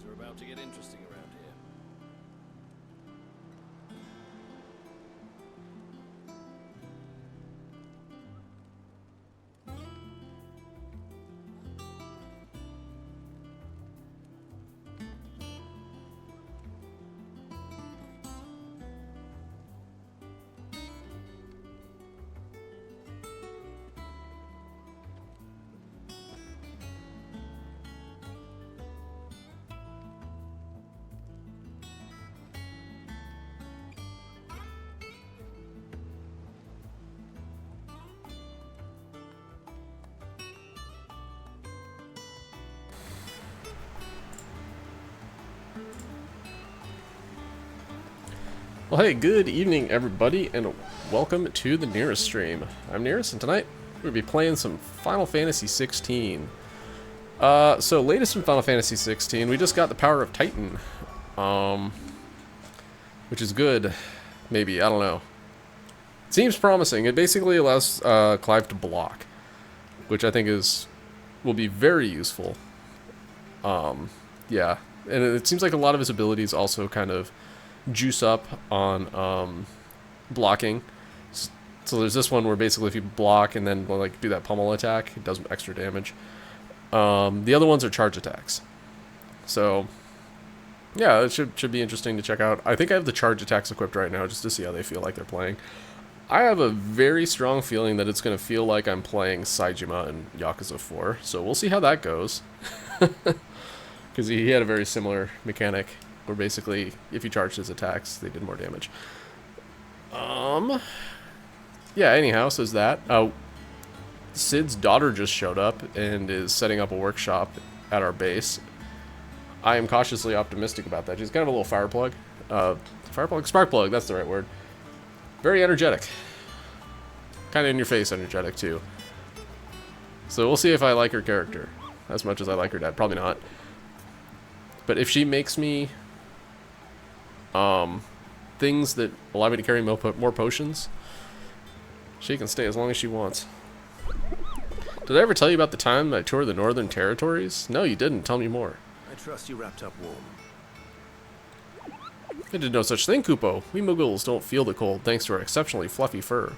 Things are about to get interesting around here. Well, hey, good evening, everybody, and welcome to the Nearest stream. I'm Nearest, and tonight we're going to be playing some Final Fantasy XVI. So latest in Final Fantasy XVI, we just got the Power of Titan, which is good, maybe, I don't know. It seems promising. It basically allows Clive to block, which I think will be very useful. Yeah, and it seems like a lot of his abilities also kind of juice up on blocking. So there's this one where basically if you block and then like do that pummel attack, it does extra damage. The other ones are charge attacks. So yeah, it should be interesting to check out. I think I have the charge attacks equipped right now just to see how they feel like they're playing. I have a very strong feeling that it's going to feel like I'm playing Saejima in Yakuza 4. So we'll see how that goes. Because he had a very similar mechanic where basically, if you charged his attacks, they did more damage. Yeah, anyhow, so is that. Sid's daughter just showed up and is setting up a workshop at our base. I am cautiously optimistic about that. She's kind of a little spark plug, that's the right word. Very energetic. Kind of in your face energetic, too. So we'll see if I like her character as much as I like her dad. Probably not. But if she makes me things that allow me to carry more potions, she can stay as long as she wants. Did I ever tell you about the time I toured the Northern Territories? No, you didn't. Tell me more. I trust you wrapped up warm. I did no such thing, Kupo. We Muggles don't feel the cold thanks to our exceptionally fluffy fur.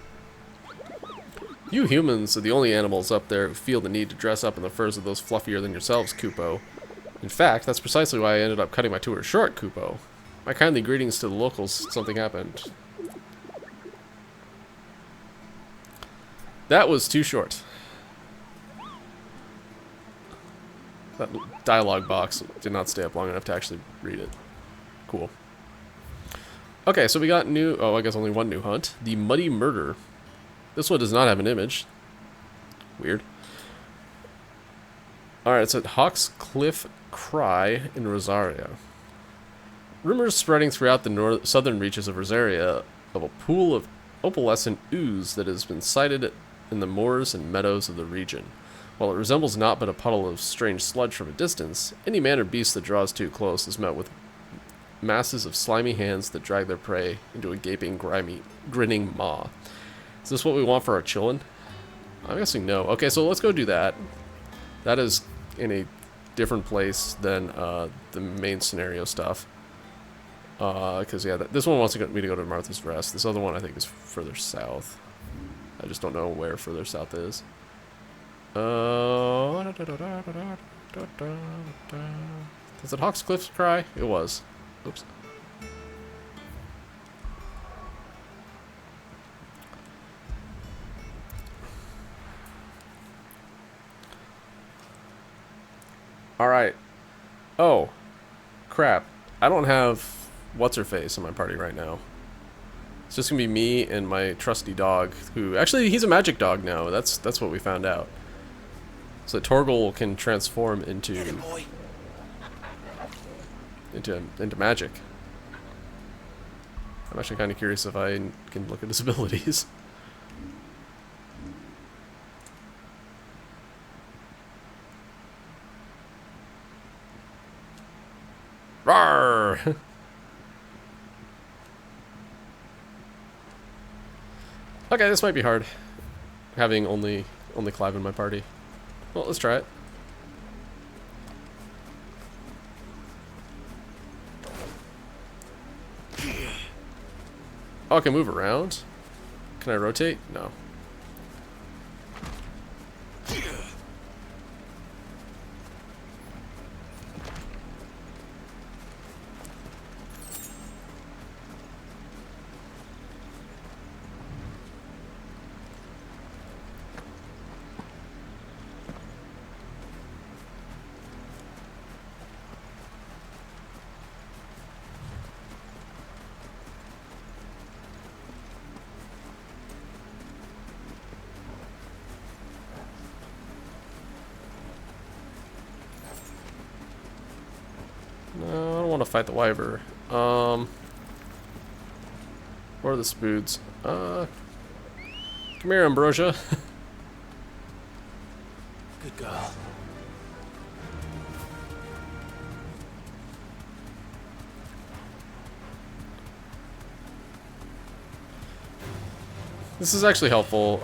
You humans are the only animals up there who feel the need to dress up in the furs of those fluffier than yourselves, Kupo. In fact, that's precisely why I ended up cutting my tour short, Kupo. My kindly greetings to the locals. Something happened. That was too short. That dialogue box did not stay up long enough to actually read it. Cool. Okay, so we got new... Oh, I guess only one new hunt. The Muddy Murder. This one does not have an image. Weird. Alright, it's at Hawk's Cliff Cry in Rosaria. Rumors spreading throughout the southern reaches of Rosaria of a pool of opalescent ooze that has been sighted in the moors and meadows of the region. While it resembles naught but a puddle of strange sludge from a distance, any man or beast that draws too close is met with masses of slimy hands that drag their prey into a gaping, grinning maw. Is this what we want for our chillin'? I'm guessing no. Okay, so let's go do that. That is in a different place than the main scenario stuff. Because, yeah, this one wants me to go to Martha's Rest. This other one, I think, is further south. I just don't know where further south is. Was it Hawk's Cliff's Cry? It was. Oops. Alright. Oh. Crap. I don't have what's-her-face in my party right now. It's just gonna be me and my trusty dog, who... Actually, he's a magic dog now. That's what we found out. So that Torgal can transform into magic. I'm actually kind of curious if I can look at his abilities. Rawr! Okay, this might be hard. Having only Clive in my party. Well, let's try it. Oh, I can move around? Can I rotate? No. No, I don't want to fight the wyvern. Or the spoods. Come here, Ambrosia. Good girl. This is actually helpful.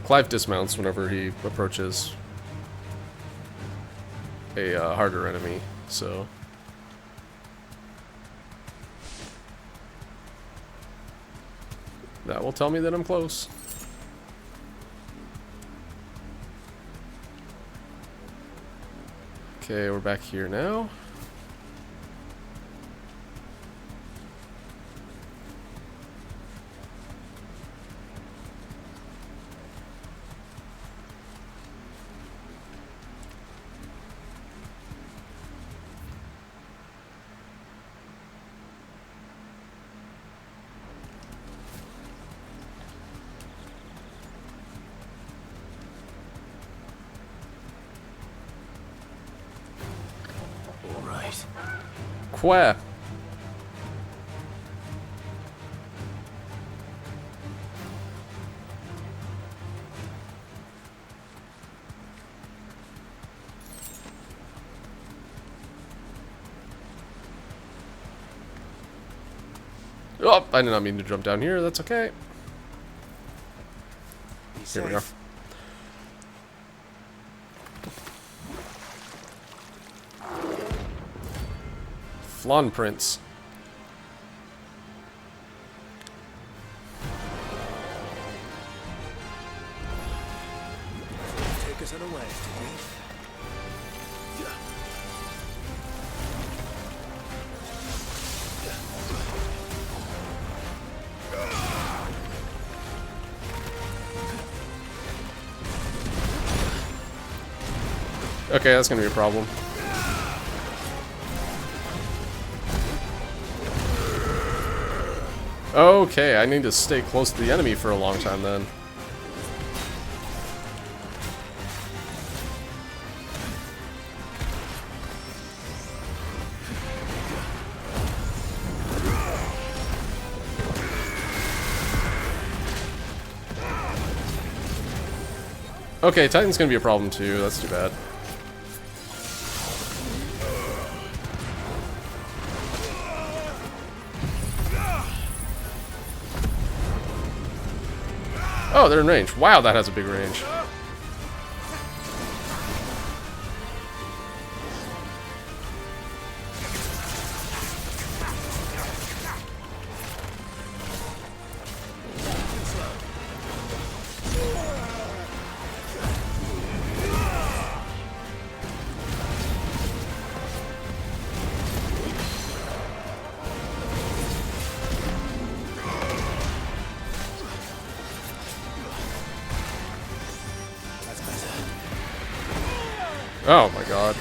Clive dismounts whenever he approaches a harder enemy, so... that will tell me that I'm close. Okay, we're back here now. All right. Quack. Oh, I did not mean to jump down here. That's okay. Here we are. Flan prints. Take us on a way, Okay, that's gonna be a problem. Okay, I need to stay close to the enemy for a long time then. Okay, Titan's gonna be a problem too, that's too bad. Oh, they're in range. Wow, that has a big range. Oh my god.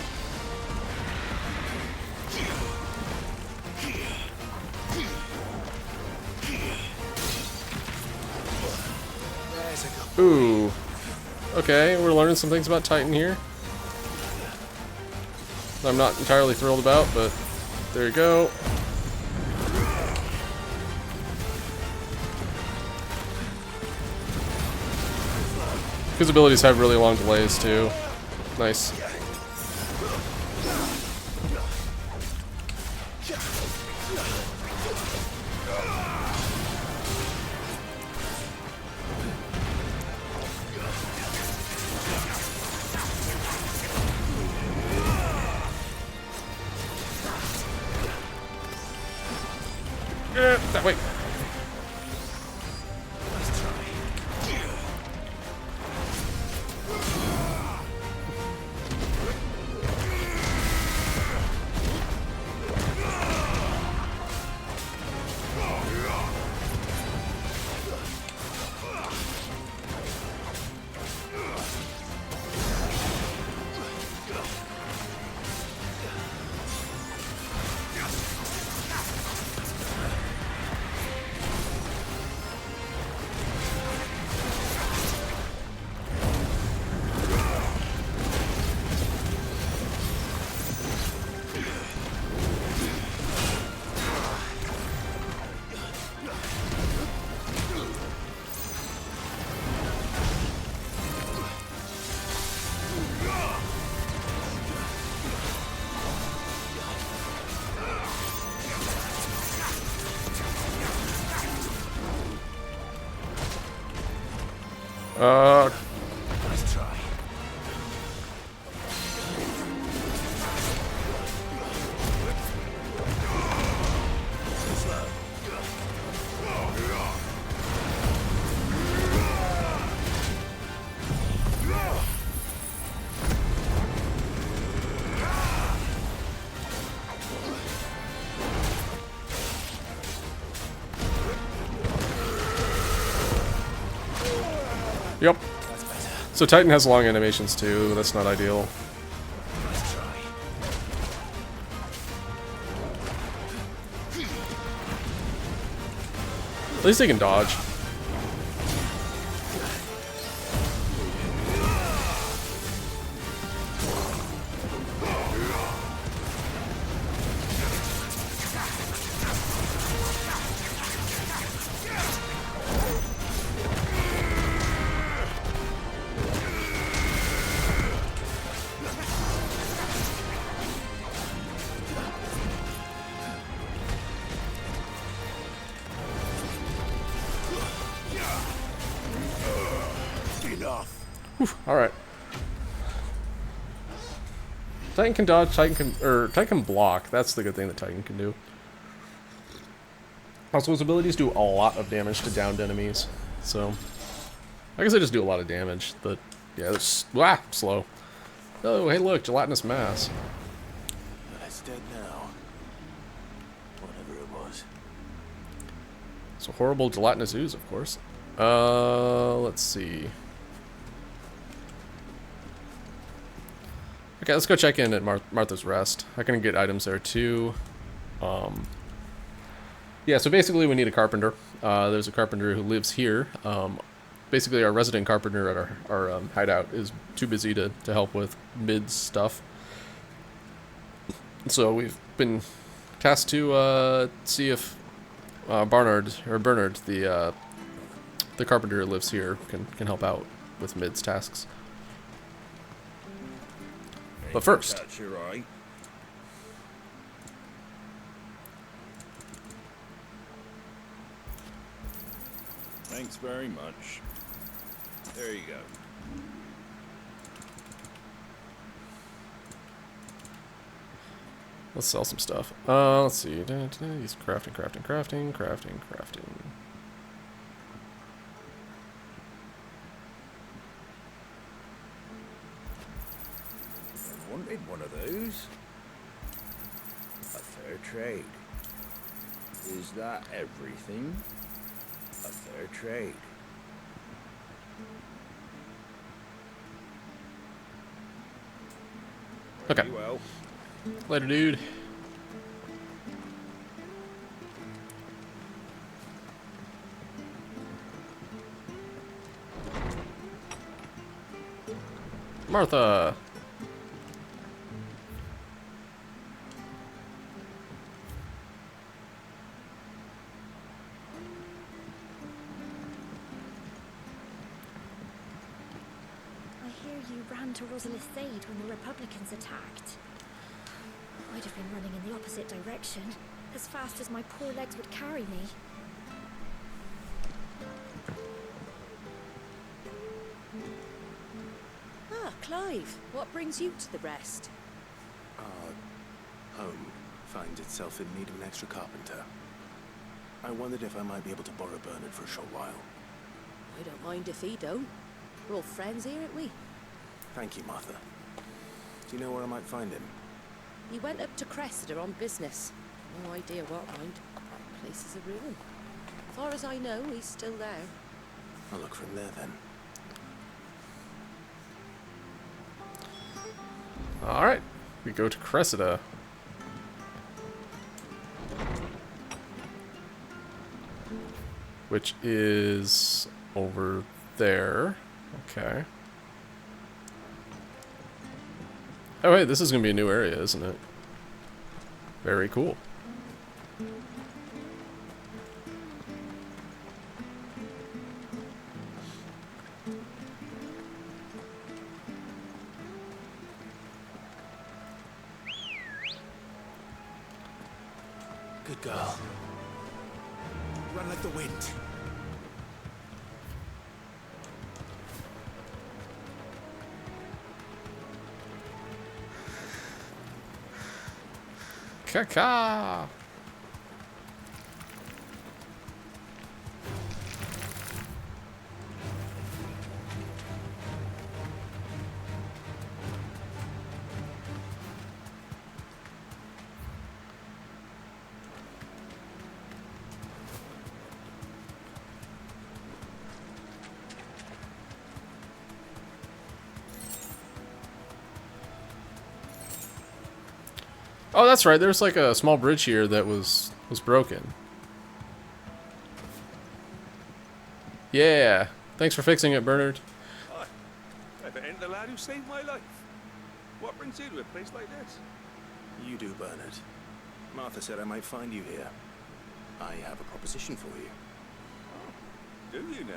Ooh. Okay, we're learning some things about Titan here. I'm not entirely thrilled about, but there you go. His abilities have really long delays too. Nice. That way. Nice try. Slow. Yep. That's better. So Titan has long animations too. That's not ideal. Nice try. At least they can dodge. Enough. Alright. Titan can dodge, Titan can block. That's the good thing that Titan can do. Also, his abilities do a lot of damage to downed enemies. So, I guess they just do a lot of damage. But, yeah, it's slow. Oh, hey look, gelatinous mass. It's dead now. Whatever it was. So horrible gelatinous ooze, of course. Let's see. Okay, let's go check in at Martha's Rest. I can get items there too. Yeah, so basically we need a carpenter. There's a carpenter who lives here. Basically our resident carpenter at our hideout is too busy to help with mid stuff. So we've been tasked to see if Bernard, the carpenter who lives here, can help out with mid's tasks. But first, That's your right. Thanks very much. There you go. let's sell some stuff. Let's see. Use crafting. I wanted one of those. A fair trade. Is that everything? A fair trade. Okay. Very well. Later, dude. Martha. I hear you ran to Rosalith's aid when the Republicans attacked. I'd have been running in the opposite direction, as fast as my poor legs would carry me. Ah, Clive, what brings you to the rest? Home finds itself in need of an extra carpenter. I wondered if I might be able to borrow Bernard for a short while. I don't mind if he don't. We're all friends here, aren't we? Thank you, Martha. Do you know where I might find him? He went up to Cressida on business. No idea what, mind. That place is a ruin. As far as I know, he's still there. I'll look for him there then. Alright. We go to Cressida. Which is over there. Okay. Oh, wait, this is going to be a new area, isn't it? Very cool. Good girl. Run like the wind. Ka-ka! Oh, that's right. There's like a small bridge here that was broken. Yeah. Thanks for fixing it, Bernard. Hi. If it ain't the lad who saved my life. What brings you to a place like this? You do, Bernard. Martha said I might find you here. I have a proposition for you. Do you know?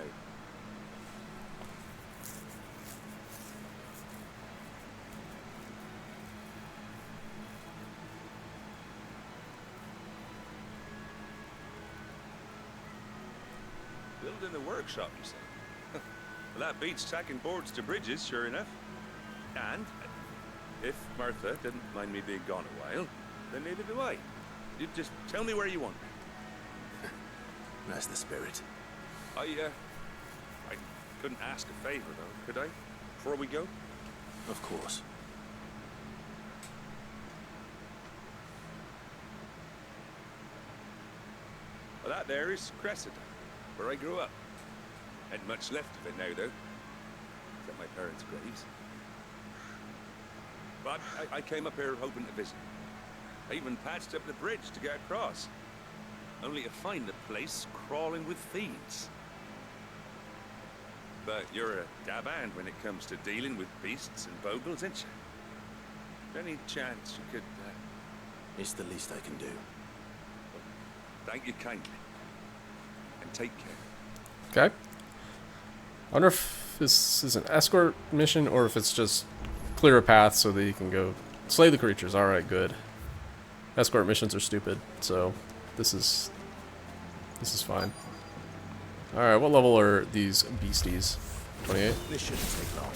Building a workshop, you say? Well, that beats tacking boards to bridges, sure enough. And if Martha didn't mind me being gone a while, then neither do I. You just tell me where you want me. That's the spirit. I couldn't ask a favor, though, could I? Before we go? Of course. Well, that there is Cressida, where I grew up. Ain't much left of it now, though. Except my parents' graves. But I came up here hoping to visit. I even patched up the bridge to get across. Only to find the place crawling with thieves. But you're a dab hand when it comes to dealing with beasts and bogles, ain't you? Any chance you could... It's the least I can do. Thank you kindly. And take care. Okay. I wonder if this is an escort mission or if it's just clear a path so that you can go slay the creatures. Alright, good. Escort missions are stupid, so this is fine. Alright, what level are these beasties? 28? This shouldn't take long.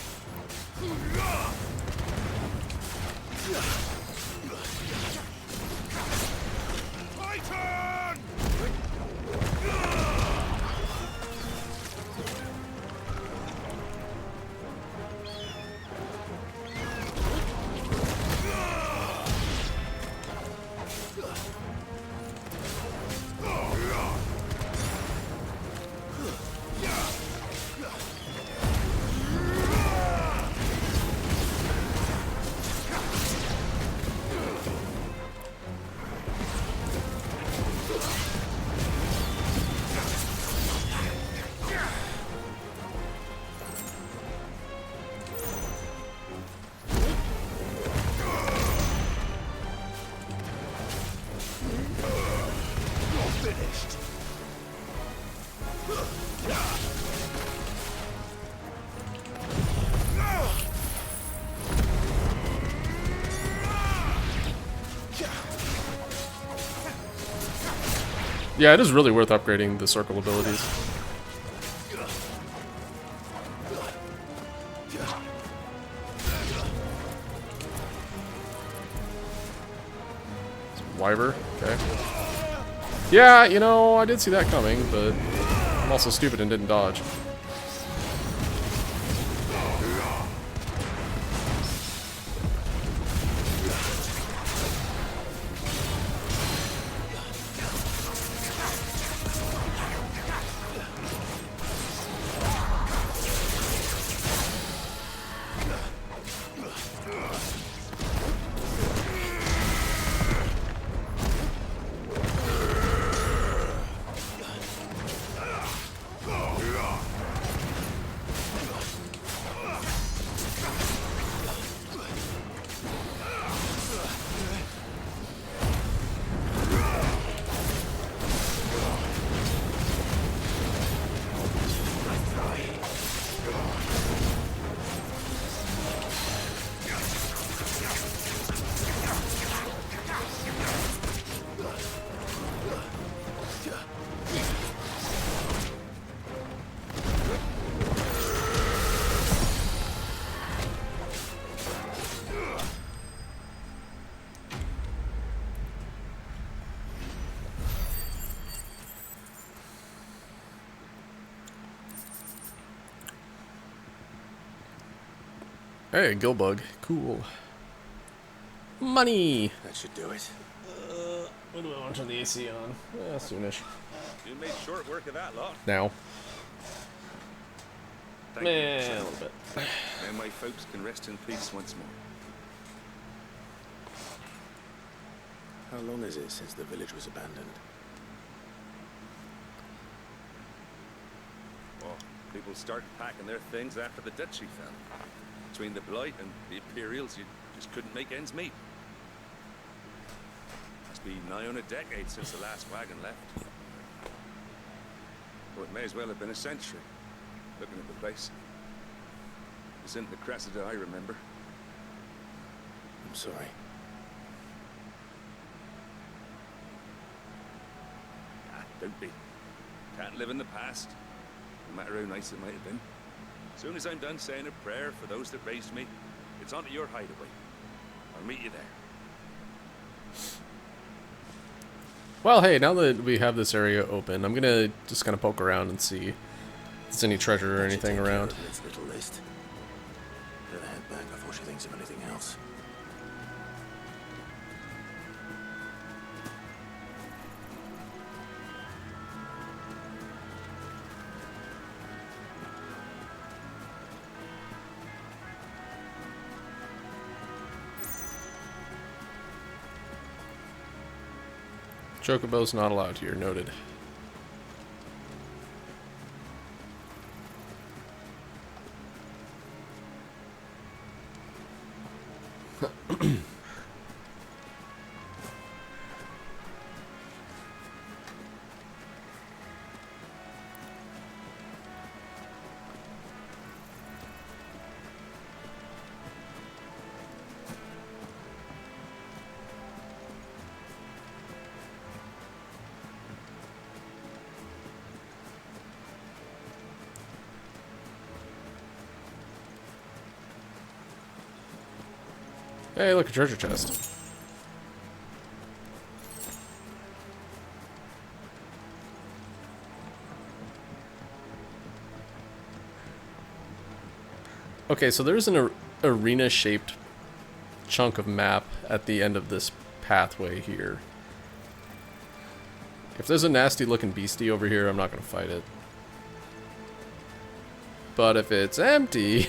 Yeah, it is really worth upgrading the circle abilities. Wyver, okay. Yeah, you know, I did see that coming, but I'm also stupid and didn't dodge. Hey, Gilbug. Cool. Money! That should do it. When do I want to turn the AC on? Soonish. You made short work of that lot. Now. Thank you, Man, a son. little bit. Now my folks can rest in peace once more. How long is it since the village was abandoned? Oh, people started packing their things after the duchy fell. Between the Blight and the Imperials, you just couldn't make ends meet. Must be nigh on a decade since the last wagon left. Well, it may as well have been a century, looking at the place. This isn't the Cressida I remember. I'm sorry. Ah, don't be. Can't live in the past, no matter how nice it might have been. As soon as I'm done saying a prayer for those that raised me, it's on to your hideaway. I'll meet you there. Well, hey, now that we have this area open, I'm gonna just kind of poke around and see if there's any treasure or That should anything take care around. of Its little list. Better head back before she thinks of anything else. Chocobo's not allowed here, noted. Hey, look, a treasure chest. Okay, so there's an arena-shaped chunk of map at the end of this pathway here. If there's a nasty-looking beastie over here, I'm not going to fight it. But if it's empty...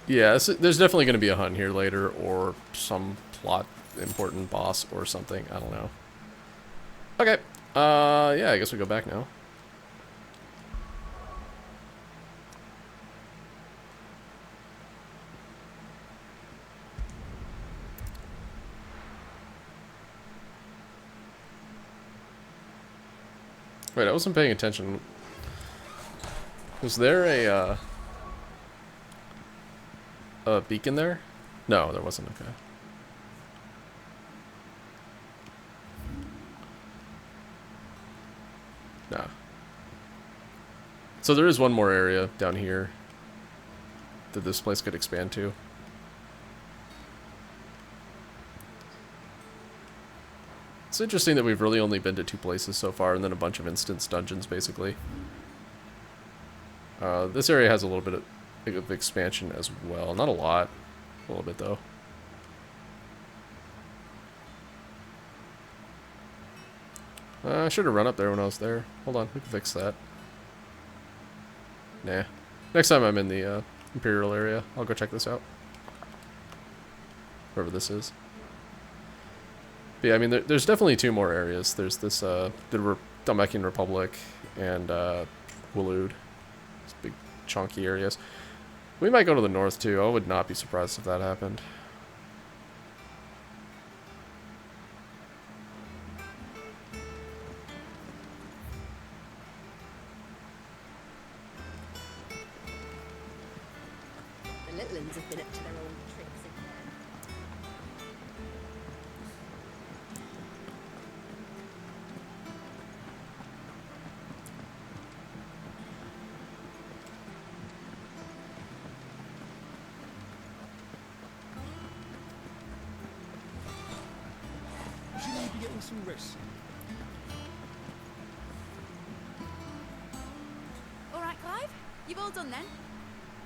Yeah, there's definitely going to be a hunt here later, or some plot important boss or something. I don't know. Okay. Yeah, I guess we go back now. Wait, I wasn't paying attention. Was there a beacon there? No, there wasn't. Okay. No. So there is one more area down here that this place could expand to. It's interesting that we've really only been to 2 places so far, and then a bunch of instance dungeons, basically. This area has a little bit of expansion as well. Not a lot. A little bit, though. I should have run up there when I was there. Hold on, we can fix that. Nah. Next time I'm in the Imperial area, I'll go check this out. Wherever this is. But yeah, I mean, there's definitely 2 more areas. There's this, the Dalmatian Republic and Waloed. These big, chunky areas. We might go to the north, too. I would not be surprised if that happened. The little uns have been up to their own tricks again. getting some rest. All right, Clive. You've all done then?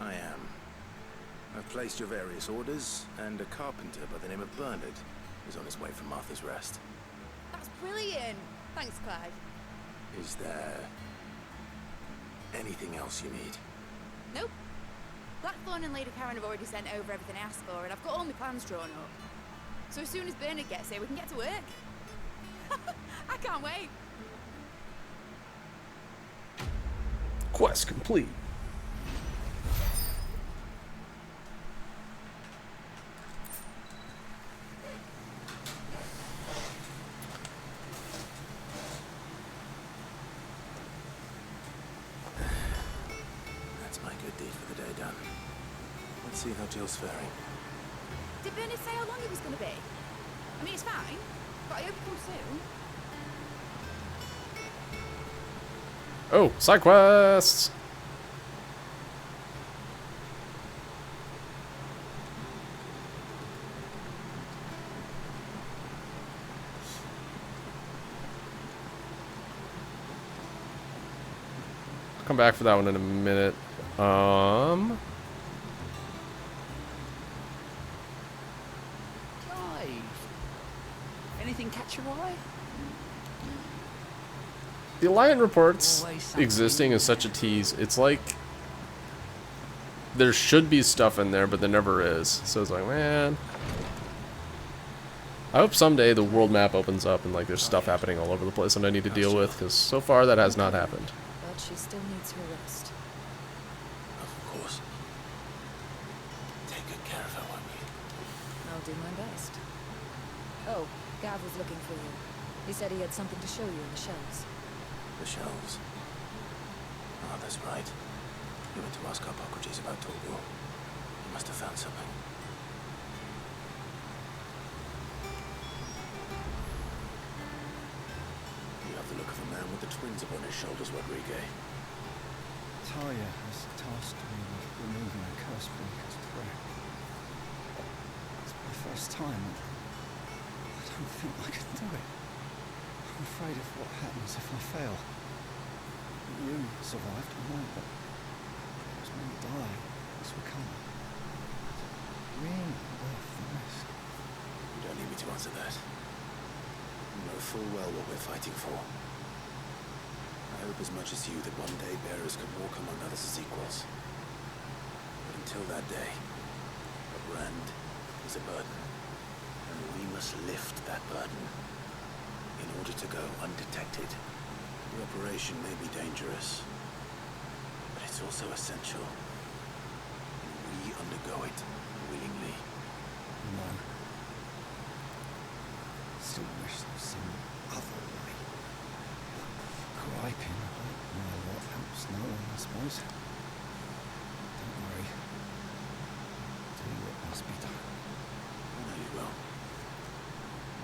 I am. I've placed your various orders, and a carpenter by the name of Bernard is on his way from Martha's Rest. That's brilliant. Thanks, Clive. Is there anything else you need? Nope. Blackthorn and Lady Karen have already sent over everything I asked for, and I've got all my plans drawn up. So as soon as Bernard gets here, we can get to work. I can't wait. Quest complete. That's my good deed for the day done. Let's see how Jill's faring. Did Bernard say how long he was going to be? I mean, it's fine, but I hope he comes soon. Oh, side quests. I'll come back for that one in a minute. Clive! Anything catch your eye? The Alliant reports existing is such a tease. It's like there should be stuff in there, but there never is. So it's like, man. I hope someday the world map opens up and like there's stuff happening all over the place and I need to deal with, because so far that has not happened. But she still needs her rest. Of course. Take good care of her, won't you? I'll do my best. Oh, Gav was looking for you. He said he had something to show you in the shelves. The shelves. Oh, that's right. You went to ask Hippocrates about Torgal. You must have found something. You have the look of a man with the twins upon his shoulders, Rodrigue. Talia has tasked me with removing a curse breaker's prayer. It's my first time, and I don't think I can do it. I'm afraid of what happens if I fail. You survived, I know, but it was me to die. This will come. Really worth the risk. You don't need me to answer that. You know full well what we're fighting for. I hope as much as you that one day bearers can walk among others as equals. But until that day, a brand is a burden, and we must lift that burden in order to go undetected. The operation may be dangerous, but it's also essential. And we undergo it willingly. No. Still wish there was some other way. Griping about my lot helps no one, I suppose. Don't worry. Do what must be done. I know you will.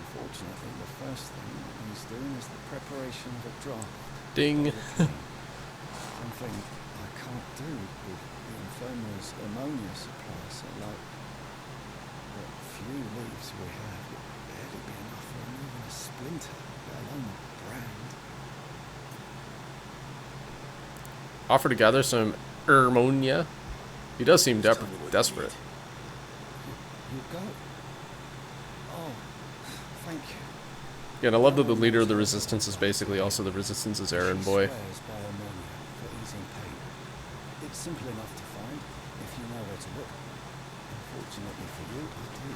Unfortunately, the first thing that he's doing is the preparation of a draft. Ding. Something I can't do with the infirmary's ammonia supply, so like what few leaves we have, it barely be enough for removing a splinter, let alone a brand. Offer to gather some ammonia. He does seem Just tell me what you desperate. You go. Oh, thank you. Yeah, and I love that the leader of the resistance is basically also the resistance's errand boy. Swears by ammonia for easing pain. It's simple enough to find if you know where to look. Unfortunately for you, I do.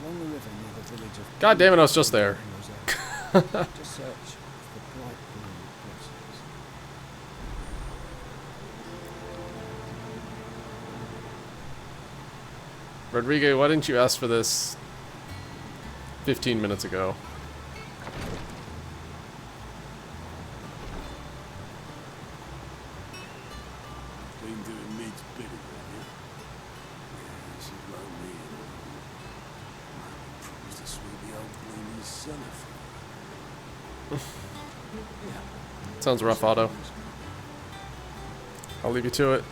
Along the river near the village of... God damn it, I was just there. Just search for bright blue blossoms. Rodrigue, why didn't you ask for this 15 minutes ago? Been doing meats bitter, have you? Yeah, she's lonely and promised to sweep the old gleaming cellar for her. Yeah. Sounds rough, Otto. I'll leave you to it.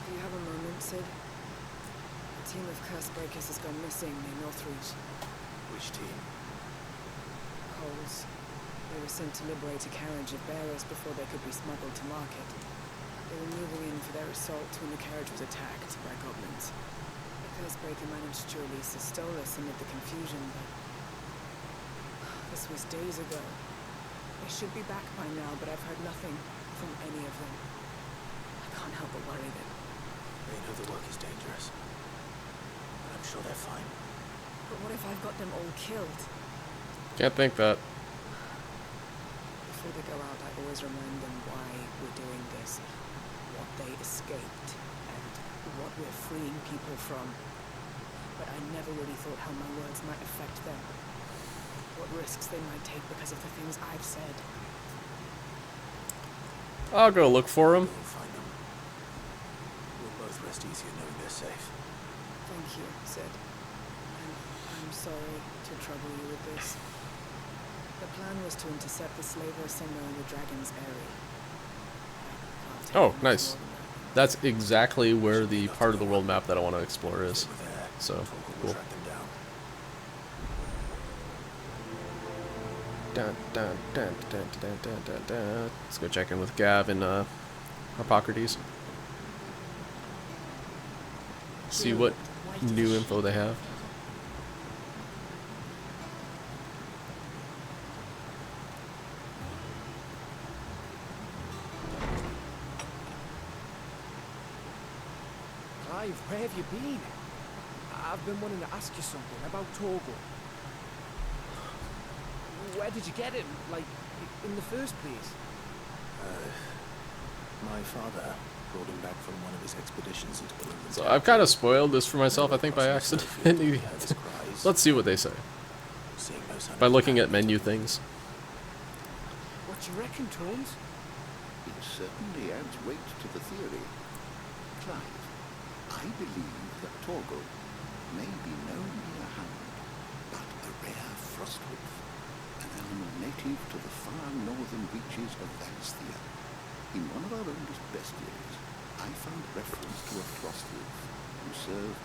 Do you have a moment, Sid? A team of Cursebreakers has gone missing near Northreach. Which team? Coles. They were sent to liberate a carriage of bearers before they could be smuggled to market. They were moving in for their assault when the carriage was attacked by goblins. The Cursebreaker managed to release a Stolas amid the confusion, but this was days ago. They should be back by now, but I've heard nothing from any of them. I can't help but worry that... They know the work is dangerous. But I'm sure they're fine. But what if I've got them all killed? Can't think that. Before they go out, I always remind them why we're doing this, what they escaped, and what we're freeing people from. But I never really thought how my words might affect them. What risks they might take because of the things I've said. I'll go look for him. We'll find them. We'll both rest easier knowing they're safe. Thank you, Sid. And I'm sorry to trouble you with this. The plan was to intercept the slaver somewhere in the Dragon's Eyrie. Oh, nice. That's exactly where the part of the world map that I want to explore is. We're there. So, We'll cool. track them down. Dun, dun, dun, dun, dun, dun, dun, dun. Let's go check in with Gav and Hippocrates. See what new info they have. Clive, where have you been? I've been wanting to ask you something about Torgal. Where did you get him? Like, in the first place? My father brought him back from one of his expeditions into the Roman So I've kind of spoiled this for myself, I think, by accident. Let's see what they say. By looking at menu things. What do you reckon, Tones? It certainly adds weight to the theory. Clive, I believe that Torgal may be no mere hound, but a rare frostwolf, an animal native to the far northern reaches of Vansthia. In one of our oldest bestiaries, I found reference to a frostwolf who served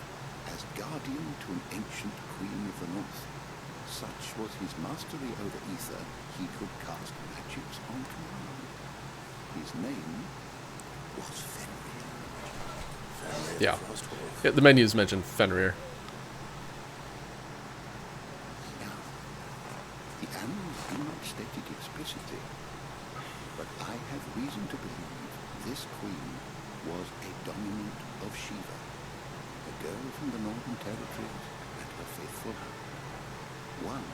as guardian to an ancient queen of the north. Such was his mastery over ether, he could cast magics on command. His name was Fenrir. Yeah. Yeah, the menus mentioned Fenrir. Now, the annals do not state it explicitly, but I have reason to believe this queen was a dominant of Shiva, a girl from the Northern Territories and her faithful hound. One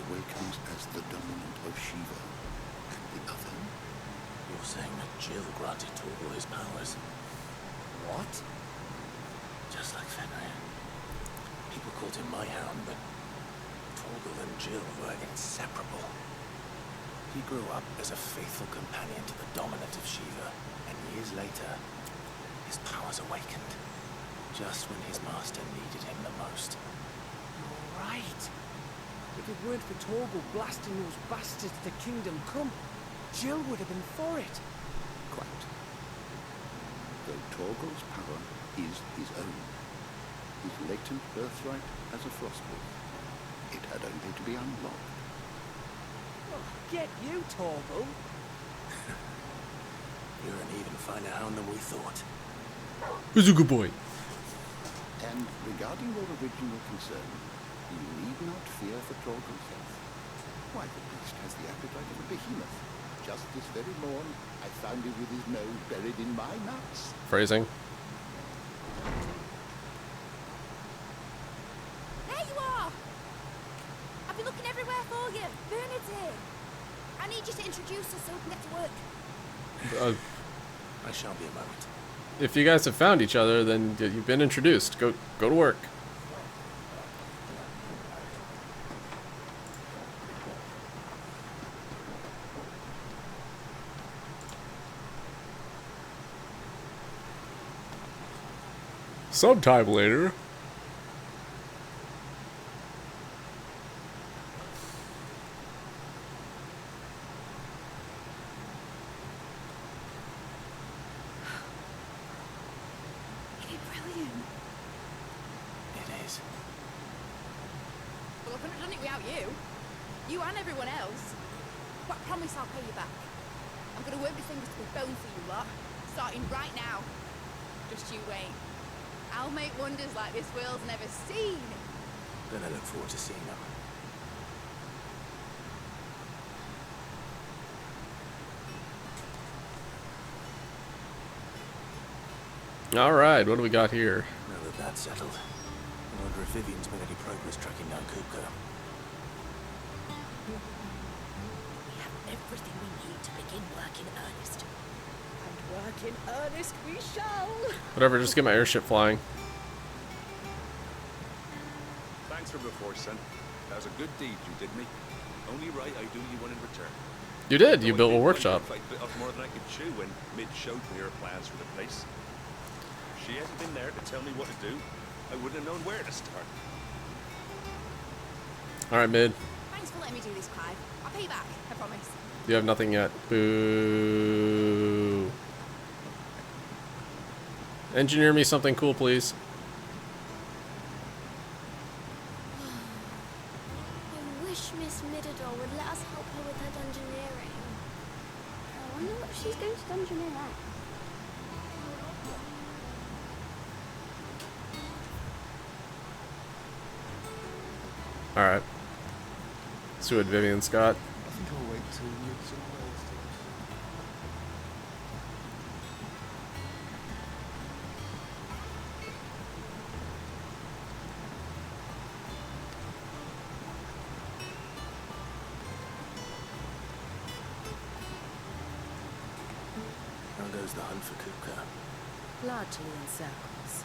awakens as the dominant of Shiva, and the other... You're saying that Jill granted Torgal his powers? What? Just like Fenrir. People called him my hound, but Torgal and Jill were inseparable. He grew up as a faithful companion to the dominant of Shiva, and years later, his powers awakened, just when his master needed him the most. You're right. If it weren't for Torgal blasting those bastards to Kingdom Come, Jill would have been for it. Quite. Though Torgal's power is his own, his latent birthright as a frostwolf, it had only to be unlocked. Oh, get you, Torgal. You're an even finer hound than we thought. Who's a good boy? And regarding your original concern, you need not fear for Torgal's health. Why, the beast has the appetite of a behemoth. Just this very morn, I found him with his nose buried in my nuts. Phrasing. There you are! I've been looking everywhere for you. Bernard's here. I need you to introduce us so we can get to work. I shall be a moment. If you guys have found each other, then you've been introduced. Go to work. Sometime later. Isn't it brilliant? it without you. You and everyone else. But I promise I'll pay you back. I'm gonna work my fingers to the bone for you lot, starting right now. Just you wait. I'll make wonders like this world's never seen. Then I look forward to seeing them. All right, what do we got here? Now that that's settled, I wonder if Vivian's made any progress tracking down Kupka. We have everything we need to begin work in earnest. And work in earnest we shall. Whatever, just get my airship flying. Thanks for before, son. That was a good deed you did me. Only right I do you one in return. You did. You Though I built a did workshop. fight a bit off more than I could chew when Mid showed me her plans for the place. If she hadn't been there to tell me what to do, I wouldn't have known where to start. All right, Mid. Thanks for letting me do this, Clive. I'll pay you back, I promise. You have nothing yet. Boo. Engineer me something cool, please. I wish Miss Middledore would let us help her with her dungeoneering. I wonder what she's going to dungeoneer at. Alright. Let's see what Vivian's got. I think I'll wait till Newt's and Wells do it. How goes the hunt for Kupka? Largely in circles.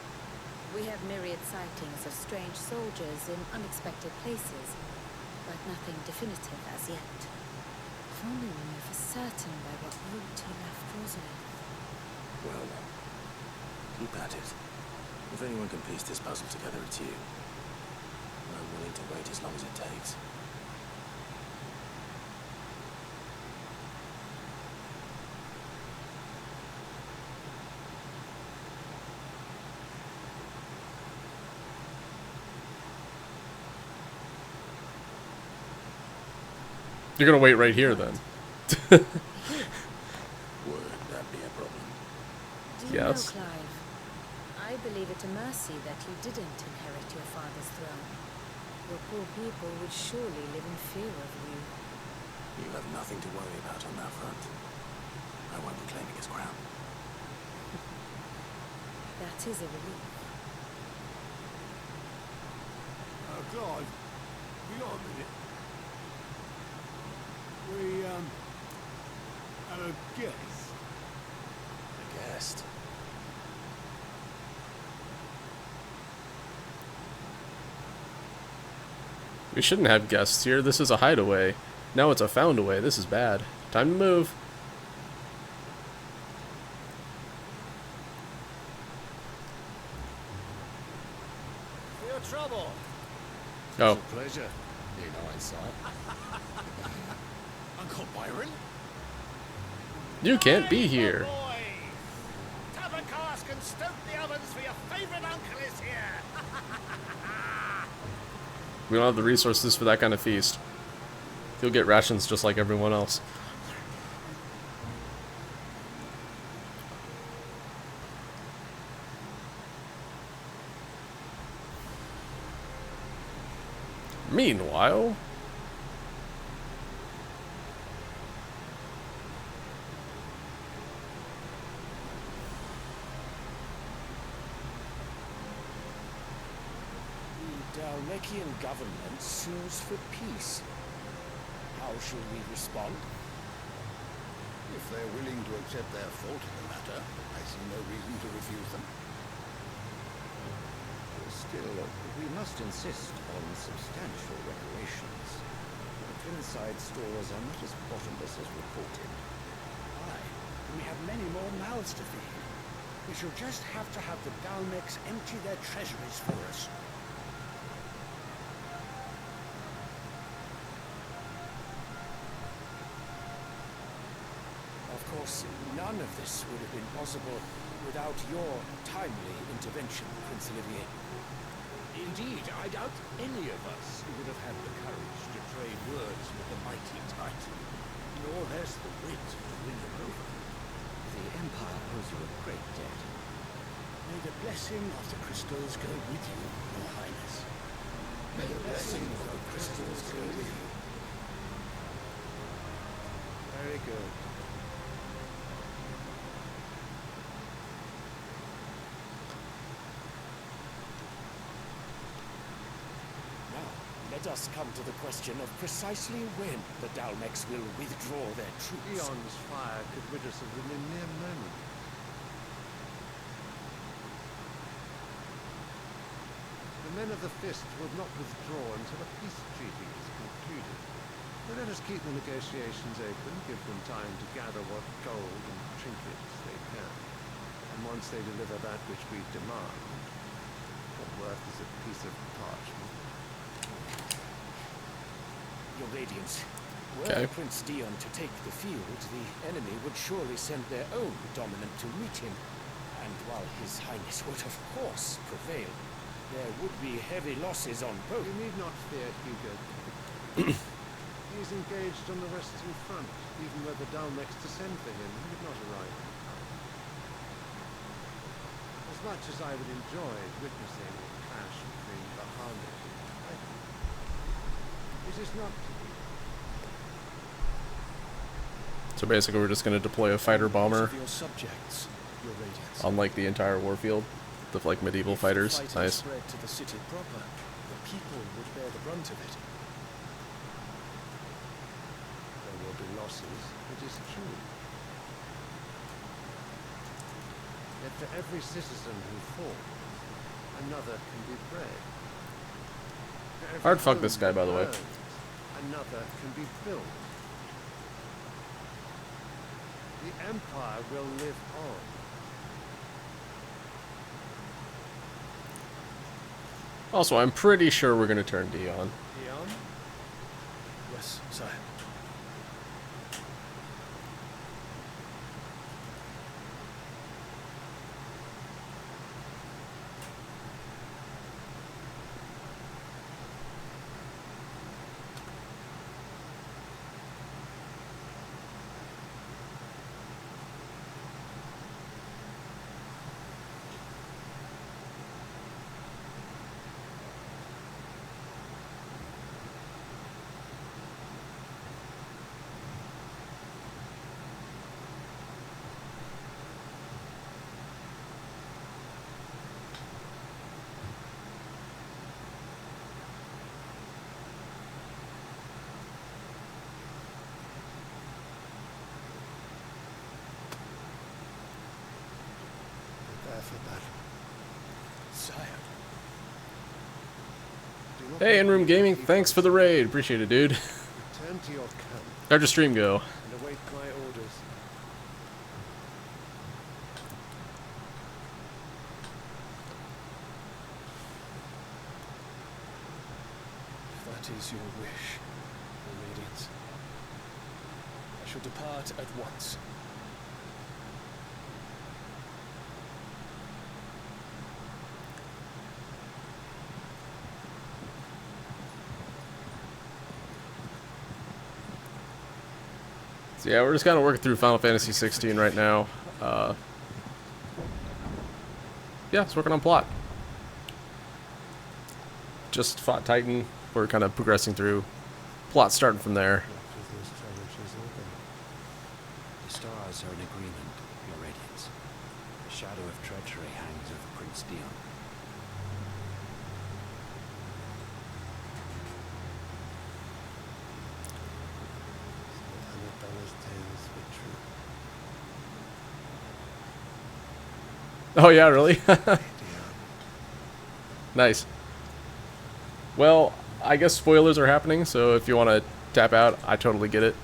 We have myriad sightings of strange soldiers in unexpected places, but nothing definitive as yet. If only we knew for certain by what route he left Rosalind. Well, keep at it. If anyone can piece this puzzle together, it's you. I'm willing to wait as long as it takes. You're gonna wait right here then. Would that be a problem? Do you Yes. know, Clive? I believe it a mercy that you didn't inherit your father's throne. Your poor people would surely live in fear of you. You have nothing to worry about on that front. I won't be claiming his crown. That is a relief. Clive, we got a minute. We, have a guest. A guest. We shouldn't have guests here. This is a hideaway. Now it's a found away. This is bad. Time to move. For your trouble. Oh. It's a pleasure, being eyesight. Uncle Byron? You can't be here. Boy! Tap a cask and stoke the ovens for your favourite uncle is here! We don't have the resources for that kind of feast. You'll get rations just like everyone else. Meanwhile... The Dalmekian government sues for peace. How shall we respond? If they're willing to accept their fault in the matter, I see no reason to refuse them. Still, we must insist on substantial reparations. The Twinside stores are not as bottomless as reported. Aye, and we have many more mouths to feed. We shall just have to have the Dalmeks empty their treasuries for us. Of course, none of this would have been possible without your timely intervention, Prince Olivier. Indeed, I doubt any of us would have had the courage blessing of the crystals go with you, Your Highness. May the blessing of the crystals go with you. Very good. Now, let us come to the question of precisely when the Dalmex will withdraw their troops. Eon's fire could rid us of them in mere moment. The men of the Fist will not withdraw until a peace treaty is concluded. But let us keep the negotiations open, give them time to gather what gold and trinkets they can. And once they deliver that which we demand, what worth is a piece of parchment? Your Radiance, Okay. were Prince Dion to take the field, the enemy would surely send their own dominant to meet him. And while His Highness would of course prevail, there would be heavy losses on both. You need not fear, Hugo. He is engaged on the Western Front. Even were the Dalmex to send for him, he would not arrive in time. As much as I would enjoy witnessing a clash between Bahamut and Titan, it is not to be. So basically, we're just going to deploy a fighter bomber Of your subjects, Your Radiance. on like the entire warfield, the like medieval fighters. If the fighting Nice. spread to the city proper, the people would bear the brunt of it. There will be losses, it is true. Yet for every citizen who falls, another can be bred. For every Hard fuck home this guy, by the way. that burns, another can be built. The Empire will live on. Also, I'm pretty sure we're going to turn Dion. Dion? Yes, sire. Prepare for battle. Sire. Do not Hey, let In-Room the Gaming, people thanks for the raid. Appreciate it, dude. Return to your camp How'd your stream go? and await my orders. If that is your wish, Your Radiance, I shall depart at once. So yeah, we're just kind of working through Final Fantasy 16 right now. Yeah, it's working on plot. Just fought Titan. We're kind of progressing through. Plot starting from there. The stars are in agreement, Your Radiance. A shadow of treachery hangs over Prince Dion. Annabella's tales were true. Oh yeah, really? Nice. Well, I guess spoilers are happening, so if you want to tap out, I totally get it.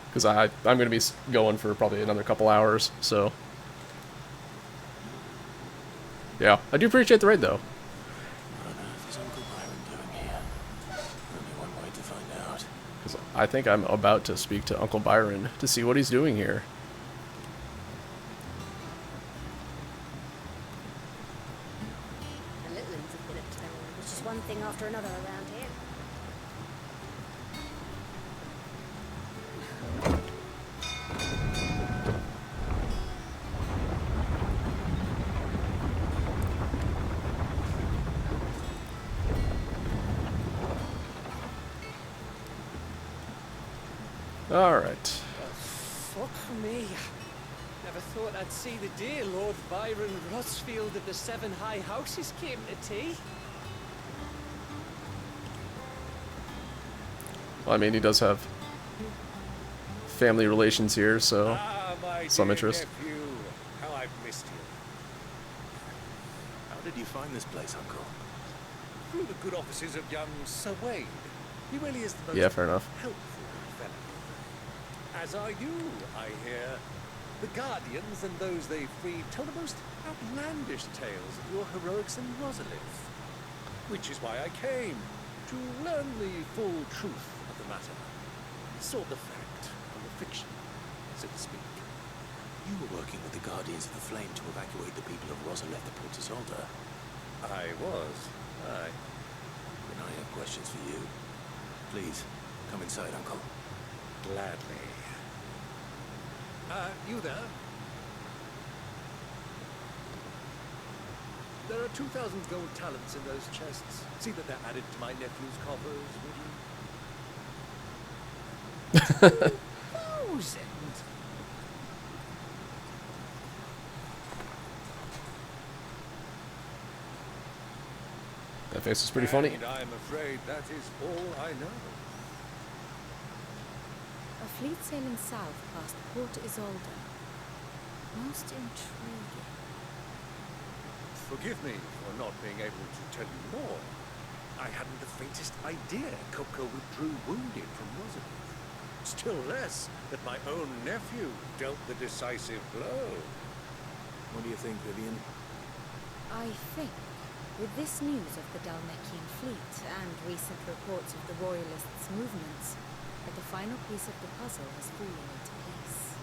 Because I'm going to be going for probably another couple hours, so... Yeah, I do appreciate the raid, though. What on earth is Uncle Byron doing here? Only one way to find out. Because I think I'm about to speak to Uncle Byron to see what he's doing here. The Litlands have been up to their own, which is one thing after another around here. Alright. Fuck me. Never thought I'd see the day Lord Byron Rosfield of the Seven High Houses came to tea. Well, I mean, he does have family relations here, so some interest. Nephew. How I've missed you. How did you find this place, Uncle? Through the good offices of young Sir Wade. He really is the most Yeah, fair enough. helpful fellow. As are you, I hear. The Guardians and those they freed tell the most outlandish tales of your heroics in Rosalith. Which is why I came, to learn the full truth of the matter. Sort the fact from the fiction, so to speak. You were working with the Guardians of the Flame to evacuate the people of Rosalith to Port Isolde. I was. Aye. Then I have questions for you. Please, come inside, Uncle. Gladly. You there? There are 2,000 gold talents in those chests. See that they're added to my nephew's coffers, would you? 2,000? That face is pretty funny. And I'm afraid that is all I know. A fleet sailing south past Port Isolde. Most intriguing. Forgive me for not being able to tell you more. I hadn't the faintest idea Kupka withdrew wounded from Rosalith. Still less that my own nephew dealt the decisive blow. What do you think, Vivian? I think, with this news of the Dalmekian fleet and recent reports of the Royalists' movements, that the final piece of the puzzle has fallen into place.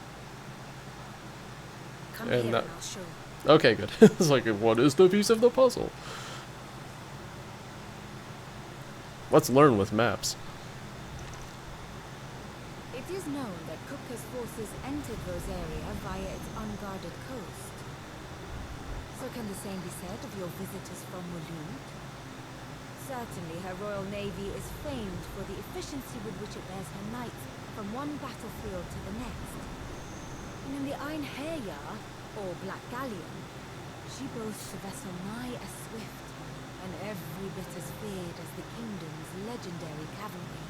Come And here and I'll show you. Okay, good. It's like, what is the piece of the puzzle? Let's learn with maps. It is known that Kupka's forces entered Rosaria via its unguarded coast. So can the same be said of your visitors from Waloed? Certainly her Royal Navy is famed for the efficiency with which it bears her knights from one battlefield to the next. And in the Einherjar, or Black Galleon, she boasts a vessel nigh as swift, and every bit as feared as the kingdom's legendary cavalry.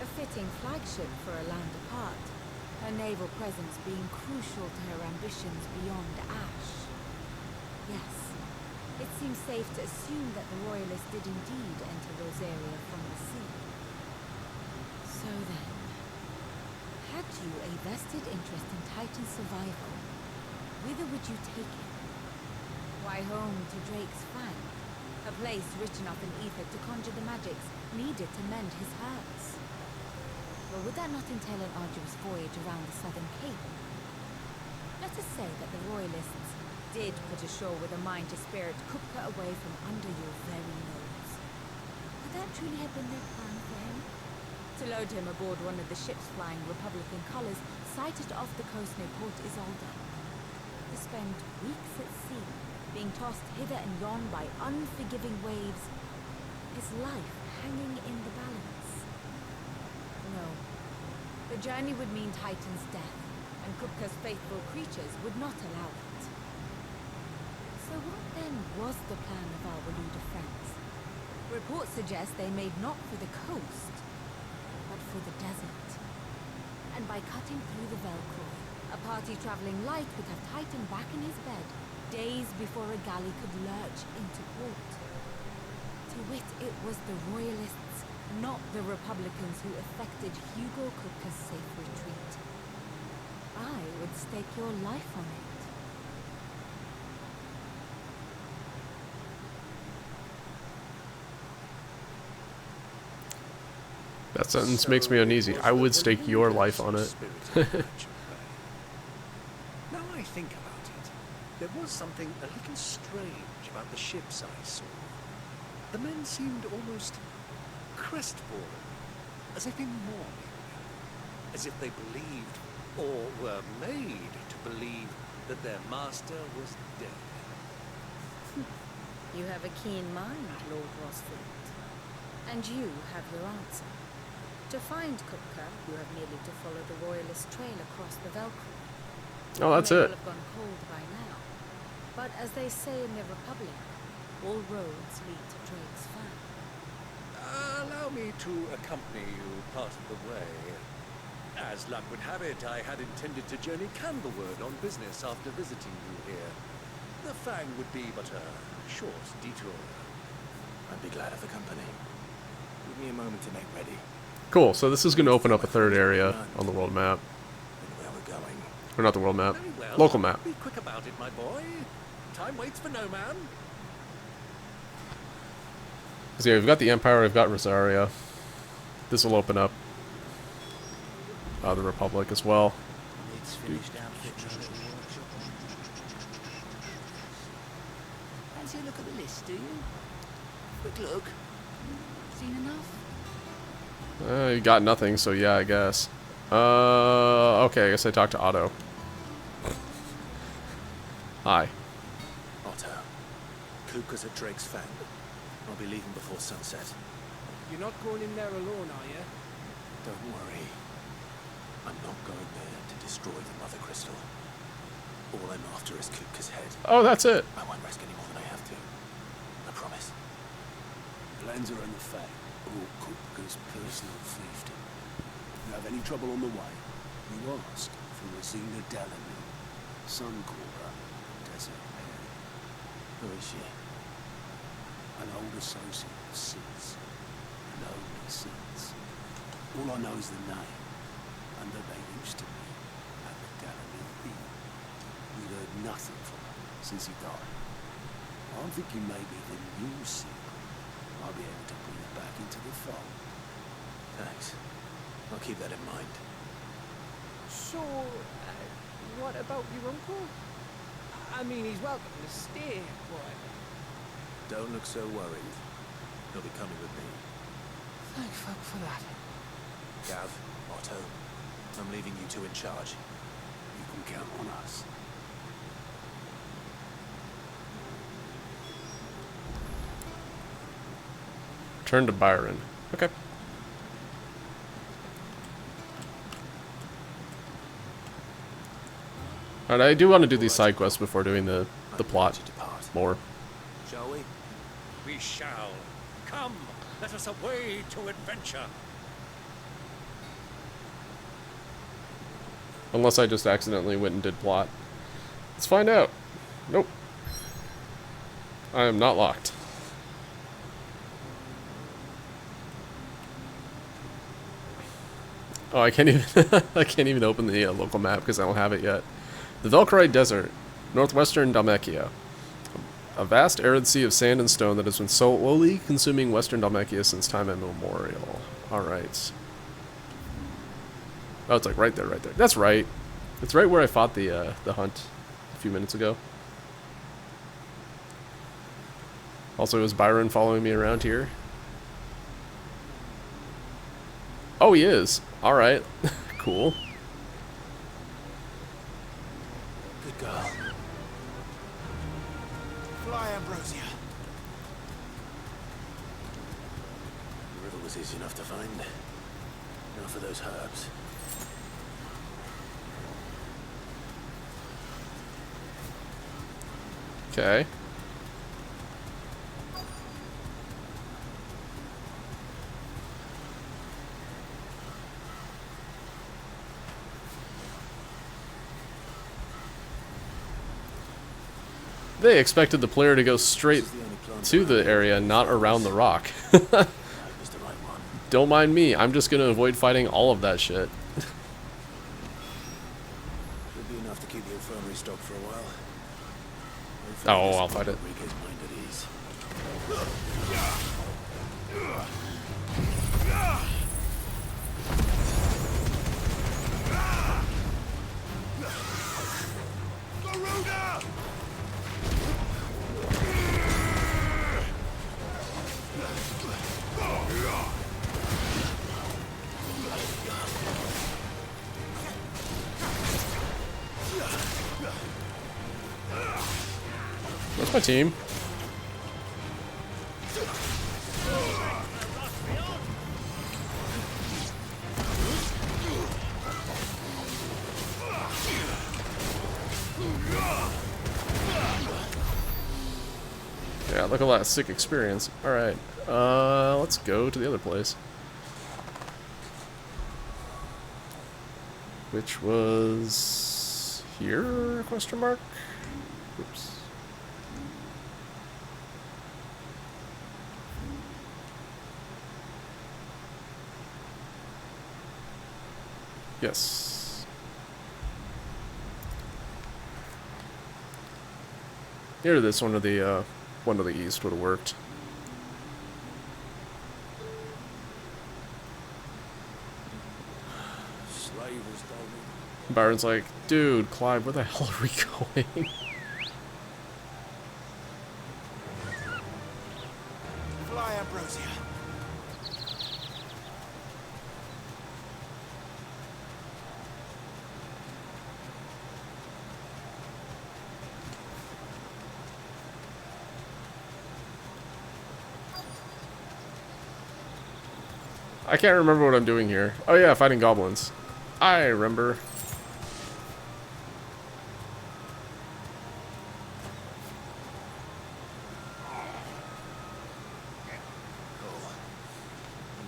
A fitting flagship for a land apart, her naval presence being crucial to her ambitions beyond Ash. Yes, it seems safe to assume that the Royalists did indeed enter Rosaria from the sea. So then, had you a vested interest in Titan's survival, whither would you take him? Why, home to Drake's Fang, a place rich enough in ether to conjure the magics needed to mend his hurts. Or would that not entail an arduous voyage around the southern cape? Let us say that the Royalists did put ashore with a mind to spirit Kupka away from under your very nose. Could that truly have been their plan for him? To load him aboard one of the ships flying Republican colors sighted off the coast near Port Isolde. To spend weeks at sea, being tossed hither and yon by unforgiving waves, his life hanging in the balance. No. The journey would mean Titan's death, and Kupka's faithful creatures would not allow it. So what then was the plan of our Waloed friends? Reports suggest they made not for the coast, but for the desert. And by cutting through the Velcroy, a party traveling light would have Titan back in his bed, days before a galley could lurch into port. To wit, it was the Royalists, not the Republicans, who effected Hugo Kupka's safe retreat. I would stake your life on it. That sentence makes me uneasy. I would stake your life on it. Now I think about it, there was something a little strange about the ships I saw. The men seemed almost crestfallen, as if in mourning, as if they believed, or were made to believe, that their master was dead. You have a keen mind, Lord Rosfield. And you have your answer. To find Kupka, you have merely to follow the Royalist trail across the Valkyrie. Oh, that's You may it. well have gone cold by now, but as they say in the Republic, all roads lead to Drake's Fan. Allow me to accompany you part of the way. As luck would have it, I had intended to journey Candlewood on business after visiting you here. The Fang would be but a short detour. I'd be glad of the company. Give me a moment to make ready. Cool, so this is going to open up a third area on the world map. And where we're going. Or not the world map. Very well. Local map. Be quick about it, my boy. Time waits for no man. So yeah, we've got the Empire, we've got Rosaria. This will open up the Republic as well. It's finished outfitting our little workshop. Fancy a look at the list, do you? Quick look. Seen enough? You got nothing, so yeah, I guess. Okay, I guess I talked to Otto. Hi. Otto. Kupka's at Drake's Fang. I'll be leaving before sunset. You're not going in there alone, are you? Don't worry. I'm not going there to destroy the Mother Crystal. All I'm after is Kupka's head. Oh, that's it. I won't risk any more than I have to. I promise. Lanza and the Fang are all Kupka's personal fiefdom. If you have any trouble on the way, you ask for Rosina Delaney, Suncaller, Desert Mary. Who is she? An old associate of Sid's. And only Sid's. All I know is the name, and that they used to be at the Delaney Inn. We've heard nothing from her since he died. I'm thinking maybe the new Sid I'll be able to bring her back into the fold. Thanks. I'll keep that in mind. So, what about your uncle? I mean, he's welcome to stay, but... Don't look so worried. He'll be coming with me. Thank fuck for that. Gav, Otto, I'm leaving you two in charge. You can count on us. Turn to Byron. Okay. Alright, I do want to do these side quests before doing the plot more. Shall we? We shall. Come, let us away to adventure. Unless I just accidentally went and did plot. Let's find out. Nope. I am not locked. Oh, I can't even I can't even open the local map because I don't have it yet. The Valkyrie Desert, northwestern Dalmatia. A vast arid sea of sand and stone that has been slowly consuming western Dalmatia since time immemorial. Alright. Oh, it's like right there, right there. That's right. It's right where I fought the hunt a few minutes ago. Also, is Byron following me around here? Oh, he is. Alright. Cool. Good girl. Fly, Ambrosia. The river was easy enough to find. Now for those herbs. Okay. They expected the player to go straight to the area, not around the rock. Don't mind me, I'm just gonna avoid fighting all of that shit. Should be enough to keep the infirmary stocked for a while. Oh, I'll fight it. Enrique's mind at ease. Where's my team? look at that sick experience. Alright, let's go to the other place. Which was here, question mark? Oops. Yes. Here, this one to the east would have worked. Slavers, don't Byron's like, dude, Clive, where the hell are we going? Fly, Ambrosia. I can't remember what I'm doing here. Oh yeah, fighting goblins. I remember. I'm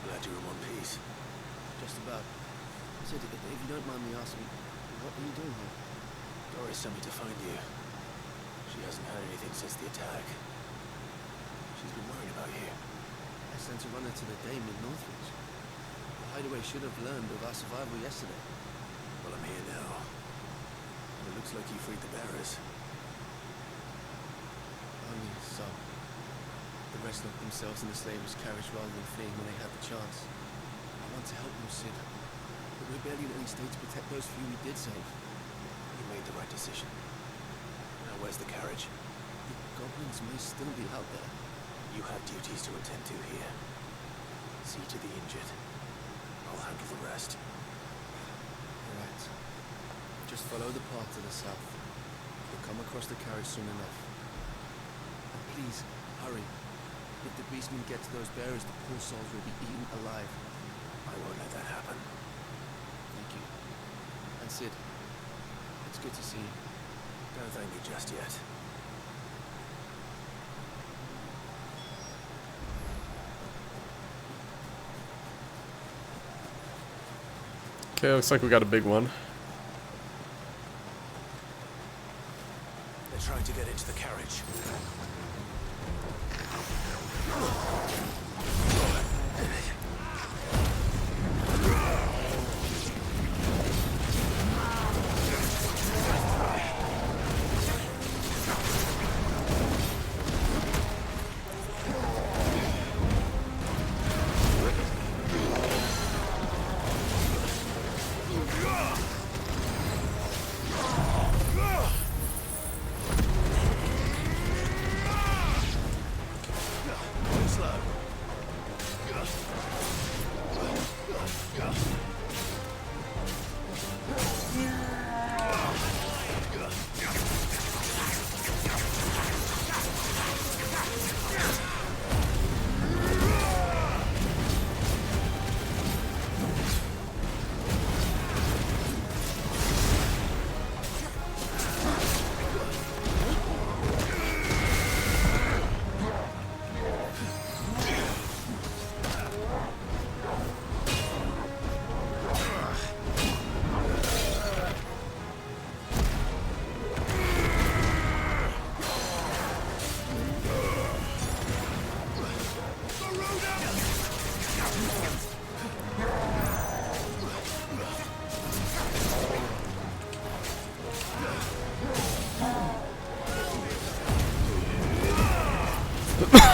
glad you're in one piece. Just about. Sid, if you don't mind me asking, what are you doing here? Doris sent me to find you. She hasn't heard anything since the attack. She's been worried about you. I sent a runner to the dame in Northridge. The hideaway should have learned of our survival yesterday. Well, I'm here now. And it looks like you freed the bearers. Only some. The rest locked themselves in the slaver's carriage rather than fleeing when they had the chance. I want to help them, Sid. But we're barely in any state to protect those few we did save. You made the right decision. Now where's the carriage? The goblins may still be out there. You have duties to attend to here. See to the injured. I'll handle the rest. Alright. Just follow the path to the south. You'll come across the carriage soon enough. And please, hurry. If the beastmen get to those bearers, the poor souls will be eaten alive. I won't let that happen. Thank you. And Sid, it's good to see you. Don't thank me just yet. Okay, looks like we got a big one. They're trying to get into the carriage.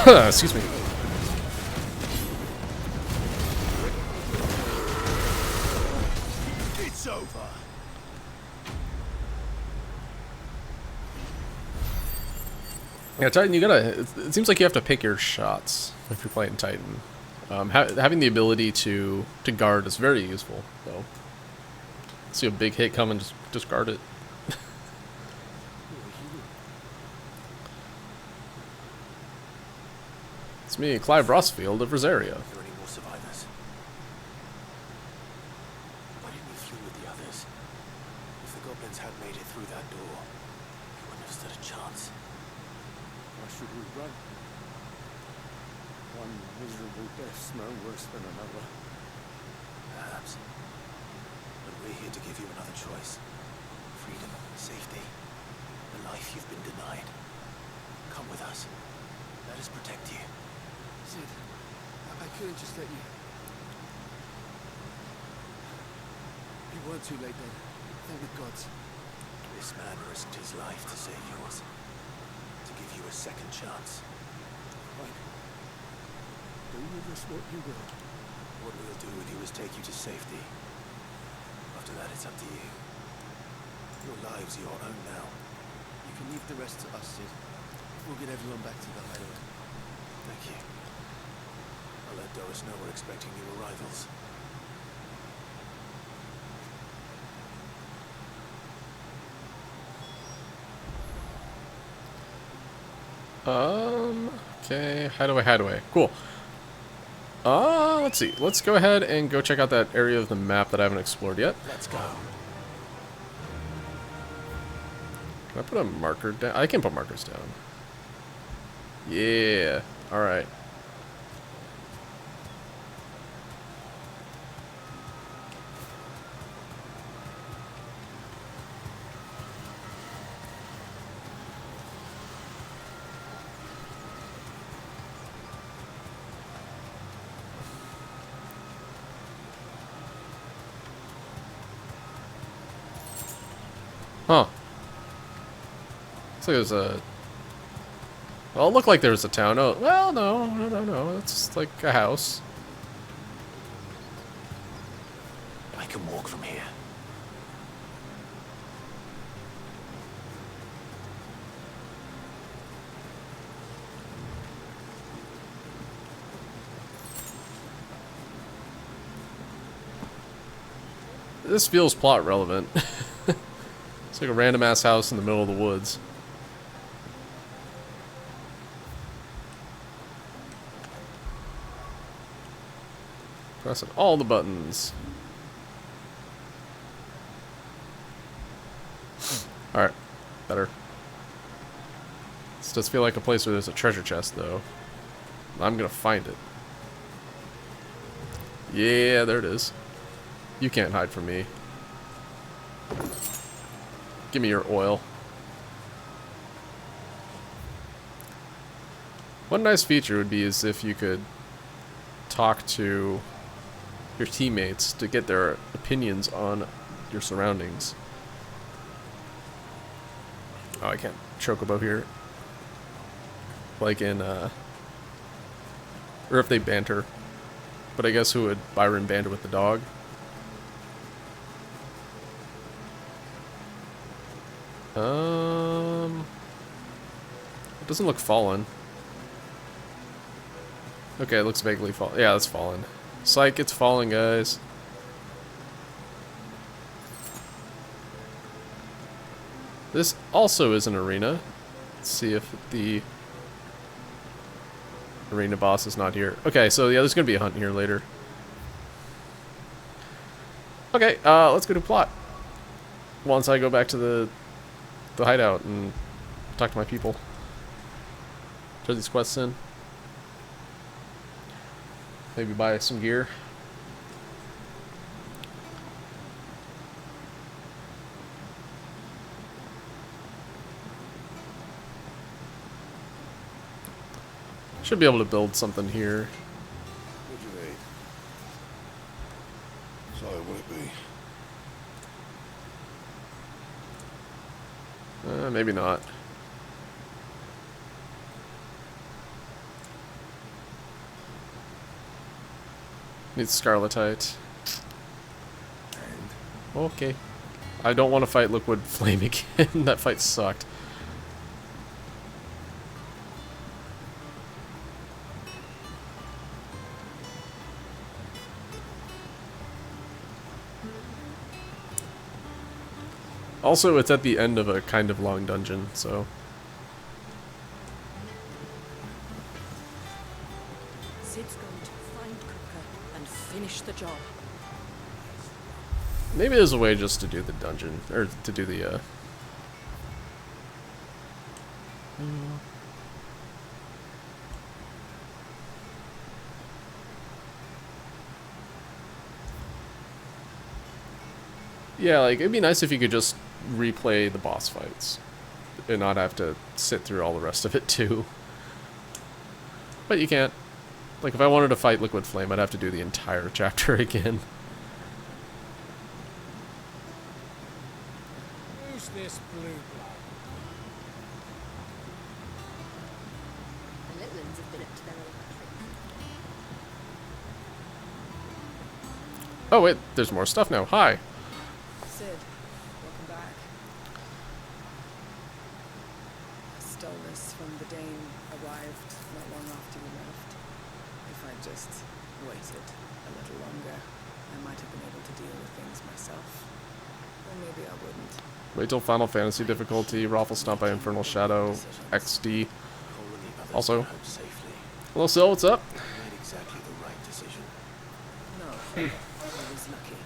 Excuse me. It's over. Yeah, Titan, you gotta. It seems like you have to pick your shots if you're playing Titan. Having the ability to guard is very useful, though. See a big hit coming, just guard it. It's me, Clive Rossfield of Rosaria. Are there any more survivors? Why didn't you flee with the others? If the goblins had made it through that door, you wouldn't have stood a chance. Why should we run? one miserable death's no worse than another. Perhaps. But we're here to give you another choice. Freedom, safety, the life you've been denied. Come with us. Let us protect you. Sid, I couldn't just let you... You weren't too late then. Thank the gods. This man risked his life to save yours. To give you a second chance. Fine. Do with us what you will. What we'll do with you is take you to safety. After that, it's up to you. Your lives are your own now. You can leave the rest to us, Sid. We'll get everyone back to the hideaway. Thank you. I'll let Doris know we're expecting new arrivals. Okay, hideaway. Cool. Let's see. Let's go ahead and go check out that area of the map that I haven't explored yet. Let's go. Can I put a marker down? I can put markers down. Yeah. Alright. Huh. Looks like there's a... Well, it looked like there was a town. Oh, well, no. It's like a house. I can walk from here. This feels plot relevant. It's like a random ass house in the middle of the woods. Pressing all the buttons. Alright, better. This does feel like a place where there's a treasure chest, though. I'm gonna find it. Yeah, there it is. You can't hide from me. Give me your oil. One nice feature would be is if you could talk to your teammates to get their opinions on your surroundings. Oh, I can't chocobo here. Like in, or if they banter. But I guess who would Byron banter with the dog? It doesn't look fallen. Okay, it looks vaguely fallen. Yeah, it's fallen. Psych, it's falling, guys. This also is an arena. Let's see if the arena boss is not here. Okay, so yeah, there's gonna be a hunt here later. Okay, let's go to plot. Once I go back to the hideout and talk to my people. Turn these quests in. Maybe buy some gear. Should be able to build something here. What do you need? So will it be? Maybe not. Needs Scarletite. Okay. I don't want to fight Liquid Flame again. That fight sucked. Also, it's at the end of a kind of long dungeon, so... Sid's going to find Kuka and finish the job. Maybe there's a way just to do the dungeon, or to do the, Yeah, like, it'd be nice if you could just replay the boss fights and not have to sit through all the rest of it, too. But you can't. Like, if I wanted to fight Liquid Flame, I'd have to do the entire chapter again. Who's this blue blood? The Litlands have been up to their old tricks. Oh, wait, there's more stuff now. Hi. Sid, welcome back. I stole this from the Dane, arrived not long after you left. If I'd just waited a little longer, I might have been able to deal with things myself. Or maybe I wouldn't. Wait till Final Fantasy difficulty, Raffle Stomp by Infernal Shadow, XD. Also, hello, Sil, what's up? Made exactly the right decision. No, I was lucky.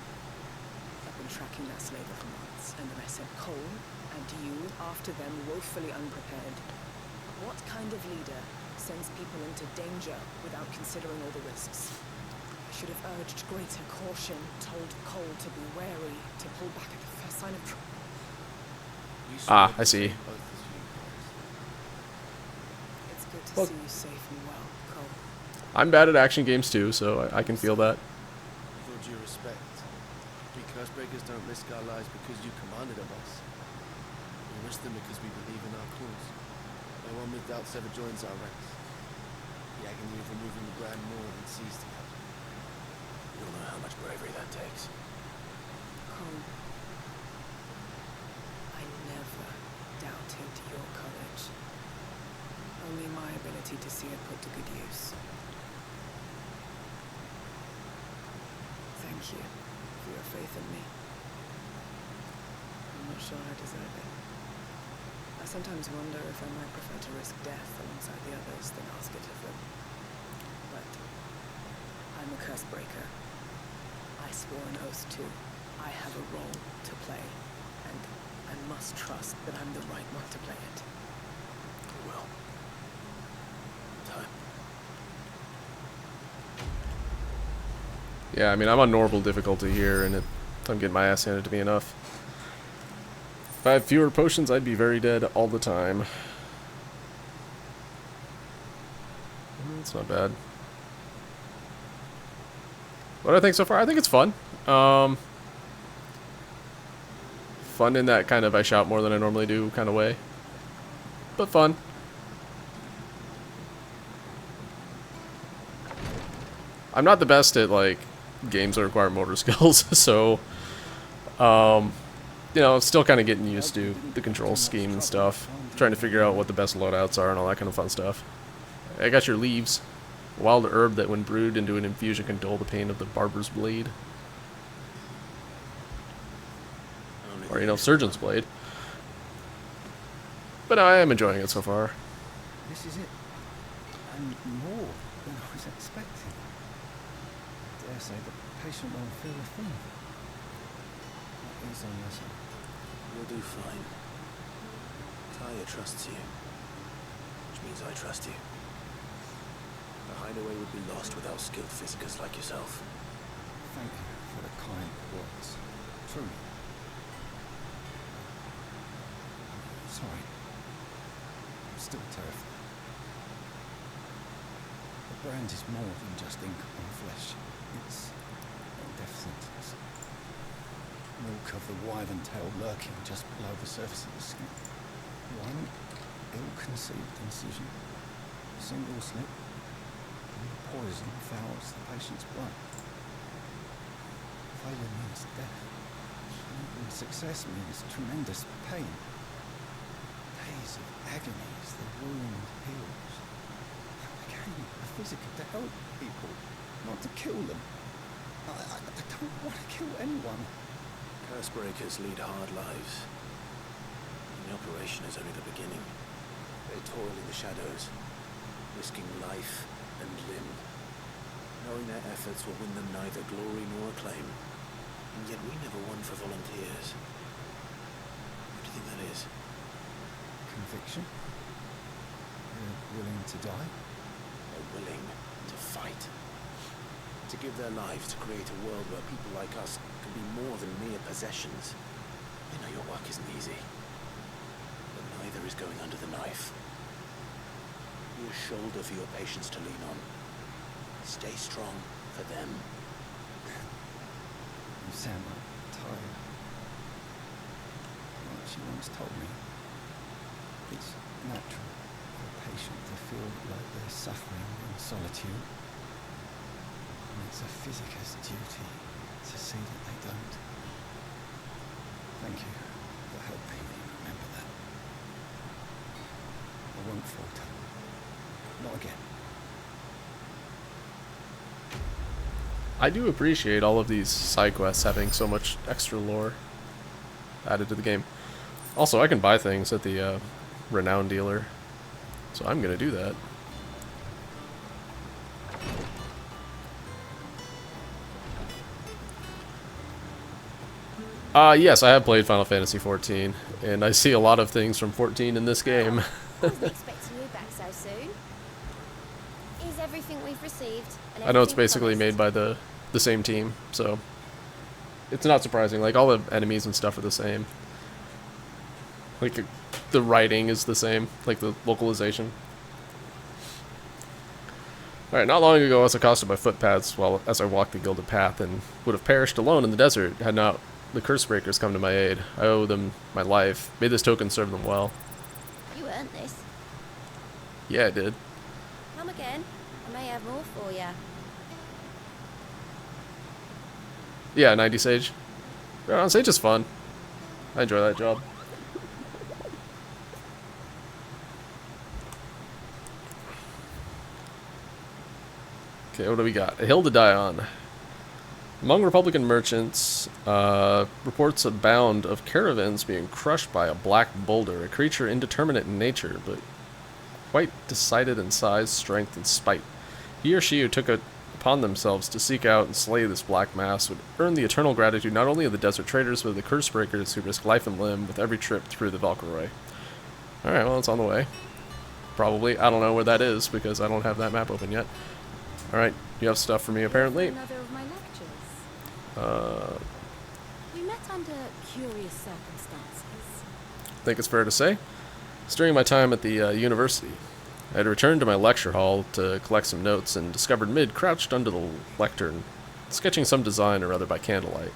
I've been tracking that slaver for months, and then I sent Cole and you after them woefully unprepared. What kind of leader sends people into danger without considering all the risks? I should have urged greater caution, told Cole to be wary, to pull back at the first sign of trouble. Ah, I see. It's good to Well, see you safe and well, Cole. I'm bad at action games too, so I can feel that. With all due respect, we Cursebreakers don't risk our lives because you commanded of us. We risk them because we believe in our cause. No one with doubts ever joins our ranks. The agony of removing the brand more than cease to happen. You don't know how much bravery that takes. Cole, I never doubted your courage. Only my ability to see it put to good use. Thank you for your faith in me. I'm not sure I deserve it. I sometimes wonder if I might prefer to risk death alongside the others than ask it of them. But I'm a curse breaker. I swore an oath to. I have a role to play, and I must trust that I'm the right one to play it. Well, time. Yeah, I mean, I'm on normal difficulty here, and I'm getting my ass handed to me enough. If I had fewer potions, I'd be very dead all the time. It's not bad. What do I think so far? I think it's fun. Fun in that kind of I shout more than I normally do kind of way. But fun. I'm not the best at, like, games that require motor skills, so... you know, still kind of getting used to the control scheme and stuff. Trying to figure out what the best loadouts are and all that kind of fun stuff. I got your leaves. A wild herb that when brewed into an infusion can dull the pain of the barber's blade. Or, you know, surgeon's blade. But I am enjoying it so far. This is it. And more than I was expecting. I dare say the patient won't feel a thing. That is on your side. You'll do fine. Kaya trusts you. Which means I trust you. The hideaway would be lost without skilled physicers like yourself. Thank you for the kind words. Truly. Sorry. I'm still terrified. The brand is more than just ink on flesh. It's indefinite. It's milk of the wyvern tail lurking just below the surface of the skin. One ill-conceived incision, a single slip, and the poison fouls the patient's blood. Failure means death. And success means tremendous pain. Days of agony as the wound heals. Again, a physical to help people, not to kill them. I don't want to kill anyone. Curse breakers lead hard lives. And the operation is only the beginning. They toil in the shadows, risking life and limb, knowing their efforts will win them neither glory nor acclaim. And yet we never won for volunteers. What do you think that is? Conviction? You're willing to die? They're willing to fight. to give their lives to create a world where people like us can be more than mere possessions. I know your work isn't easy, but neither is going under the knife. Be a shoulder for your patients to lean on. Stay strong for them. You sound like tired. Like she once told me, it's natural for a patient to feel like they're suffering in solitude. And it's a physicist's duty to see that they don't. Thank you for helping me remember that. I won't falter. Not again. I do appreciate all of these side quests having so much extra lore added to the game. Also, I can buy things at the renown dealer, so I'm gonna do that. Yes, I have played Final Fantasy XIV, and I see a lot of things from 14 in this game. I wasn't expecting you back so soon. Is everything we've received? And I know it's everything basically promised? made by the same team, so it's not surprising. Like, all the enemies and stuff are the same. Like, the writing is the same, like the localization. Alright, not long ago I was accosted by footpads while as I walked the Gilded Path and would have perished alone in the desert had not the Cursebreakers come to my aid. I owe them my life. May this token serve them well. You earned this. Yeah, I did. Come again. I may have more for you. Yeah, 90 Sage. Yeah, Sage is fun. I enjoy that job. Okay, what do we got? A hill to die on. Among Republican merchants, reports abound of caravans being crushed by a black boulder, a creature indeterminate in nature, but quite decided in size, strength, and spite. He or she who took it upon themselves to seek out and slay this black mass would earn the eternal gratitude not only of the desert traders, but of the Cursebreakers who risk life and limb with every trip through the Valkyrie. Alright, well, it's on the way. Probably. I don't know where that is, because I don't have that map open yet. Alright, you have stuff for me, apparently. Another of my lectures. We met under curious circumstances. I think it's fair to say. It's during my time at the university. I had returned to my lecture hall to collect some notes and discovered Mid crouched under the lectern, sketching some design or other by candlelight.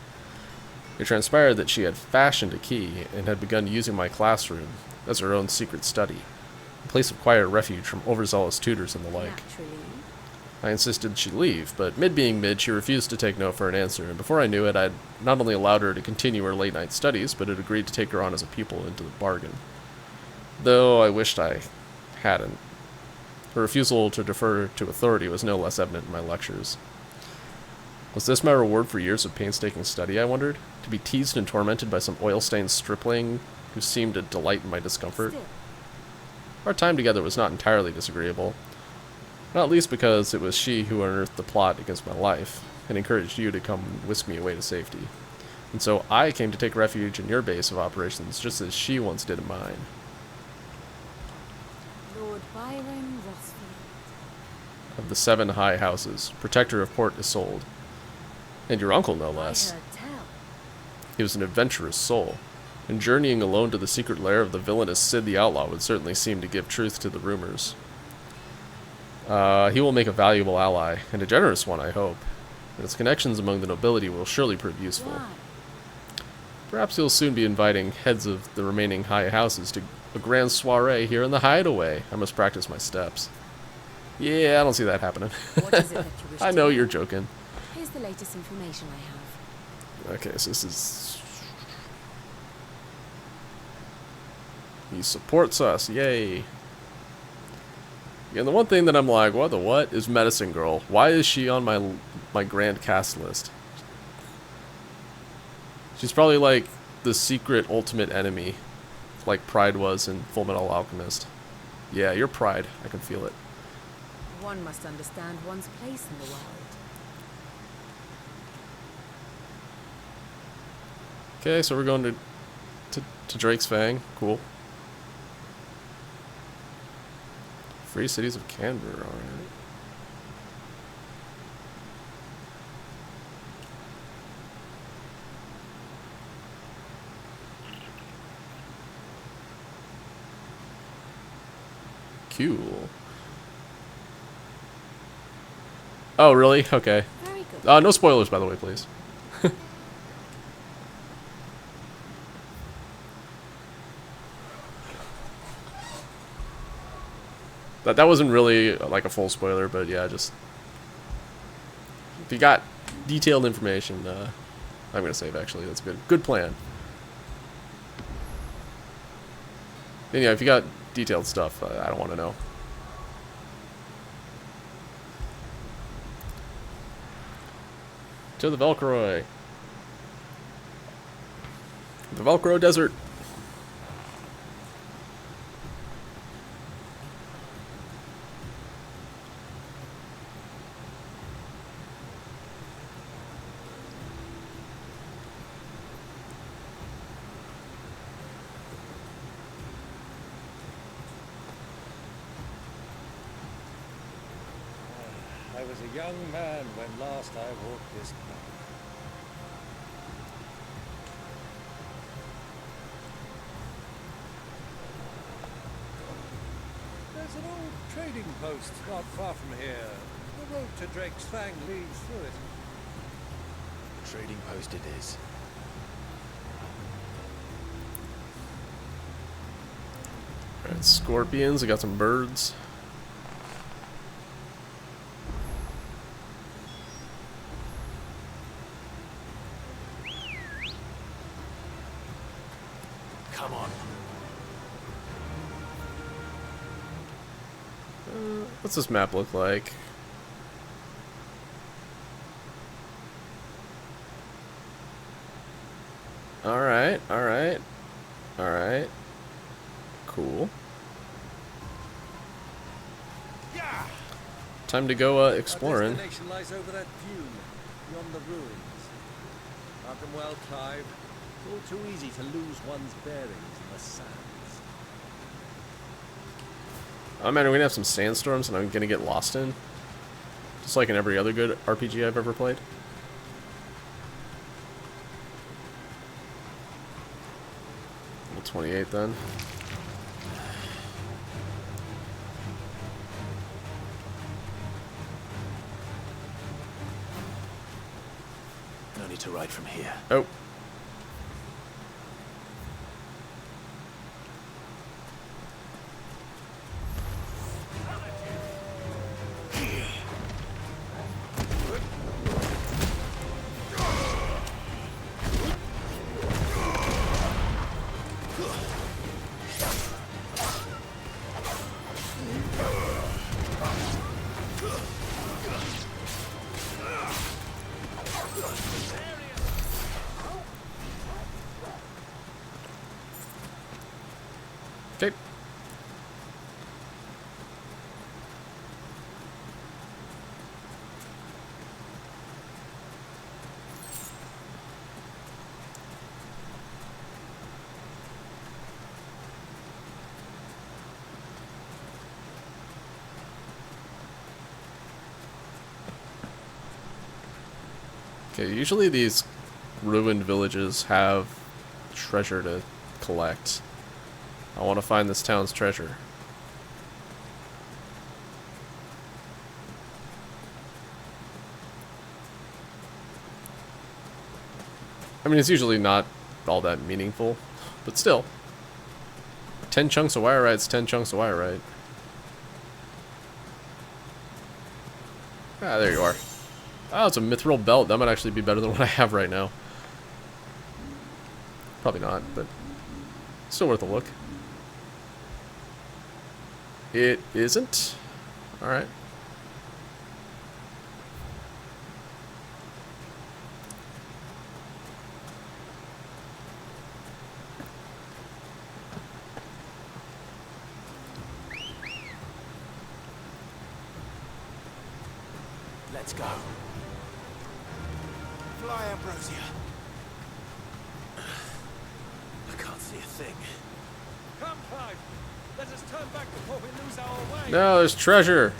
It transpired that she had fashioned a key and had begun using my classroom as her own secret study, a place of quiet refuge from overzealous tutors and the like. Naturally. I insisted she leave, but Mid being Mid, she refused to take no for an answer, and before I knew it, I'd not only allowed her to continue her late-night studies, but had agreed to take her on as a pupil into the bargain. Though I wished I hadn't. Her refusal to defer to authority was no less evident in my lectures. Was this my reward for years of painstaking study, I wondered? To be teased and tormented by some oil-stained stripling who seemed to delight in my discomfort? Still. Our time together was not entirely disagreeable. Not least because it was she who unearthed the plot against my life, and encouraged you to come and whisk me away to safety. And so I came to take refuge in your base of operations, just as she once did in mine. Lord Byron Rossfield. Of the 7 high houses, protector of Port Isolde. And your uncle, no less. I heard tell. He was an adventurous soul, and journeying alone to the secret lair of the villainous Sid the Outlaw would certainly seem to give truth to the rumors. He will make a valuable ally, and a generous one, I hope. And his connections among the nobility will surely prove useful. Why? Perhaps he'll soon be inviting heads of the remaining high houses to a grand soiree here in the Hideaway. I must practice my steps. Yeah, I don't see that happening. What is it that you wish I to know know? you're joking. Here's the latest information I have. Okay, so this is... He supports us, yay. And the one thing that I'm like, what the what, is Medicine Girl. Why is she on my grand cast list? She's probably like the secret ultimate enemy, like Pride was in Fullmetal Alchemist. Yeah, you're Pride. I can feel it. One must understand one's place in the world. Okay, so we're going to Drake's Fang. Cool. Free Cities of Canberra, alright. Cool. Oh, really? Okay. Very good. No spoilers, by the way, please. That wasn't really like a full spoiler, but yeah, just if you got detailed information, I'm gonna save actually. That's a good plan. And yeah, if you got detailed stuff, I don't want to know. To the Velcroy. The Velcro Desert. I was a young man when last I walked this path. There's an old trading post not far from here. The road to Drake's Fang leads through it. Trading post it is. Alright, scorpions. I got some birds. Come on. What's this map look like? Alright, alright. Alright. Cool. Time to go exploring. Our destination lies over that dune, beyond the ruins. Mark them well, Clive. It's all too easy to lose one's bearings in the sands. Oh man, we're gonna have some sandstorms and I'm gonna get lost in. Just like in every other good RPG I've ever played. Level 28 then. No need to ride from here. Oh. Okay. Okay, usually these ruined villages have treasure to collect. I want to find this town's treasure. I mean, it's usually not all that meaningful, but still. 10 chunks of wirite's 10 chunks of wirite. Ah, there you are. Oh, it's a mithril belt. That might actually be better than what I have right now. Probably not, but still worth a look. It isn't? Alright. Let's go. Fly, Ambrosia. I can't see a thing. Come, Clive! Let us turn back before we lose our way! No, there's treasure!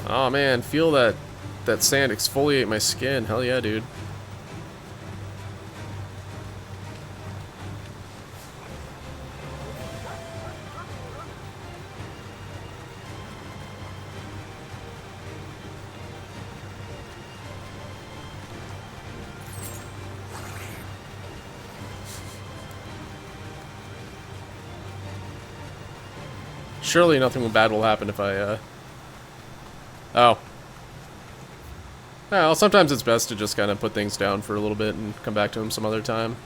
Oh man, feel that sand exfoliate my skin. Hell yeah, dude. surely nothing bad will happen if I, Oh. Well, sometimes it's best to just kind of put things down for a little bit and come back to them some other time.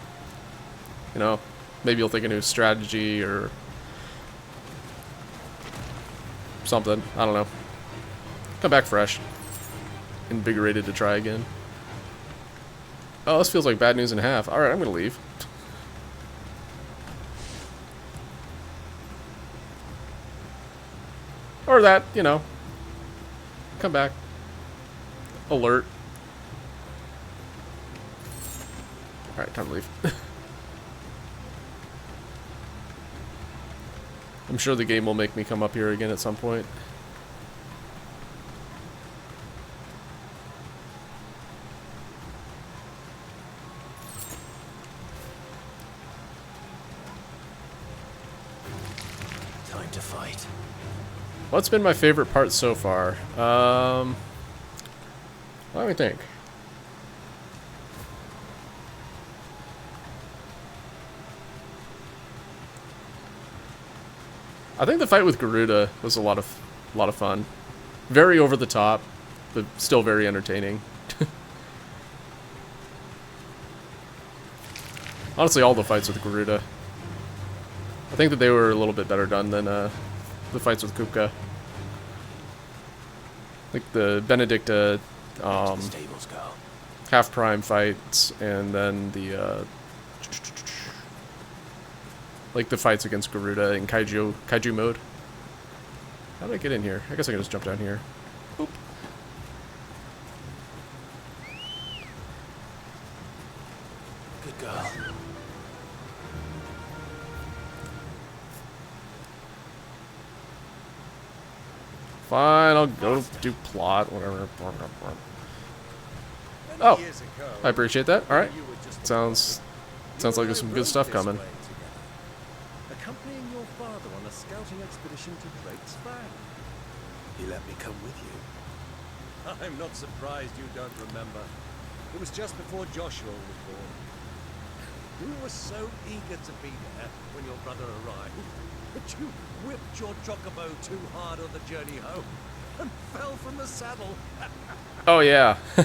You know, maybe you'll think a new strategy or something. I don't know. Come back fresh. Invigorated to try again. Oh, this feels like bad news and a half. Alright, I'm gonna leave. Or that, you know. Come back. Alert. Alright, time to leave. I'm sure the game will make me come up here again at some point. Time to fight. What's been my favorite part so far? Let me think. I think the fight with Garuda was a lot of fun. Very over the top, but still very entertaining. Honestly, all the fights with Garuda. I think that they were a little bit better done than the fights with Kupka. Like the Benedicta half prime fights, and then the like the fights against Garuda in kaiju mode. How did I get in here? I guess I can just jump down here. Oop. Good girl. Fine, I'll go do plot, whatever. Oh, I appreciate that. All right, sounds like there's some good stuff coming. Accompanying your father on a scouting expedition to Drake's Fang. He let me come with you. I'm not surprised you don't remember. It was just before Joshua was born. You were so eager to be there when your brother arrived that you whipped your chocobo too hard on the journey home and fell from the saddle. Oh yeah. I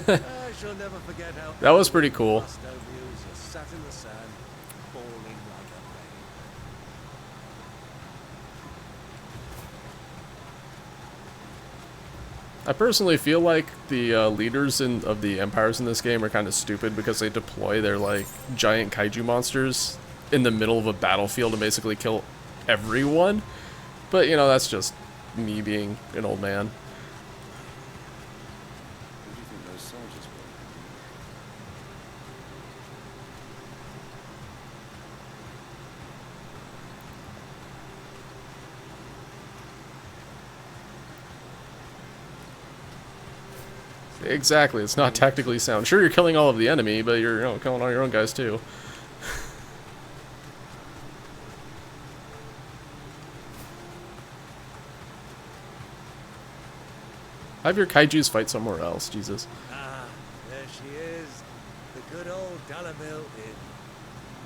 shall never forget how that was pretty cool. You sat in the sand, bawling like a babe. I personally feel like the leaders of the empires in this game are kind of stupid because they deploy their like giant kaiju monsters in the middle of a battlefield to basically kill everyone. But you know, that's just me being an old man. Who do you think those soldiers were? Exactly, it's not tactically sound. Sure, you're killing all of the enemy, but you're, you know, killing all your own guys too. Have your kaijus fight somewhere else, Jesus. Ah, there she is. The good old Dalamil Inn.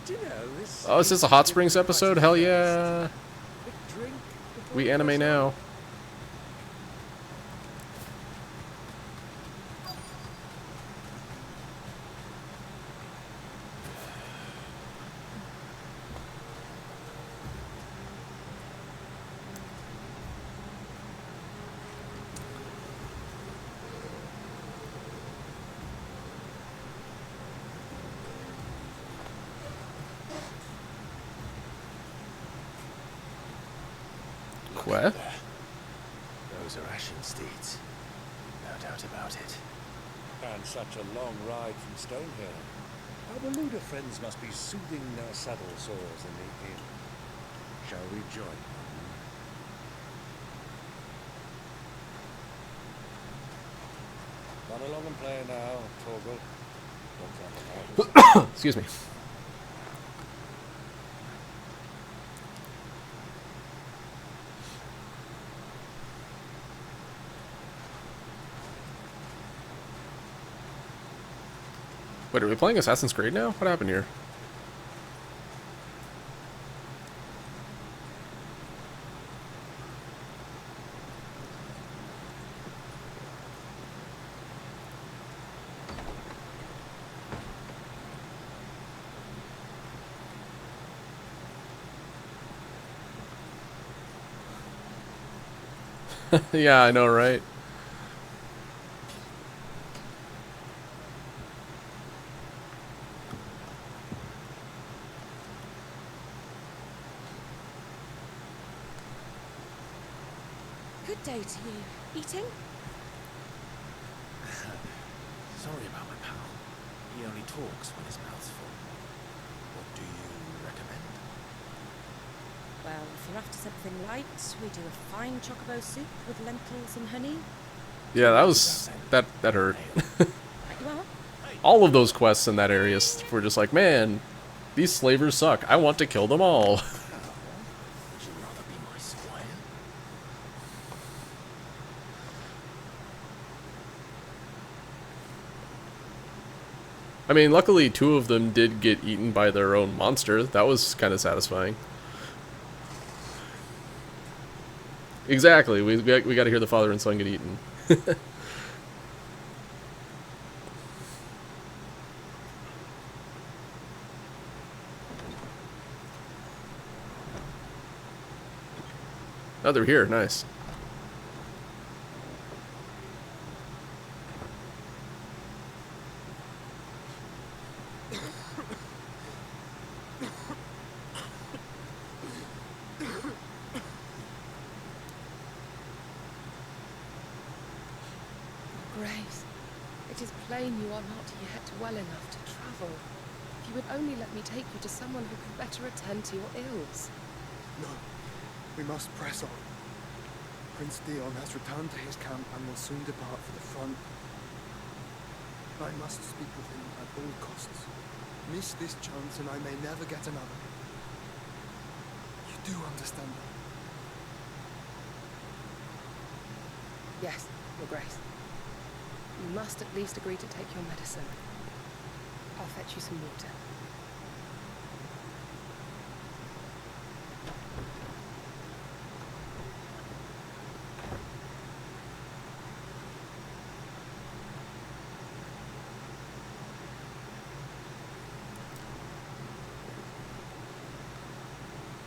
Do you know this? Oh, is this a Hot Springs episode? Hell yeah. We anime now. Where? Those are ashen steeds. No doubt about it. And such a long ride from Stonehill. Our Beluda friends must be soothing their saddle sores in the inn. Shall we join them? Run along and play now, Torgal. Excuse me. Wait, are we playing Assassin's Creed now? What happened here? Yeah, I know, right? Good day to you. Eating? Sorry about my pal. He only talks when his mouth's full. What do you recommend? Well, if you're after something light, we do a fine chocobo soup with lentils and honey. Yeah, that hurt. Right you are. All of those quests in that area were just like, man, these slavers suck. I want to kill them all. Would you rather be my squire? I mean, luckily 2 of them did get eaten by their own monster. That was kind of satisfying. Exactly. We got to hear the father and son get eaten. Oh, they're here. Nice. Grace, it is plain you are not yet well enough to travel. If you would only let me take you to someone who could better attend to your ills. No, we must press on. Prince Dion has returned to his camp and will soon depart for the front. I must speak with him at all costs. Miss this chance and I may never get another. You do understand that? Yes, Your Grace. You must at least agree to take your medicine. I'll fetch you some water.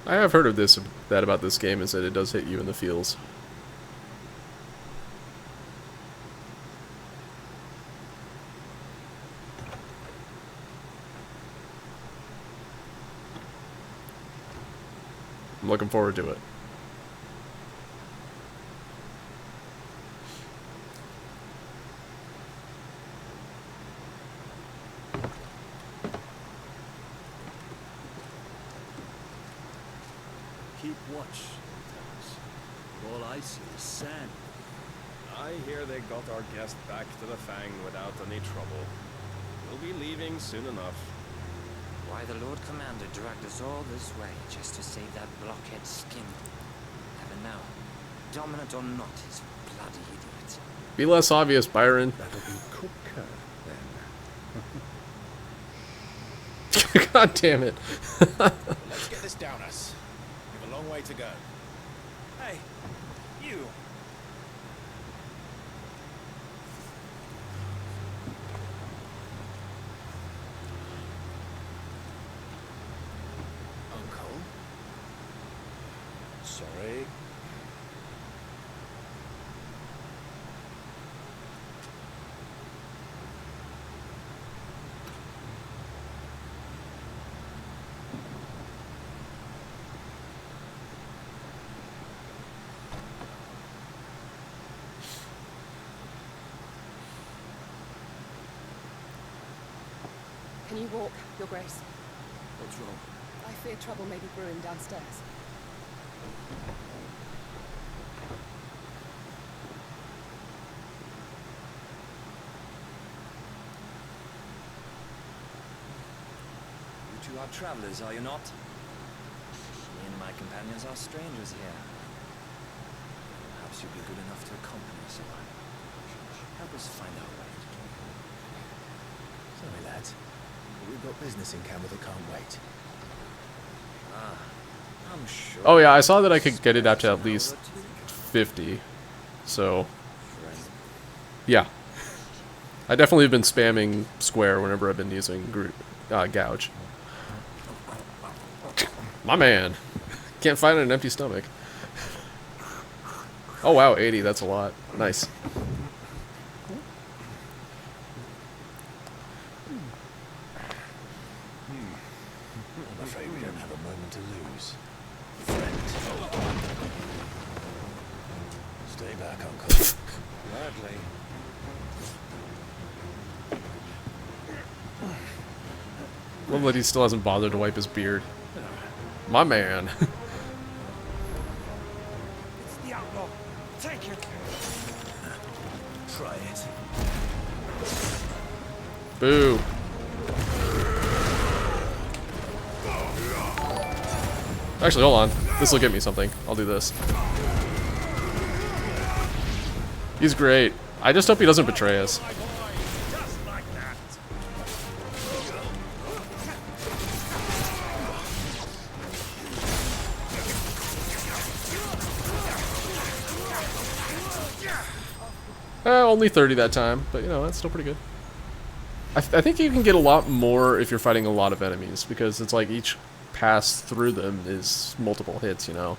I have heard of that about this game is that it does hit you in the feels. I'm looking forward to it. Keep watch, Thomas. All I see is sand. I hear they got our guest back to the Fang without any trouble. We'll be leaving soon enough. Why the Lord Commander dragged us all this way just to save that blockhead skin. Heaven know, dominant or not, he's a bloody idiot. Be less obvious, Byron. That'll be cooker, then. God damn it. Let's get this down us. We have a long way to go. Hey, you. Uncle? Sorry. Can you walk, Your Grace? What's wrong? I fear trouble may be brewing downstairs. You two are travelers, are you not? Me and my companions are strangers here. Perhaps you'd be good enough to accompany us a while. Help us find our way. Sorry, lads. We've got business in camp that can't wait. Ah, I'm sure. Oh yeah, I saw that I could get it out to at least 50. So, yeah. I definitely have been spamming square whenever I've been using gouge. My man. Can't find an empty stomach. Oh wow, 80, that's a lot. Nice. I'm afraid we don't have a moment to lose. Friend. Stay back, Uncle. Gladly. Love that he still hasn't bothered to wipe his beard. My man. It's the outlaw. Take it. Try it. Boo. Actually, hold on. This will get me something. I'll do this. He's great. I just hope he doesn't betray us. Only 30 that time, but you know, that's still pretty good. I think you can get a lot more if you're fighting a lot of enemies, because it's like each pass through them is multiple hits, you know?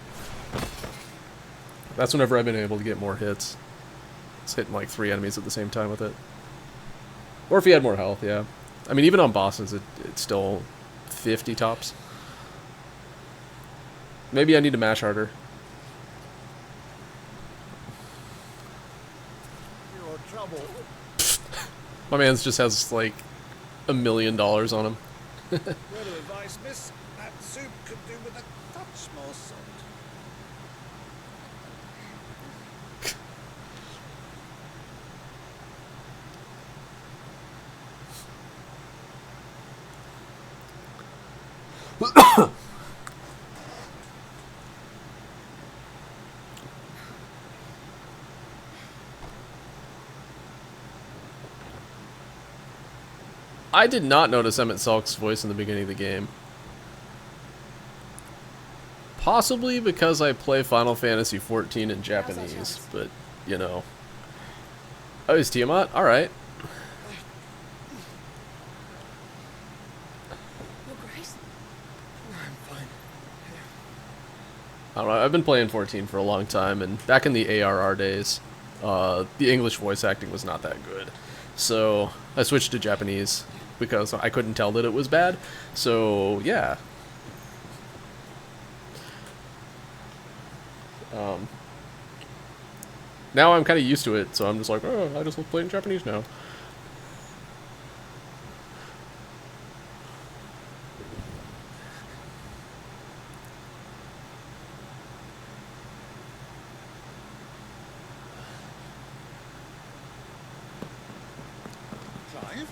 That's whenever I've been able to get more hits. It's hitting like 3 enemies at the same time with it. Or if you had more health, yeah. I mean, even on bosses, it's still 50 tops. Maybe I need to mash harder. My man's just has like $1 million on him. Word of advice, miss. That soup could do with a touch more salt. I did not notice Emmett Salk's voice in the beginning of the game. Possibly because I play Final Fantasy XIV in Japanese, but, you know. Oh, he's Tiamat? Alright. I don't know, I've been playing 14 for a long time, and back in the ARR days, the English voice acting was not that good. So, I switched to Japanese, because I couldn't tell that it was bad. So, yeah. Now I'm kind of used to it, so I'm just like, oh, I just love playing Japanese now. Clive?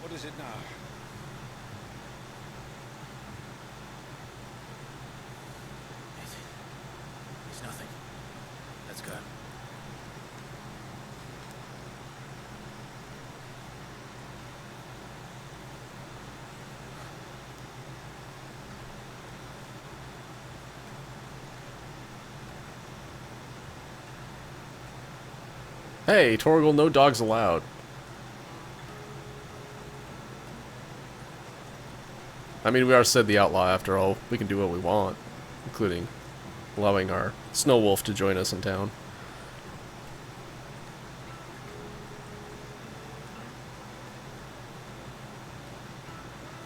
What is it now? It's nothing. Let's go. Hey, Torgal, no dogs allowed. I mean, we are said the outlaw after all. We can do what we want, including allowing our snow wolf to join us in town.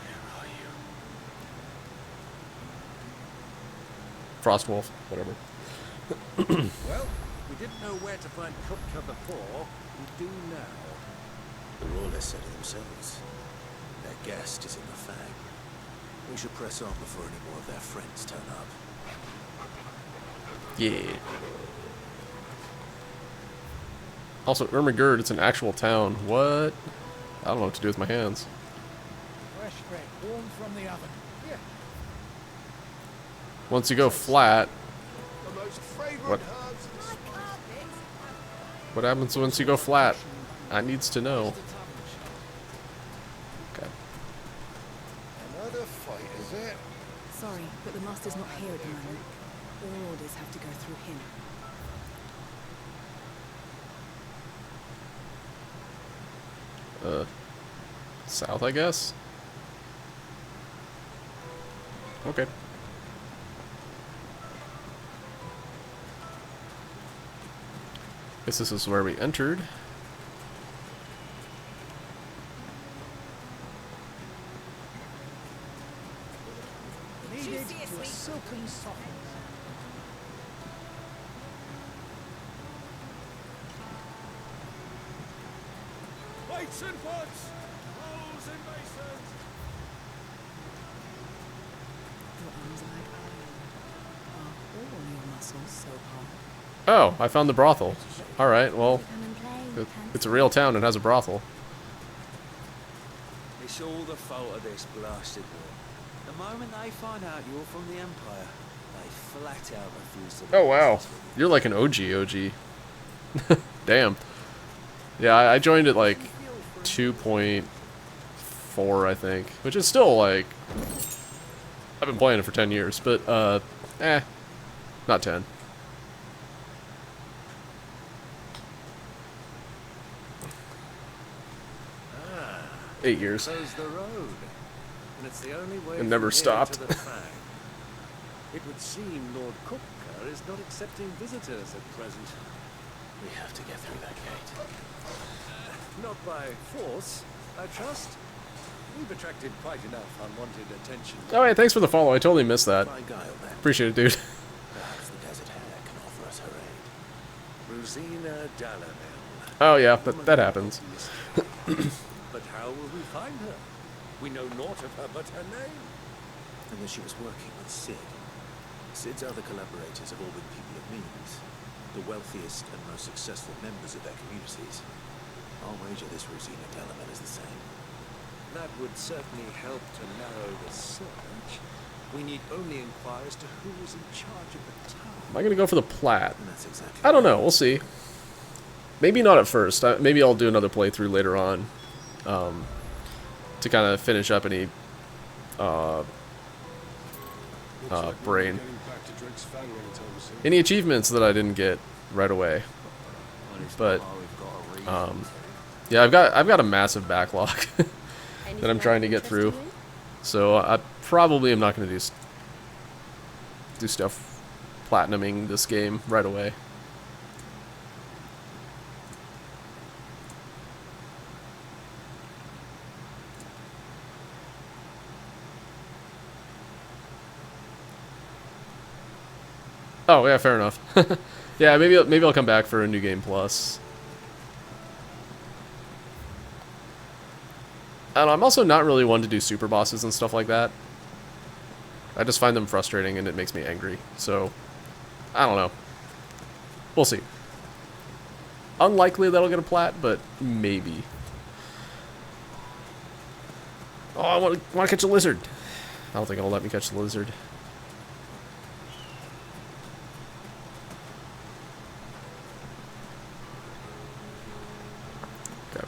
Where are you? Frost wolf, whatever. Well, we didn't know where to find Kupka before. We do now. The Rawlers said it themselves. Their guest is in the Fang. We should press on before any more of their friends turn up. Yeah. Also, Ermagerd, it's an actual town. What? I don't know what to do with my hands. Fresh bread, warm from the oven. Yeah. Once you go flat, most fragrant What? herbs and spices. What happens once you go flat? I needs to know. Okay. Another fight, is it? Sorry, but the master's not here at the moment. All orders have to go through him. South, I guess? Okay. Guess this is where we entered. Kneaded to a silken softness. Weights and pots! Rolls and masons! Your arms are like iron. Are all your muscles so hard? Oh, I found the brothel. Alright, well, it's a real town and has a brothel. It's all the fault of this blasted war. The moment they find out you're from the Empire, they flat out refuse to... Oh, wow. You're like an OG. Damn. Yeah, I joined at like 2.4, I think. Which is still like... I've been playing it for 10 years, but, not 10. Ah, 8 years. so's the road. And it's the only way It never from here stopped. to the Fang. It would seem Lord Cookcar is not accepting visitors at present. We have to get through that gate. Not by force, I trust. We've attracted quite enough unwanted attention. Oh, hey, thanks for the follow. I totally missed that. By guile, then. Appreciate it, dude. Perhaps the desert hare can offer us her aid. Rosina Dallamel. Oh, yeah, that happens. But how will we find her? We know naught of her but her name. And that she was working with Sid. Sid's other collaborators have all been people of means. The wealthiest and most successful members of their communities. I'll wager this Rosina Dallamel is the same. That would certainly help to narrow the search. We need only inquire as to who is in charge of the town. Am I going to go for the plat? And that's exactly I don't know. We'll see. Maybe not at first. Maybe I'll do another playthrough later on. To kind of finish up any brain. Any achievements that I didn't get right away. But yeah, I've got a massive backlog that I'm trying to get through. So I probably am not going to do stuff platinuming this game right away. Oh yeah, fair enough. Yeah, maybe I'll come back for a New Game Plus. I don't know, I'm also not really one to do super bosses and stuff like that. I just find them frustrating and it makes me angry. So, I don't know. We'll see. Unlikely that'll get a plat, but maybe. Oh, I want to catch a lizard. I don't think it'll let me catch the lizard. Okay.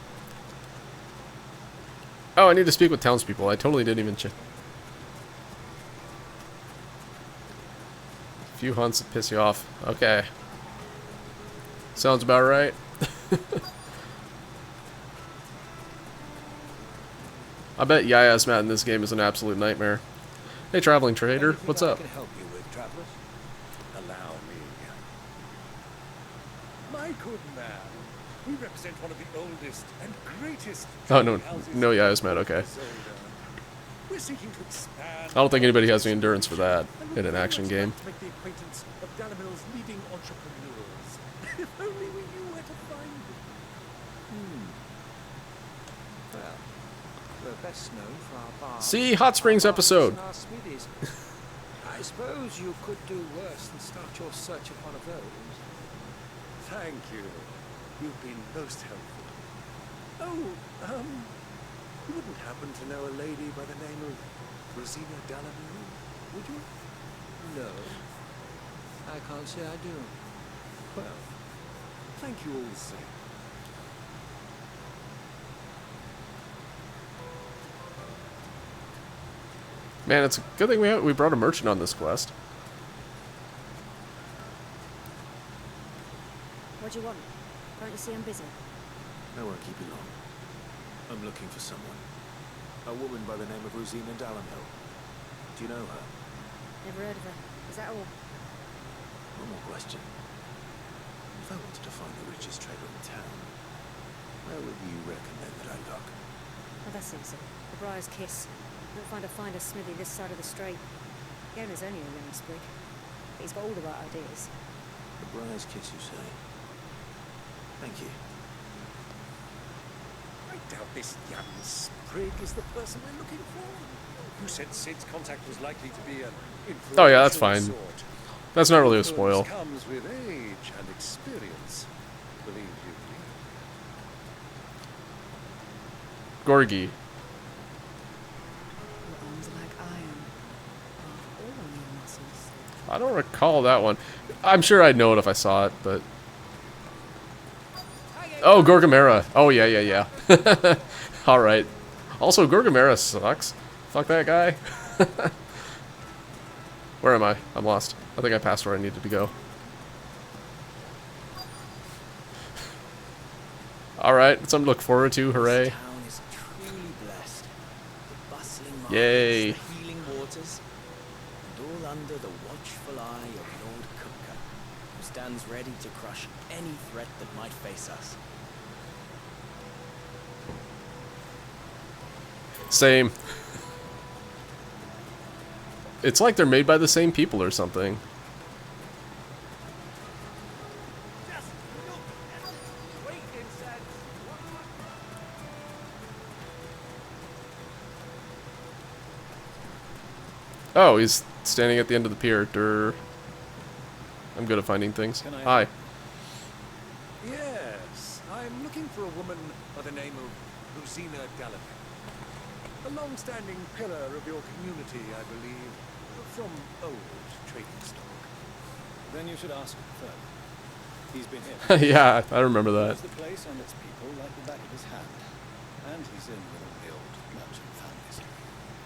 Oh, I need to speak with townspeople. I totally didn't even check. A few hunts that piss you off. Okay. Sounds about right. I bet Yaya's Mat in this game is an absolute nightmare. Hey, traveling trader, what's up? I can help you with, travelers? Allow me. My good man, we represent one of the oldest and greatest. Oh, no, houses no Yaya's Mat, okay. We're seeking to expand. I don't think anybody has the endurance for that in an action game. To make the acquaintance of Dallamel's leading entrepreneurs. If only we knew where to find them. Well, we're best known for our bar. See, Hot Springs episode. and our smithies. I suppose you could do worse than start your search of one of those. Thank you. You've been most helpful. Oh, you wouldn't happen to know a lady by the name of Rosina Dallamel, would you? No. I can't say I do. Well, thank you all the same. Man, it's a good thing we brought a merchant on this quest. What do you want? Can't you see I'm busy? I won't keep you long. I'm looking for someone. A woman by the name of Rosina Dallenhill. Do you know her? Never heard of her. Is that all? One more question. If I wanted to find the richest trader in town, where would you recommend that I look? Oh, that's easy. The Briar's Kiss. Won't find a finer smithy this side of the strait. The owner's only a young sprig, but he's got all the right ideas. The Briar's Kiss, you say? Thank you. I doubt this young sprig is the person we're looking for. You said Sid's contact was likely to be an Oh yeah, that's fine. sort. That's not really a spoil. Comes with age and experience. Believe you me. Gorgie. Your arms are like iron. All your muscles. I don't recall that one. I'm sure I'd know it if I saw it, but... Oh, Gorgamera. Oh, yeah, yeah, yeah. Alright. Also, Gorgamera sucks. Fuck that guy. Where am I? I'm lost. I think I passed where I needed to go. Alright, something to look forward to. Hooray. This town is truly blessed. The bustling markets, Yay. the healing waters, and all under the watchful eye of Lord Kupka, who stands ready to crush any threat that might face us. Same. It's like they're made by the same people or something. Oh, he's standing at the end of the pier. Durr. I'm good at finding things. Hi. Yes, I'm looking for a woman by the name of Rosina Dallenhill. A long-standing pillar of your community, I believe, from old trading stock. Then you should ask further. He's been here. Yeah, I remember that. Knows the place and its people like the back of his hand. And he's in with all the old merchant families.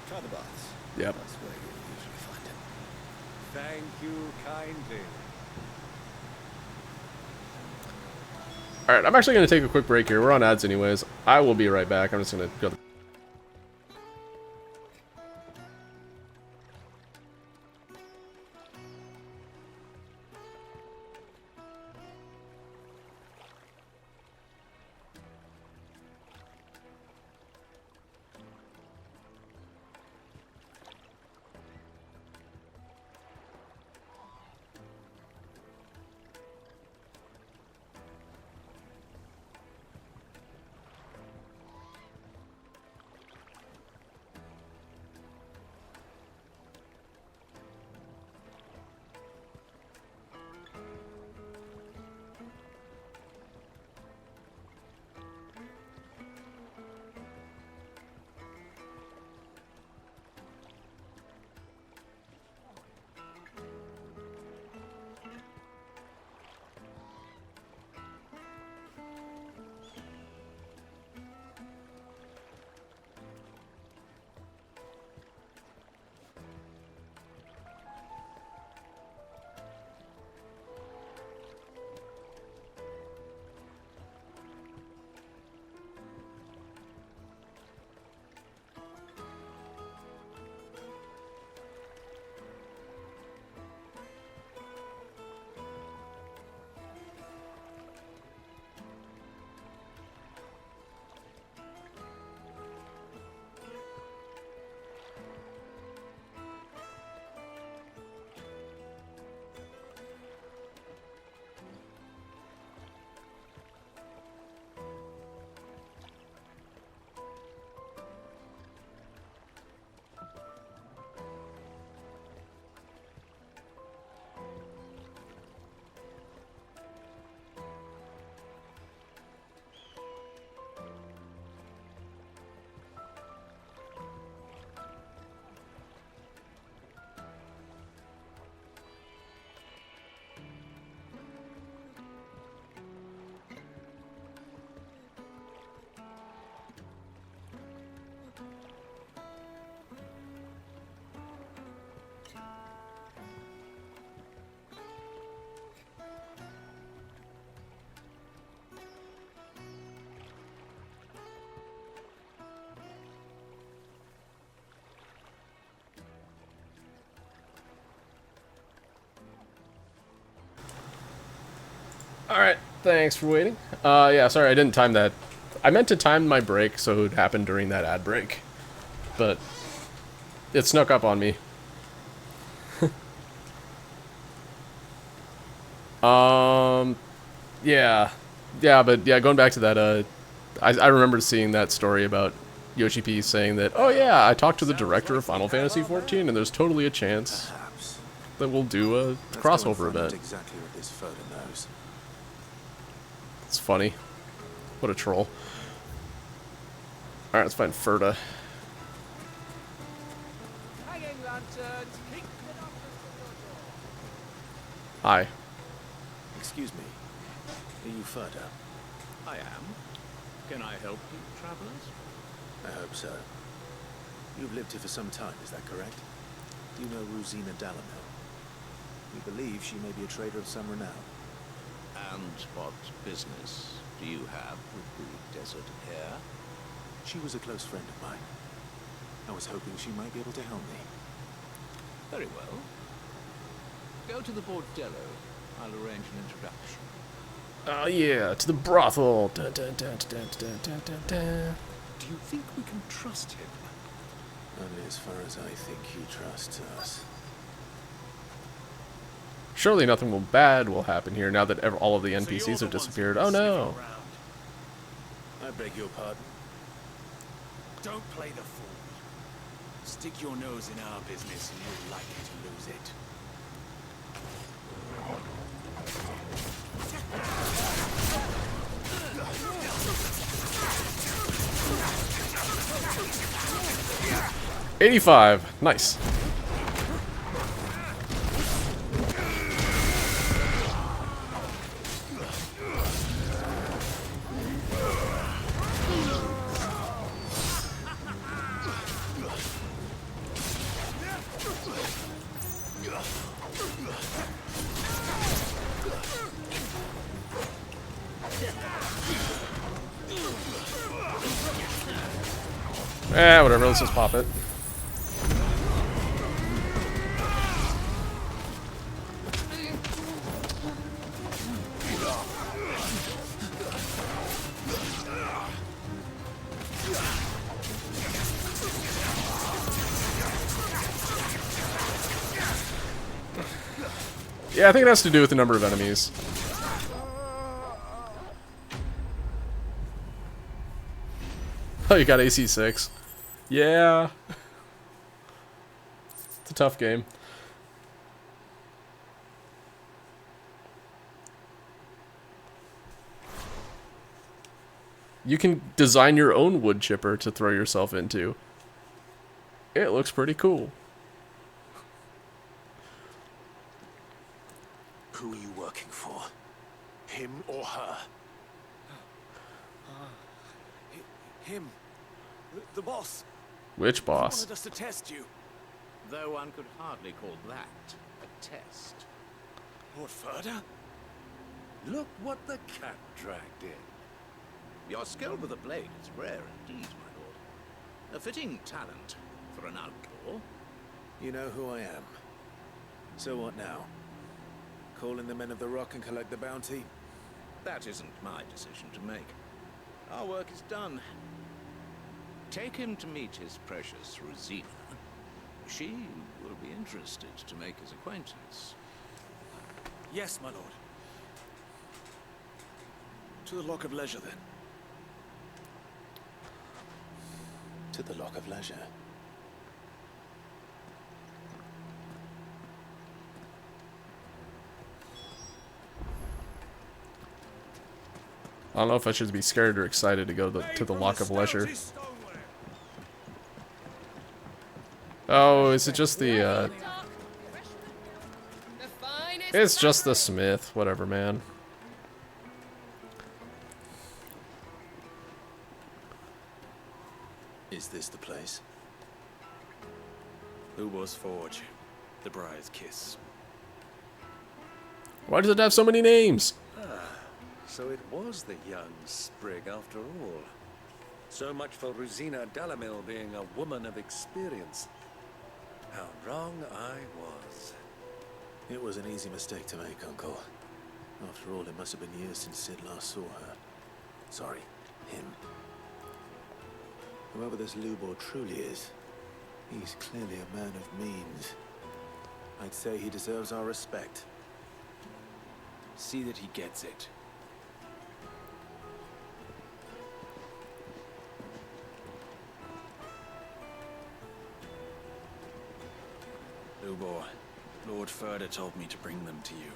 Try the baths. Yep. That's where you'll usually find him. Thank you kindly. Alright, I'm actually going to take a quick break here. We're on ads anyways. I will be right back. I'm just going to go... Alright, thanks for waiting. Yeah, sorry, I didn't time that. I meant to time my break so it would happen during that ad break. But it snuck up on me. Yeah. Yeah, but yeah, going back to that, I remember seeing that story about Yoshi P saying that, oh yeah, I talked to the director of Final Fantasy XIV and there's totally a chance that we'll do a crossover event. Exactly what this photo knows. It's funny. What a troll. Alright, let's find Ferda. Hi. Excuse me. Are you Ferda? I am. Can I help you, travelers? I hope so. You've lived here for some time, is that correct? You know Rosina Dalamil. We believe she may be a trader of some renown. And what business do you have with the desert hare? She was a close friend of mine. I was hoping she might be able to help me. Very well. Go to the bordello. I'll arrange an introduction. Oh yeah, to the brothel. Dun, dun, dun, dun, dun, dun, dun, dun. Do you think we can trust him? Only as far as I think he trusts us. Surely nothing bad will happen here now that all of the NPCs have disappeared. Oh no. I beg your pardon? Don't play the fool. Stick your nose in our business and you're likely to lose it. 85. Nice. Whatever, let's just pop it. Yeah, I think it has to do with the number of enemies. Oh, you got AC6. Yeah. It's a tough game. You can design your own wood chipper to throw yourself into. It looks pretty cool. Who are you working for? Him or her? Him. The boss. Which boss? He wanted us to test you. Though one could hardly call that a test. Lord Ferda? Look what the cat dragged in. Your skill with a blade is rare indeed, my lord. A fitting talent for an outlaw. You know who I am. So what now? Call in the Men of the Rock and collect the bounty? That isn't my decision to make. Our work is done. Take him to meet his precious Rosina. She will be interested to make his acquaintance. Yes, my lord. To the Lock of Leisure, then. To the Lock of Leisure. I don't know if I should be scared or excited to go to the Lock of Leisure. Oh, is it just the, It's just the Smith. Whatever, man. Is this the place? Who was Forge? The Briar's Kiss. Why does it have so many names? So it was the young sprig after all. So much for Rosina Dalamil being a woman of experience. How wrong I was. It was an easy mistake to make, Uncle. After all, it must have been years since Sid last saw her. Sorry, him. Whoever this Lubor truly is, he's clearly a man of means. I'd say he deserves our respect. See that he gets it. Lubor, Lord Furder told me to bring them to you.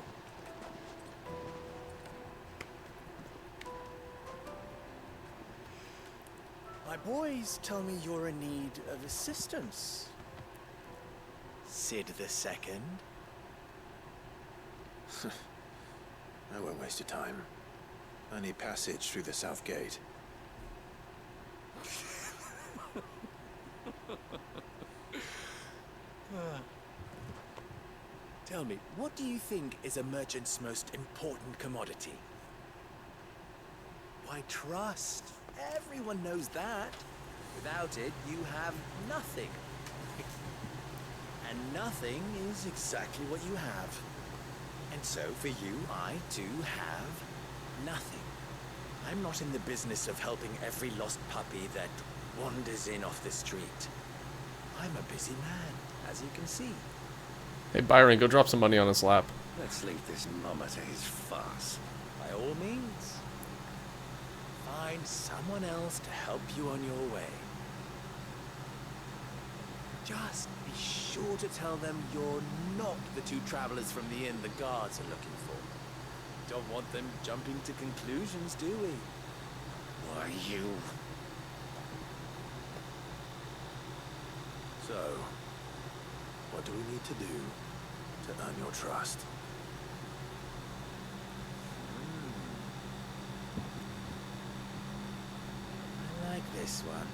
My boys tell me you're in need of assistance. Sid the Second. I won't waste your time. I need passage through the south gate. Tell me, what do you think is a merchant's most important commodity? Why, trust. Everyone knows that. Without it, you have nothing. And nothing is exactly what you have. And so, for you, I, too, have nothing. I'm not in the business of helping every lost puppy that wanders in off the street. I'm a busy man, as you can see. Hey, Byron, go drop some money on his lap. Let's leave this mummer to his farce. By all means. Find someone else to help you on your way. Just be sure to tell them you're not the two travelers from the inn the guards are looking for. Don't want them jumping to conclusions, do we? Why, you... So, what do we need to do to earn your trust? I like this one.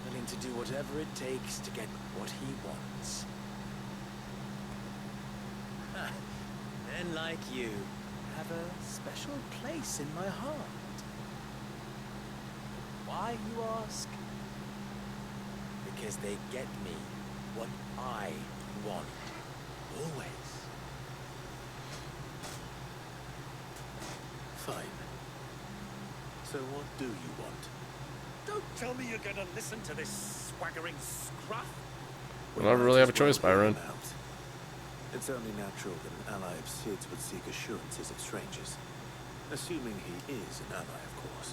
Willing to do whatever it takes to get what he wants. Men like you have a special place in my heart. Why, you ask? Because they get me what I want. Always. Fine. So what do you want? Don't tell me you're gonna listen to this swaggering scruff. We don't really have a choice, Byron. It's only natural that an ally of Sid's would seek assurances of strangers. Assuming he is an ally, of course.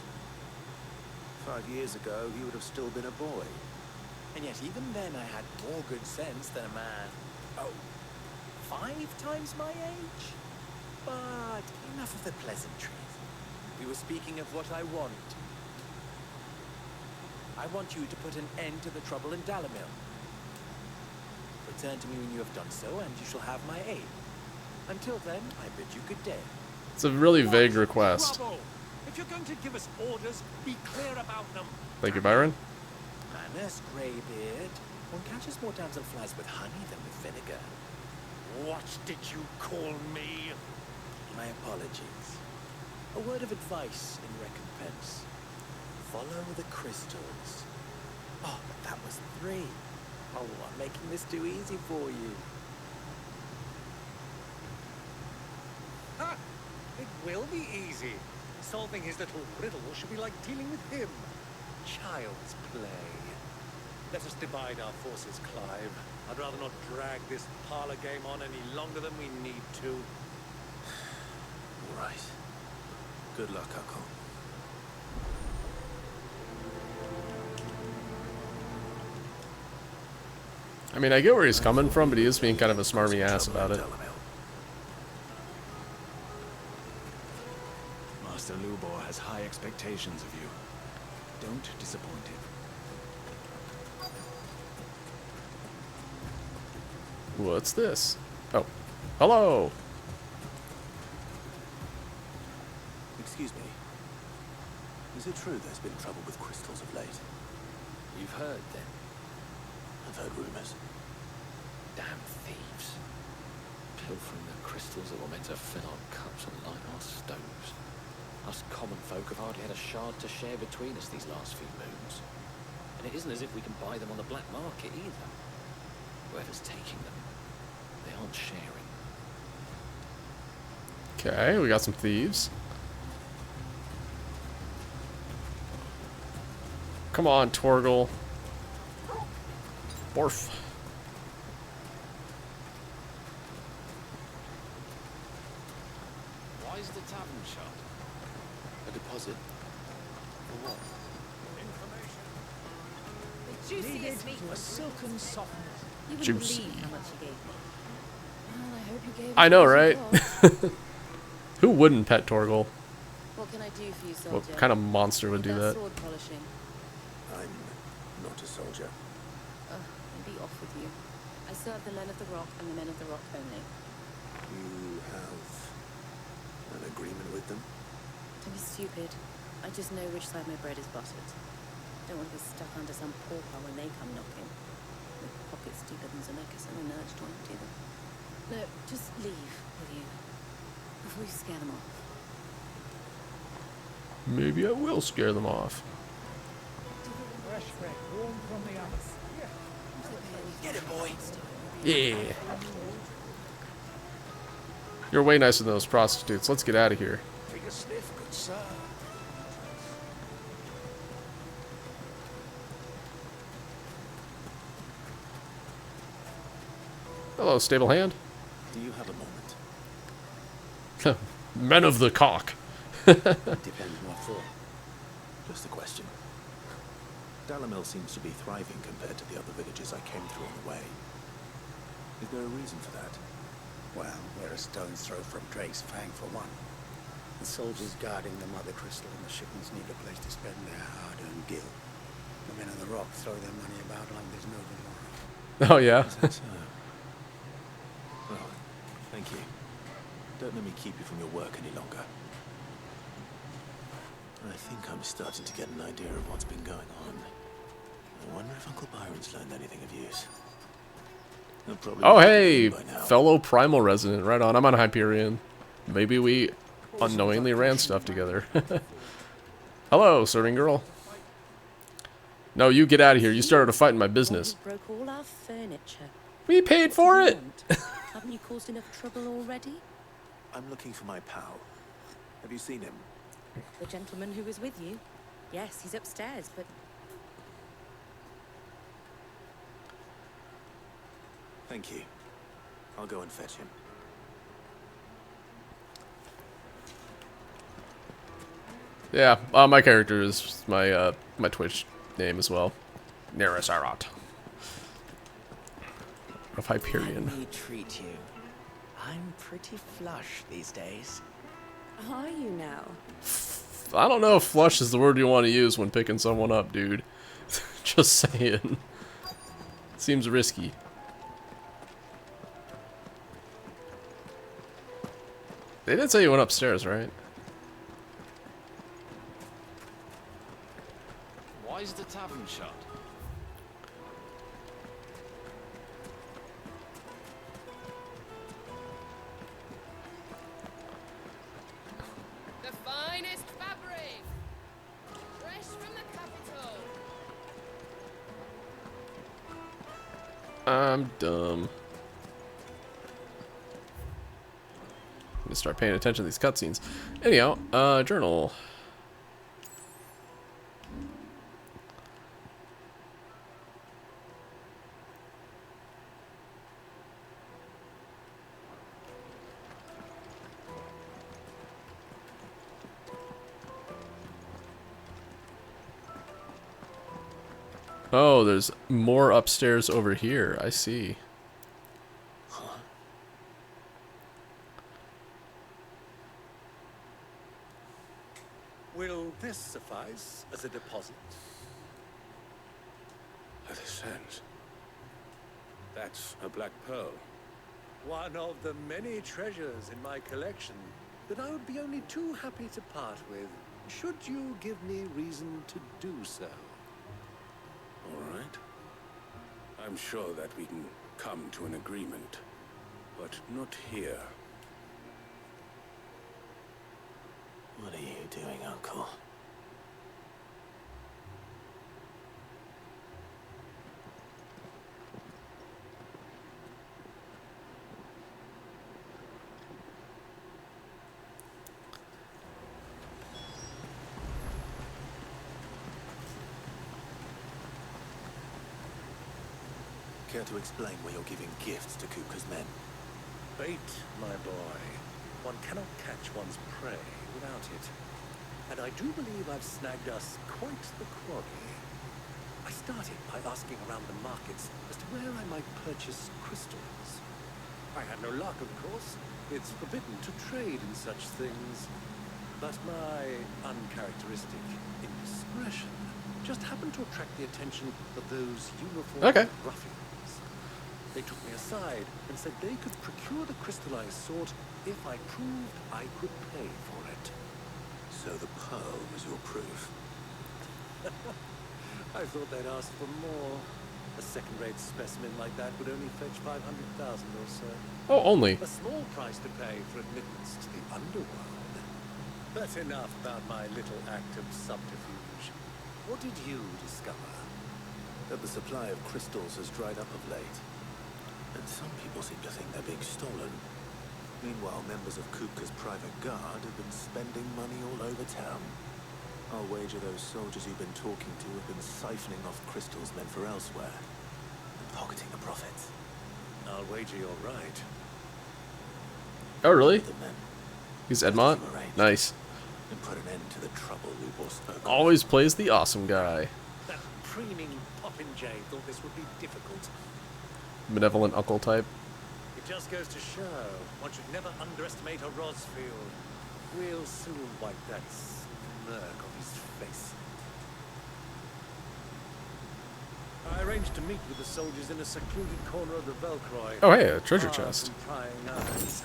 5 years ago, he would have still been a boy. And yet even then I had more good sense than a man, 5 times my age? But enough of the pleasantries. We were speaking of what I want. I want you to put an end to the trouble in Dalamil. Return to me when you have done so, and you shall have my aid. Until then, I bid you good day. It's a really vague request. Trouble. If you're going to give us orders, be clear about them. Thank you, Byron. Manners, Greybeard. One catches more damselflies with honey than with vinegar. What did you call me? My apologies. A word of advice in recompense. Follow the crystals. Oh, but that was 3. Oh, I'm making this too easy for you. Ha! It will be easy. Solving his little riddle should be like dealing with him. Child's play. Let us divide our forces, Clive. I'd rather not drag this parlor game on any longer than we need to. All right. Good luck, Uncle. I mean, I get where he's coming from, but he is being kind of a smarmy ass about it. Master Lubor has high expectations of you. Don't disappoint him. What's this? Oh. Hello! Excuse me. Is it true there's been trouble with crystals of late? You've heard, then? I've heard rumors. Damn thieves. Pilfering the crystals that were meant to fill our cups and light our stoves. Us common folk have hardly had a shard to share between us these last few moons. And it isn't as if we can buy them on the black market either. Whoever's taking them, they aren't sharing. Okay, we got some thieves. Come on, Torgal. Orf. Why is the tavern shut? A deposit? For what? The juiciest meat. A silken softness. You wouldn't Juicy. believe how much he gave me. Well, I hope you gave I us know, what you right? got. Who wouldn't pet Torgal? What can I do for you, soldier? What kind of monster would do that? Sword polishing. I'm not a soldier. Ugh, and be off with you. I serve the men of the rock and the men of the rock only. You have an agreement with them? Don't be stupid. I just know which side my bread is buttered. Don't want to be stuck under some pauper when they come knocking. With pockets deeper than Zemeckis and an urge to empty them. No, just leave, will you? Before you scare them off. Maybe I will scare them off. Fresh bread, warm from the oven. Get it, boy. Yeah. You're way nicer than those prostitutes. Let's get out of here. Take a sniff, good sir. Hello, stable hand. Do you have a moment? Men of the cock. Depends what for. Just a question. Dalamil seems to be thriving compared to the other villages I came through on the way. Is there a reason for that? Well, we're a stone's throw from Drake's Fang for one. The soldiers guarding the Mother Crystal and the shipments need a place to spend their hard-earned gil. The men of the rock throw their money about like there's no tomorrow. Oh, yeah. Is that so? Well, thank you. Don't let me keep you from your work any longer. I think I'm starting to get an idea of what's been going on. I wonder if Uncle Byron's learned anything of use. He'll probably Oh, be hey, by now. fellow Primal resident. Right on. I'm on Hyperion. Maybe we unknowingly ran stuff together. Hello, serving girl. No, you get out of here. You started a fight in my business. Broke all our furniture. We paid for it. Haven't you caused enough trouble already? I'm looking for my pal. Have you seen him? The gentleman who was with you? Yes, he's upstairs, but... Thank you. I'll go and fetch him. Yeah, my character is my my Twitch name as well. Nerasarat. Of Hyperion. Let me treat you. I'm pretty flush these days. Are you now? I don't know if flush is the word you want to use when picking someone up, dude. Just saying. Seems risky. They did say you went upstairs, right? Why is the tavern shut? The finest fabric, fresh from the capital. I'm dumb. I'm gonna start paying attention to these cutscenes. Anyhow, journal. Oh, there's more upstairs over here. I see. Will this suffice as a deposit? That is sense. That's a black pearl. One of the many treasures in my collection that I would be only too happy to part with, should you give me reason to do so. All right. I'm sure that we can come to an agreement, but not here. What are you doing, Uncle? Care to explain why you're giving gifts to Kupka's men? Bait, my boy. One cannot catch one's prey without it. And I do believe I've snagged us quite the quarry. I started by asking around the markets as to where I might purchase crystals. I had no luck, of course. It's forbidden to trade in such things. But my uncharacteristic indiscretion just happened to attract the attention of those uniformed ruffians. They took me aside and said they could procure the crystal I sought if I proved I could pay for it. So the pearl was your proof? I thought they'd ask for more. A second-rate specimen like that would only fetch 500,000 or so. Oh, only. A small price to pay for admittance to the underworld. But enough about my little act of subterfuge. What did you discover? That the supply of crystals has dried up of late. And some people seem to think they're being stolen. Meanwhile, members of Kupka's private guard have been spending money all over town. I'll wager those soldiers you've been talking to have been siphoning off crystals meant for elsewhere. And pocketing the profits. I'll wager you're right. Oh, really? The men. He's Edmont? Nice. And put an end to the trouble Lubor spoke of. Always plays the awesome guy. That preening popinjay thought this would be difficult. Benevolent uncle type. It just goes to show one should never underestimate a Rosfield. We'll soon wipe that smirk on his face. I arranged to meet with the soldiers in a secluded corner of the Velcroy. Oh, hey, a treasure far chest. from prying eyes.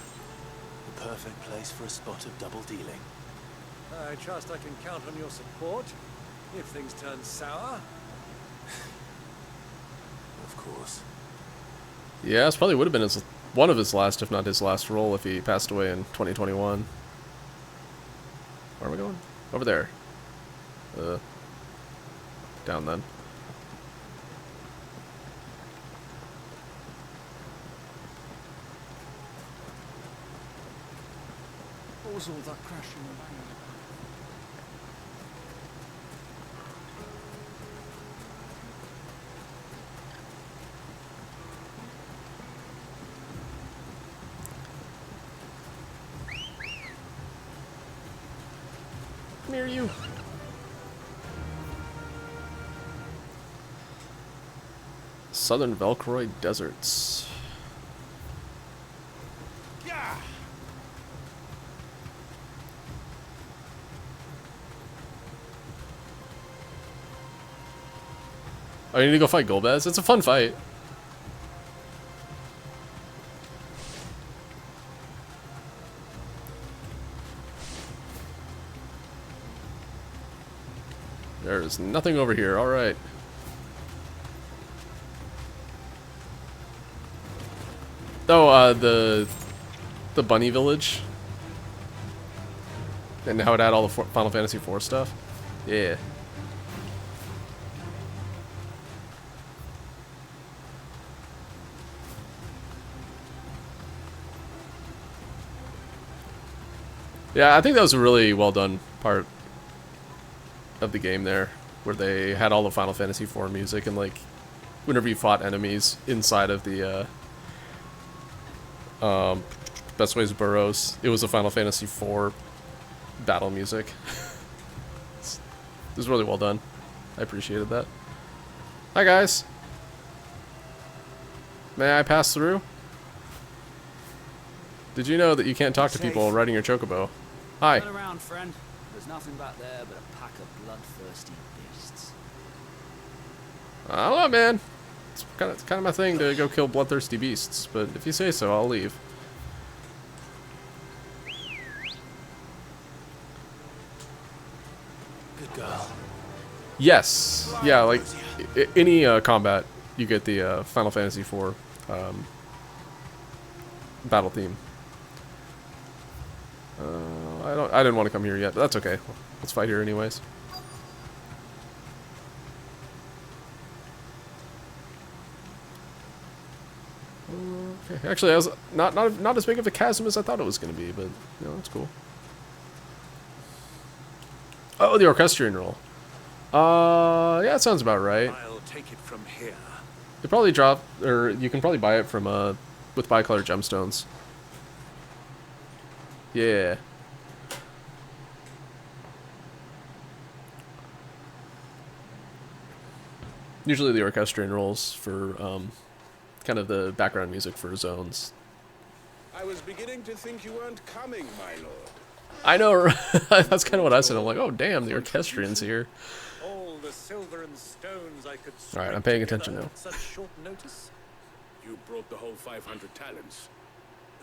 The perfect place for a spot of double dealing. I trust I can count on your support if things turn sour. Of course. Yeah, this probably would have been one of his last, if not his last role, if he passed away in 2021. Where are we going? Over there. Down then. What was all that crashing and banging? Near you. Southern Velcroy Deserts. Yeah. Oh, you need to go fight Golbez? It's a fun fight. There is nothing over here. All right. Oh, the bunny village. And how it had all the Final Fantasy IV stuff. Yeah. Yeah, I think that was a really well done part of the game there, where they had all the Final Fantasy IV music, and like whenever you fought enemies inside of the Best Ways Burrows, it was a Final Fantasy IV battle music. It was really well done. I appreciated that. Hi guys. May I pass through? Did you know that you can't talk to people while riding your chocobo? Hi. Turn around, friend. There's nothing back there but a pack of bloodthirsty beasts. I don't know, man. It's kind of my thing to go kill bloodthirsty beasts, but if you say so, I'll leave. Good girl. Yes. Yeah, like any combat, you get the Final Fantasy IV battle theme. I didn't want to come here yet, but that's okay. Let's fight here anyways. Okay, actually, I was not as big of a chasm as I thought it was going to be, but you know, that's cool. Oh, the orchestrion roll. Yeah, that sounds about right. I'll take it from here. They probably drop, or you can probably buy it from with bicolor gemstones. Yeah. Usually the orchestrion rolls for kind of the background music for zones. I was beginning to think you weren't coming, my lord. I know. That's kind of what I said. I'm like, oh damn, the orchestrion's here. All the silver and stones I could All right, I'm paying attention now. at such short notice. You brought the whole 500 talents.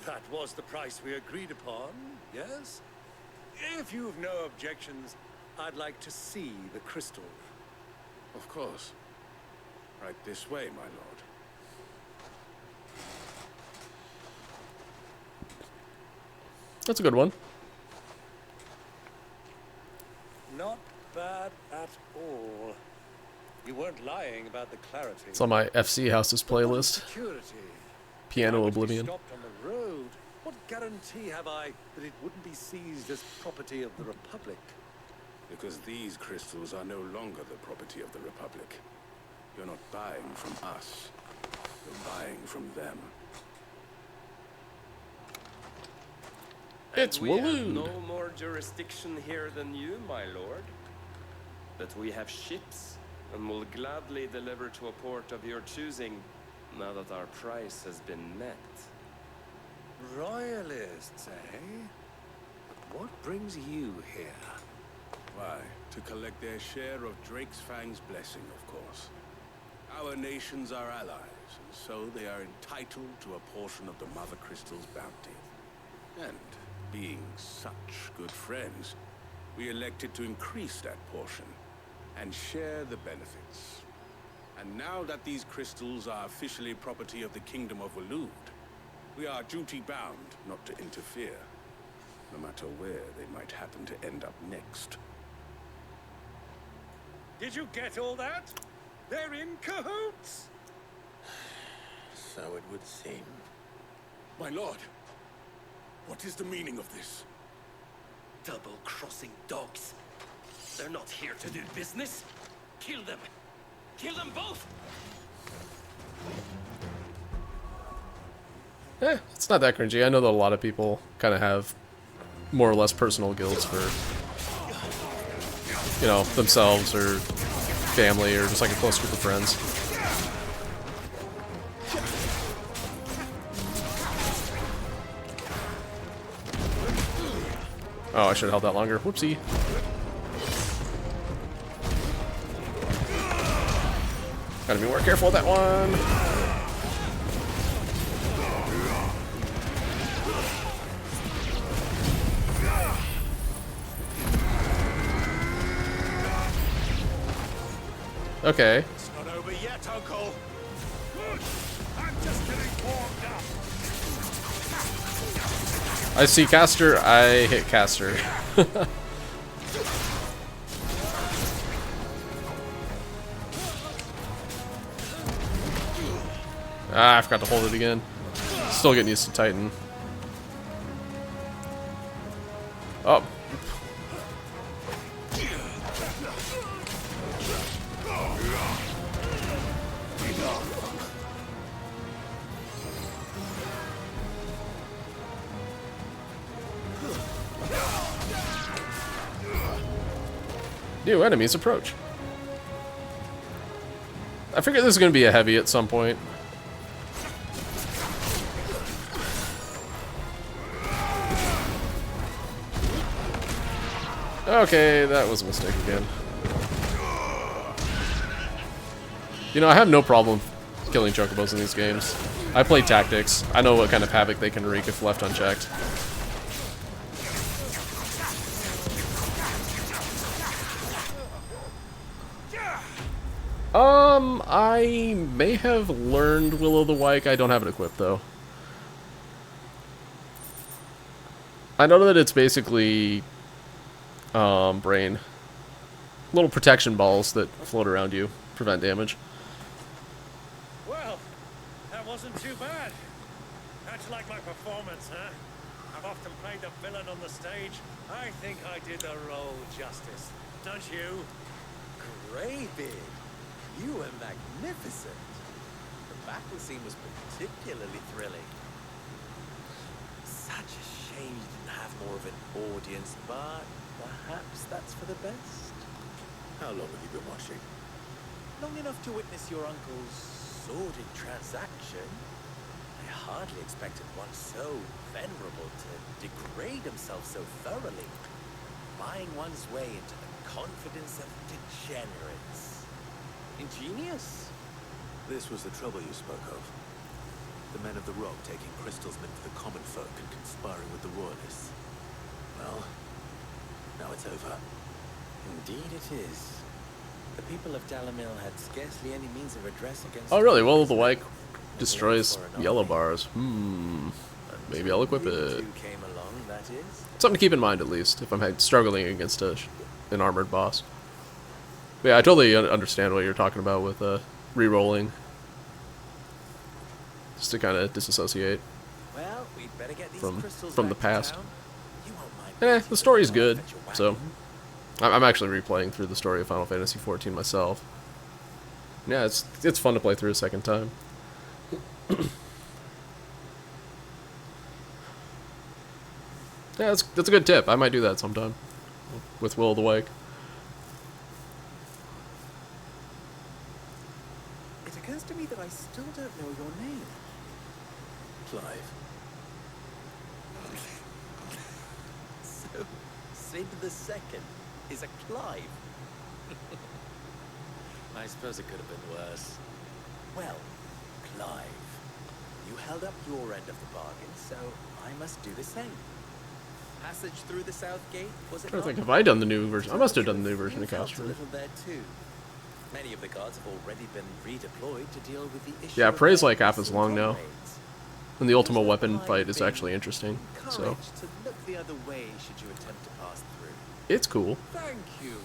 That was the price we agreed upon, yes? If you've no objections, I'd like to see the crystal. Of course. Right this way, my lord. That's a good one. Not bad at all. You weren't lying about the clarity. It's on my FC Houses playlist. Security. Piano Now, Oblivion. if we stopped on the road, what guarantee have I that it wouldn't be seized as property of the Republic? Because these crystals are no longer the property of the Republic. You're not buying from us. You're buying from them. It's we have Waloon. no more jurisdiction here than you, my lord. But we have ships, and will gladly deliver to a port of your choosing, now that our price has been met. Royalists, eh? What brings you here? Why, to collect their share of Drake's Fang's blessing, of course. Our nations are allies, and so they are entitled to a portion of the Mother Crystal's bounty. And, being such good friends, we elected to increase that portion and share the benefits. And now that these crystals are officially property of the Kingdom of Waloed, we are duty-bound not to interfere, no matter where they might happen to end up next. Did you get all that? They're in cahoots! So it would seem. My lord, what is the meaning of this? Double-crossing dogs. They're not here to do business. Kill them. Kill them both! It's not that cringy. I know that a lot of people kind of have more or less personal guilds for, you know, themselves or family or just like a close group of friends. Oh, I should have held that longer. Whoopsie. Gotta be more careful with that one. Okay. It's not over yet, Uncle. Good. I'm just getting warmed up. I see caster, I hit caster. I forgot to hold it again. Still getting used to Titan. Oh. New enemies approach. I figured this is going to be a heavy at some point. Okay, that was a mistake again. You know, I have no problem killing chocobos in these games. I play tactics. I know what kind of havoc they can wreak if left unchecked. I may have learned Will-o'-the-Wyke. I don't have it equipped, though. I know that it's basically, brain. Little protection balls that float around you, prevent damage. Well, that wasn't too bad. How'd you like my performance, huh? I've often played the villain on the stage. I think I did the role justice. Don't you? Greybeard, you were magnificent. battle scene was particularly thrilling. Such a shame you didn't have more of an audience, but perhaps that's for the best. How long have you been watching? Long enough to witness your uncle's sordid transaction. I hardly expected one so venerable to degrade himself so thoroughly, buying one's way into the confidence of degenerates. Ingenious. This was the trouble you spoke of. The men of the Rock taking crystals meant for the common folk and conspiring with the royalists. Well, now it's over. Indeed it is. The people of Dalamil had scarcely any means of redress against... Oh, really? Well, the White destroys yellow bars. Maybe I'll equip it. Came along, that is. Something to keep in mind, at least, if I'm struggling against an armored boss. But yeah, I totally understand what you're talking about with re-rolling. Just to kind of disassociate Well, we'd better get these from the past. The story's good, so I'm actually replaying through the story of Final Fantasy XIV myself. Yeah, it's fun to play through a second time. Yeah, that's a good tip. I might do that sometime with Will of the Wake. It occurs to me that I still don't know your name. Clive. So, Sid the Second is a Clive. I suppose it could have been worse. Well, Clive, you held up your end of the bargain, so I must do the same. Passage through the south gate, was it I don't not? think, have I done the new version? I must have done the new version of Castro. A little there too. Many of the guards have already been redeployed to deal with the issue. Yeah, of Prey's their like half as long now. comrades. And the Ultima Weapon fight is actually interesting, so Encouraged to look the other way should you attempt to pass through. it's cool. Thank you.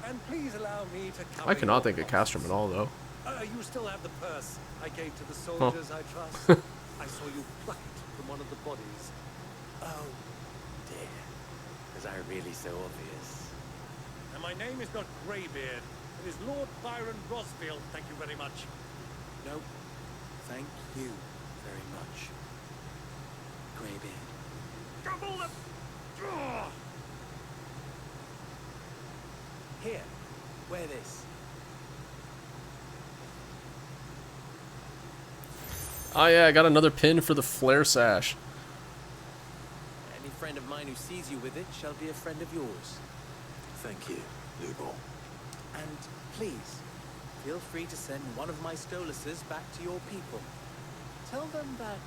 And please allow me to come I cannot think of Castrum at all, though. You still have the purse I gave to the soldiers, I trust. I saw you pluck it from one of the bodies. Oh, dear. Was I really so obvious? And my name is not Greybeard. It is Lord Byron Rosfield, thank you very much. No, thank you very much. Greybeard. Come on! Here, wear this. Oh yeah, I got another pin for the flare sash. Any friend of mine who sees you with it shall be a friend of yours. Thank you, Lubor. And please, feel free to send one of my Stoluses back to your people. Tell them that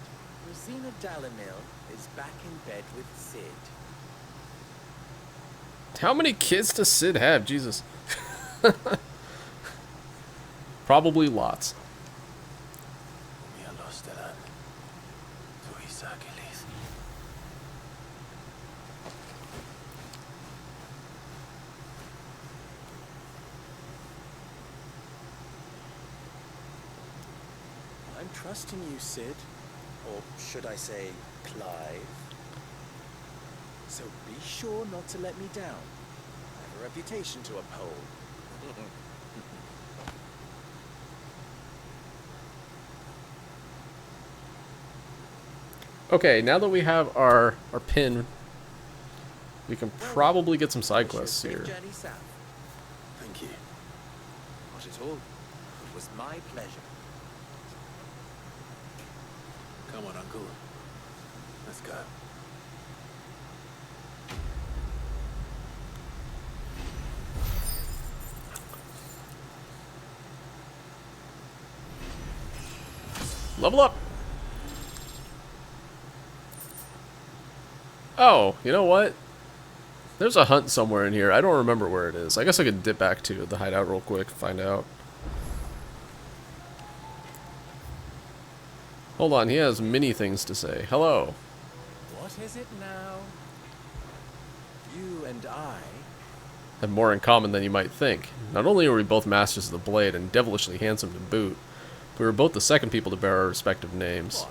Rosina Dalamil is back in bed with Sid. How many kids does Sid have? Jesus. Probably lots. I'm trusting you, Sid. Or should I say, Clive. So be sure not to let me down. I have a reputation to uphold. Okay, now that we have our pin, we can probably get some side quests here. Journey south. Thank you. Not at all. It was my pleasure. Come on, Uncle. Let's go. Level up! Oh, you know what? There's a hunt somewhere in here. I don't remember where it is. I guess I could dip back to the hideout real quick and find out. Hold on, he has many things to say. Hello. What is it now? You and I... Have more in common than you might think. Not only are we both masters of the blade and devilishly handsome to boot, but we're both the second people to bear our respective names. What?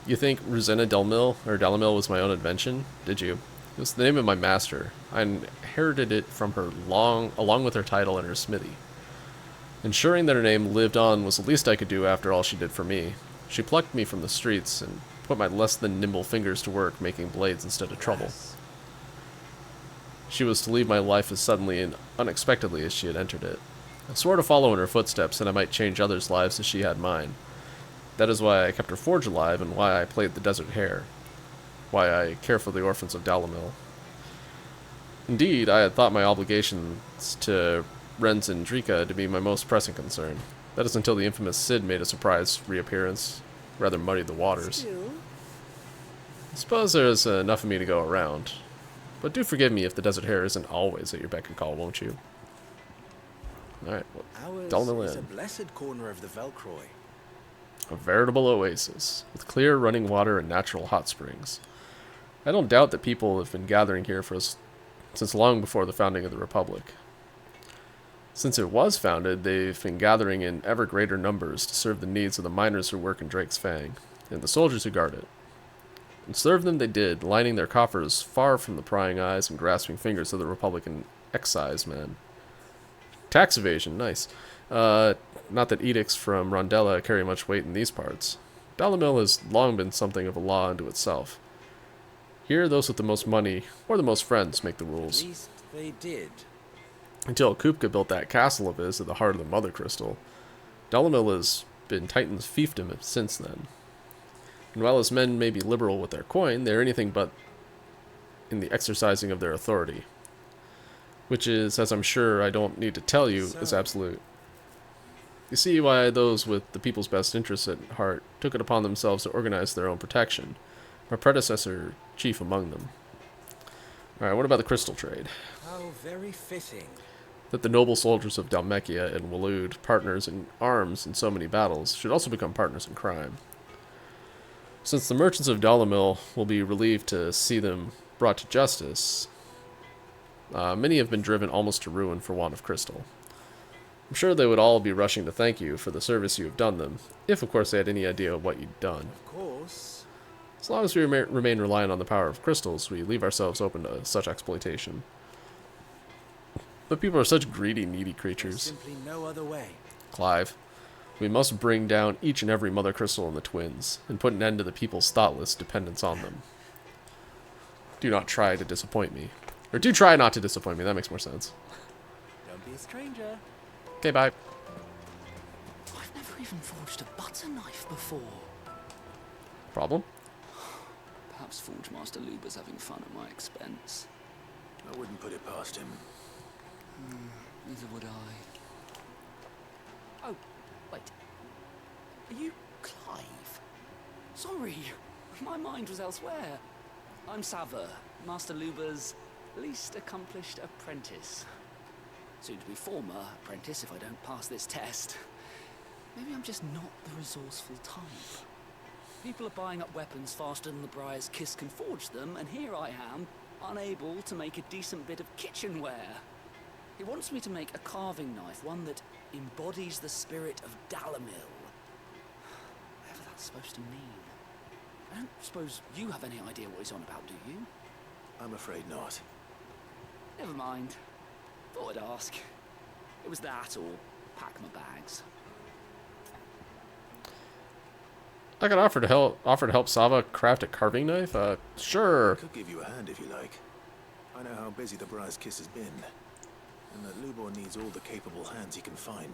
You think Rosina Dalamil was my own invention? Did you? It was the name of my master. I inherited it from her along with her title and her smithy. Ensuring that her name lived on was the least I could do after all she did for me. She plucked me from the streets and put my less than nimble fingers to work making blades instead of trouble. She was to leave my life as suddenly and unexpectedly as she had entered it. I swore to follow in her footsteps, and I might change others' lives as she had mine. That is why I kept her forge alive, and why I played the Desert Hare. Why I care for the orphans of Dalamil. Indeed, I had thought my obligations to Renz and Drika to be my most pressing concern. That is until the infamous Cid made a surprise reappearance. Rather muddied the waters. I suppose there's enough of me to go around. But do forgive me if the Desert Hare isn't always at your beck and call, won't you? Alright, well, Dalamil is a Inn. blessed corner of the Velcroy. A veritable oasis, with clear running water and natural hot springs. I don't doubt that people have been gathering here since long before the founding of the Republic. Since it was founded, they've been gathering in ever greater numbers to serve the needs of the miners who work in Drake's Fang, and the soldiers who guard it. And serve them they did, lining their coffers far from the prying eyes and grasping fingers of the Republican excise men. Tax evasion, nice. Not that edicts from Rondella carry much weight in these parts. Dalamil has long been something of a law unto itself. Here, those with the most money, or the most friends, make the rules. At least they did. Until Kupka built that castle of his at the heart of the Mother Crystal, Dalamil has been Titan's fiefdom since then. And while his men may be liberal with their coin, they are anything but in the exercising of their authority. Which is, as I'm sure I don't need to tell you, is absolute. You see why those with the people's best interests at heart took it upon themselves to organize their own protection, my predecessor chief among them. Alright, what about the crystal trade? How very fitting. That the noble soldiers of Dalmekia and Waloed, partners in arms in so many battles, should also become partners in crime. Since the merchants of Dalamil will be relieved to see them brought to justice, many have been driven almost to ruin for want of crystal. I'm sure they would all be rushing to thank you for the service you have done them, if of course they had any idea of what you'd done. Of course. As long as we remain reliant on the power of crystals, we leave ourselves open to such exploitation. But people are such greedy, needy creatures. There's simply no other way. Clive, we must bring down each and every Mother Crystal in the Twins, and put an end to the people's thoughtless dependence on them. Do not try to disappoint me. Or do try not to disappoint me, that makes more sense. Don't be a stranger. Okay, bye. I've never even forged a butter knife before. Problem? Perhaps Forge Master Luber's having fun at my expense. I wouldn't put it past him. Neither would I. Oh, wait. Are you Clive? Sorry, my mind was elsewhere. I'm Sava, Master Luber's least accomplished apprentice. Soon to be former apprentice if I don't pass this test. Maybe I'm just not the resourceful type. People are buying up weapons faster than the Briar's Kiss can forge them, and here I am, unable to make a decent bit of kitchenware. He wants me to make a carving knife, one that embodies the spirit of Dalamil. Whatever that's supposed to mean. I don't suppose you have any idea what he's on about, do you? I'm afraid not. Never mind. Thought I'd ask. It was that, or pack my bags. I could offer to help Sava craft a carving knife? Sure. I could give you a hand if you like. I know how busy the Briar's Kiss has been, and that Lubor needs all the capable hands he can find.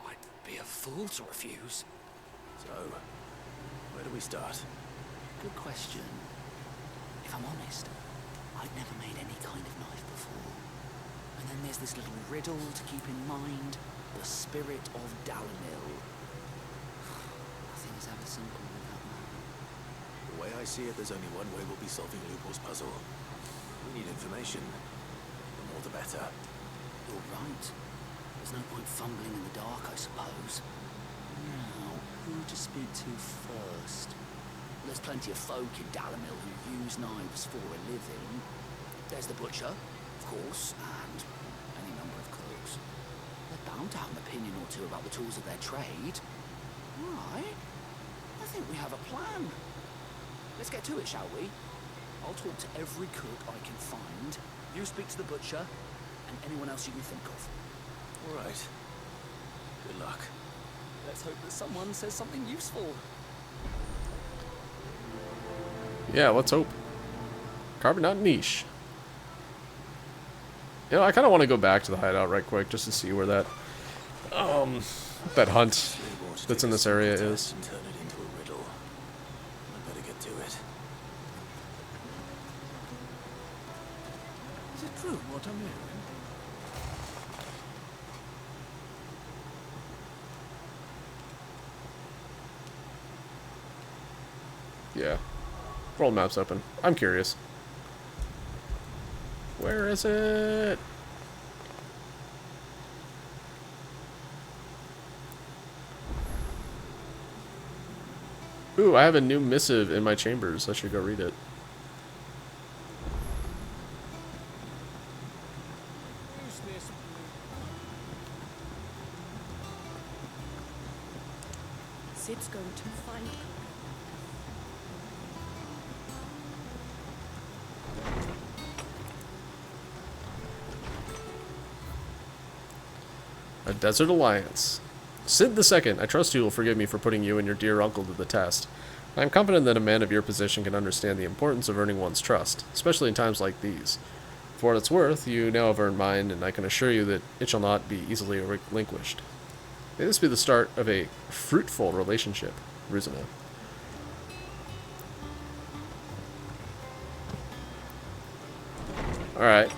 I'd be a fool to refuse. So, where do we start? Good question. If I'm honest, I've never made any kind of knife before. And then there's this little riddle to keep in mind. The spirit of Dalamil. Nothing is ever simple with that man. The way I see it, there's only one way we'll be solving Lubor's puzzle. We need information. The more the better. You're right. There's no point fumbling in the dark, I suppose. Now, who to speak to first? There's plenty of folk in Dalamil who use knives for a living. There's the butcher, of course, and any number of cooks. They're bound to have an opinion or two about the tools of their trade. Right. I think we have a plan. Let's get to it, shall we? I'll talk to every cook I can find. You speak to the butcher, and anyone else you can think of. All right. Good luck. Let's hope that someone says something useful. Yeah, let's hope. Carving out niche. You know, I kind of want to go back to the hideout right quick just to see where that hunt that's in this area is. And turn it into a riddle. I better get to it. Is it true what I'm hearing? Yeah. World map's open. I'm curious. Where is it? Ooh, I have a new missive in my chambers. I should go read it. Sid's going to find her. A Desert Alliance. Sid II, I trust you will forgive me for putting you and your dear uncle to the test. I am confident that a man of your position can understand the importance of earning one's trust, especially in times like these. For what it's worth, you now have earned mine, and I can assure you that it shall not be easily relinquished. May this be the start of a fruitful relationship, Ruzina. Alright.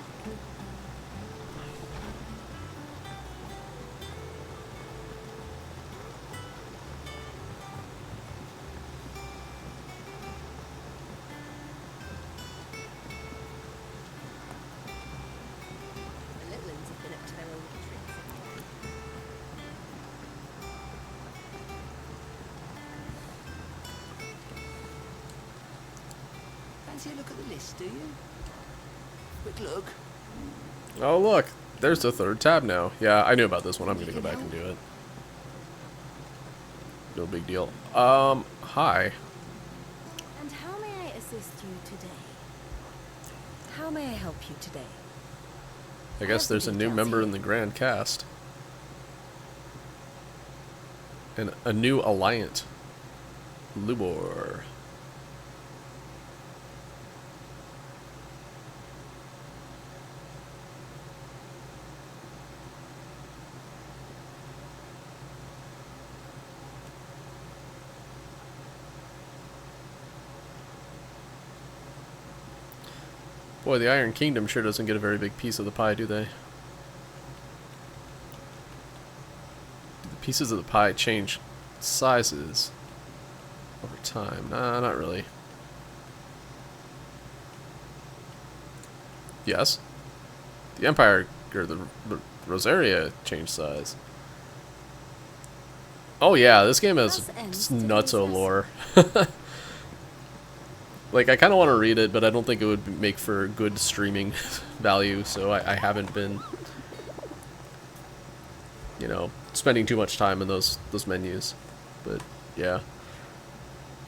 Fancy a look at the list, do you? Quick look. Oh, look. There's the third tab now. Yeah, I knew about this one. I'm going to go back and do it. No big deal. Hi. And how may I assist you today? How may I help you today? I guess there's a new member in the Grand Cast. And a new Alliant. Lubor. Boy, the Iron Kingdom sure doesn't get a very big piece of the pie, do they? Do the pieces of the pie change sizes over time? Nah, not really. Yes. The Empire, or the Rosaria changed size. Oh yeah, this game has nutso lore. Like, I kind of want to read it, but I don't think it would make for good streaming value, so I haven't been, you know, spending too much time in those menus. But, yeah.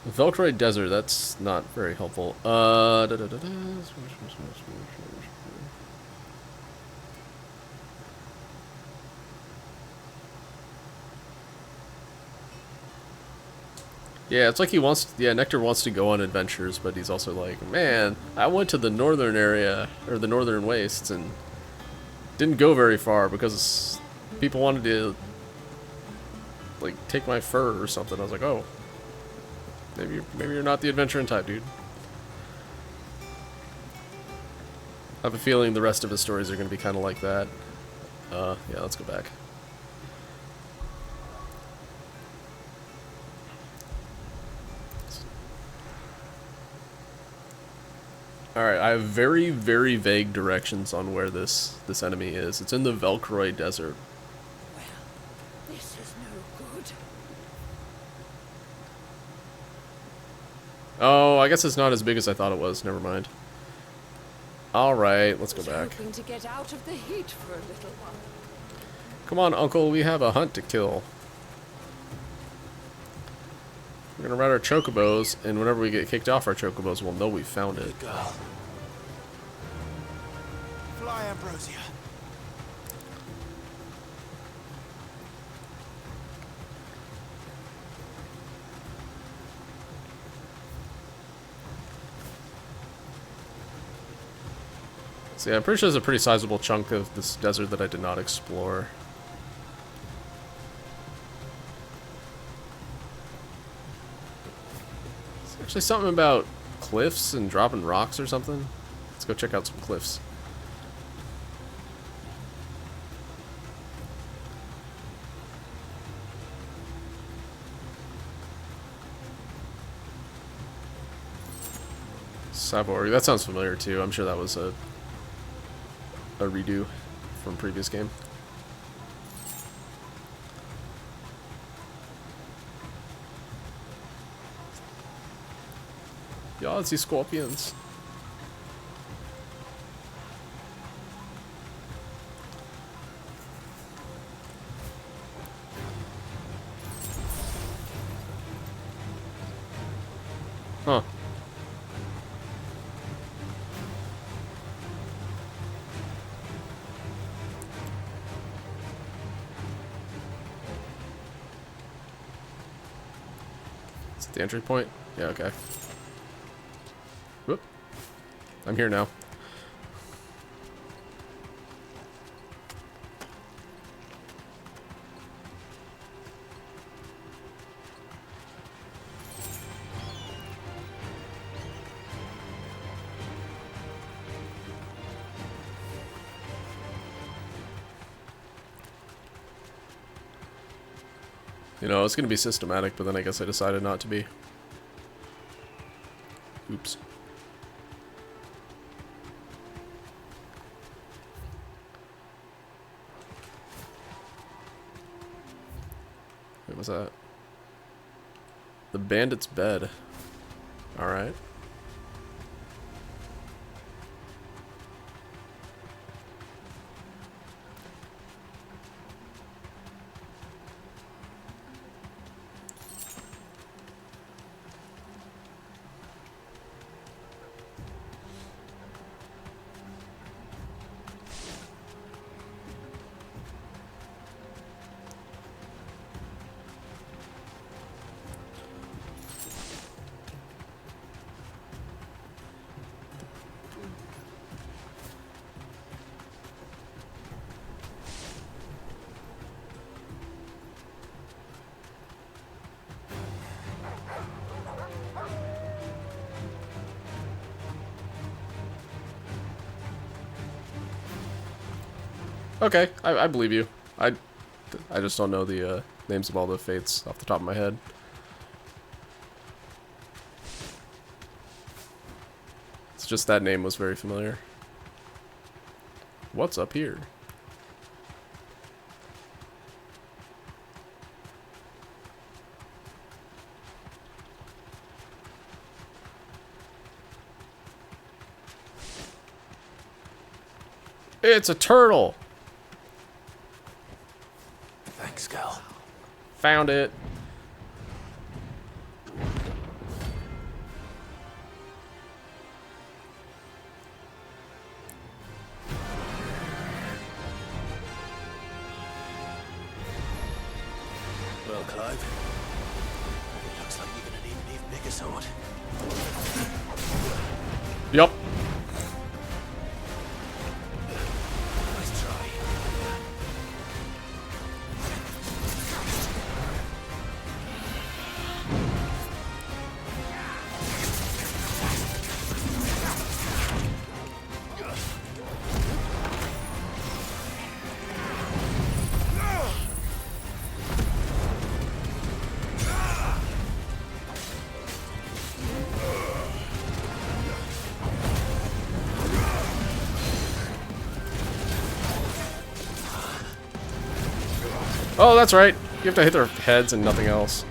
Velcroy Desert, that's not very helpful. Yeah, it's like he wants, yeah, Nectar wants to go on adventures, but he's also like, man, I went to the northern area, or the northern wastes, and didn't go very far because people wanted to, like, take my fur or something. I was like, oh, maybe you're not the adventuring type, dude. I have a feeling the rest of his stories are going to be kind of like that. Yeah, let's go back. Alright, I have very, very vague directions on where this enemy is. It's in the Velcroy Desert. Well, this is no good. Oh, I guess it's not as big as I thought it was. Never mind. Alright, let's go back. Hoping to get out of the heat for a little while. Come on, Uncle, we have a hunt to kill. We're gonna ride our chocobos, and whenever we get kicked off our chocobos, we'll know we found it. Fly, Ambrosia. So yeah, I'm pretty sure there's a pretty sizable chunk of this desert that I did not explore. There's actually something about cliffs and dropping rocks or something. Let's go check out some cliffs. Savory, that sounds familiar too. I'm sure that was a redo from previous game. Yeah, let's see scorpions. Huh. Is it the entry point? Yeah, okay. Whoop. I'm here now. You know, it's gonna be systematic, but then I guess I decided not to be. Oops. What was that? The bandit's bed. Alright. Okay, I believe you. I just don't know the names of all the fates off the top of my head. It's just that name was very familiar. What's up here? It's a turtle! Thanks, Cal. Found it. Well, Clive, it looks like you're gonna need an even bigger sword. Yup. Nice try. Oh, that's right. You have to hit their heads and nothing else.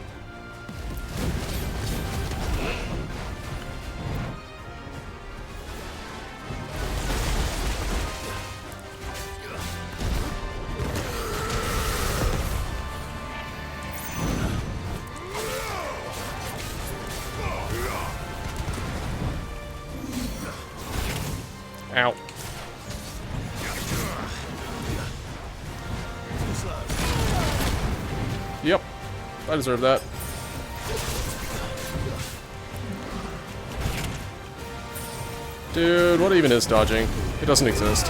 Ow. Yep, I deserve that. Dude, what even is dodging? It doesn't exist.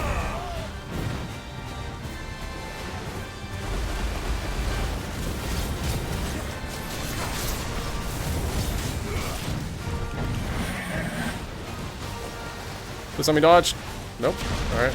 Please let me dodge. Nope. Alright.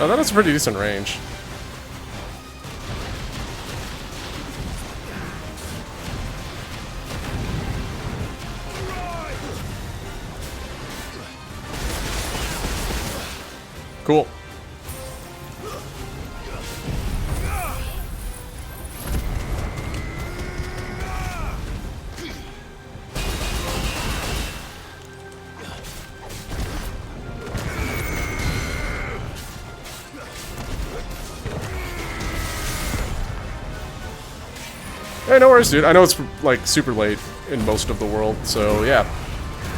Oh, that has a pretty decent range. Cool. Hey, no worries, dude. I know it's, like, super late in most of the world, so, yeah.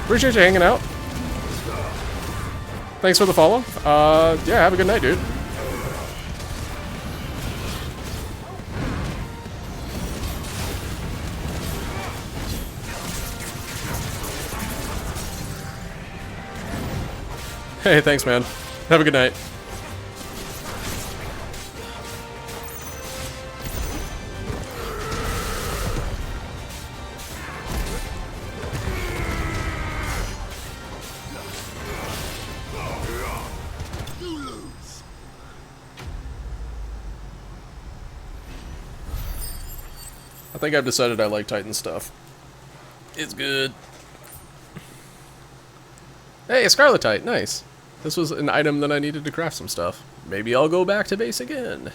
Appreciate you hanging out. Thanks for the follow. Yeah, have a good night, dude. Hey, thanks, man. Have a good night. I think I've decided I like Titan stuff. It's good. Hey, a Scarletite, nice. This was an item that I needed to craft some stuff. Maybe I'll go back to base again.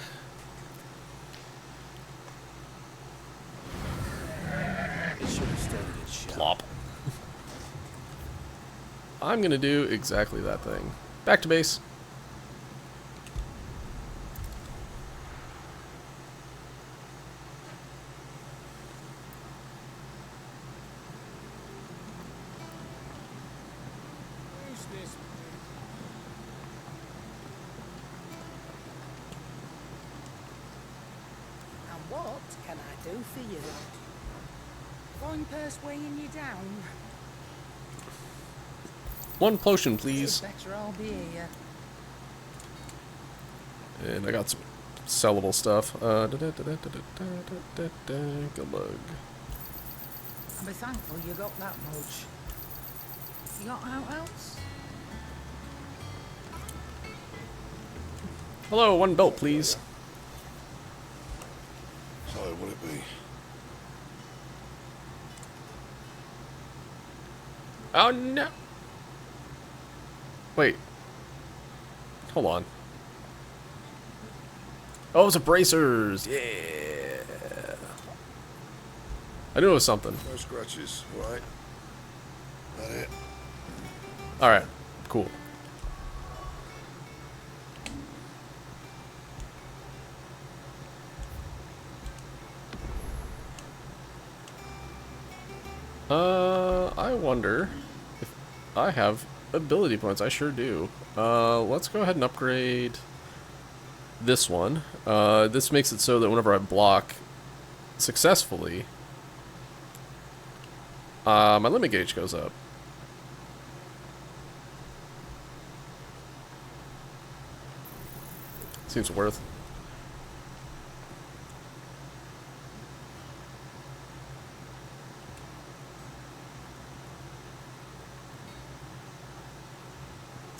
Plop. I'm gonna do exactly that thing. Back to base. What can I do for you? Fine purse weighing you down. One potion, please. Better I'll be here. And I got some sellable stuff. Gullug. I'll be thankful you got that much. You got out else? Hello, one belt, please. So, would it be? Oh no! Wait. Hold on. Oh, it's a bracers! Yeah! I knew it was something. No scratches, right? That it? Alright, cool. I wonder if I have ability points. I sure do. Let's go ahead and upgrade this one. This makes it so that whenever I block successfully, my limit gauge goes up. Seems worth.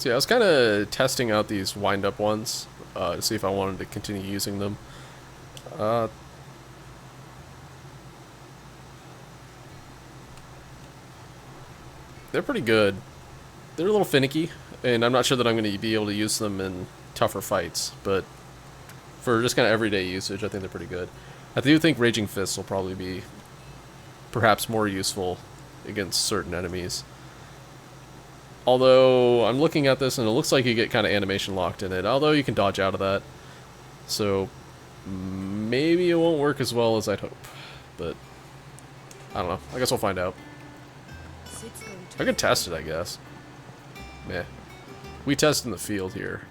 So yeah, I was kind of testing out these wind-up ones to see if I wanted to continue using them. They're pretty good. They're a little finicky, and I'm not sure that I'm going to be able to use them in tougher fights, but for just kind of everyday usage, I think they're pretty good. I do think Raging Fists will probably be perhaps more useful against certain enemies. Although, I'm looking at this and it looks like you get kind of animation locked in it, although you can dodge out of that. So, maybe it won't work as well as I'd hope. But, I don't know. I guess we'll find out. I could test it, I guess. Meh. We test in the field here.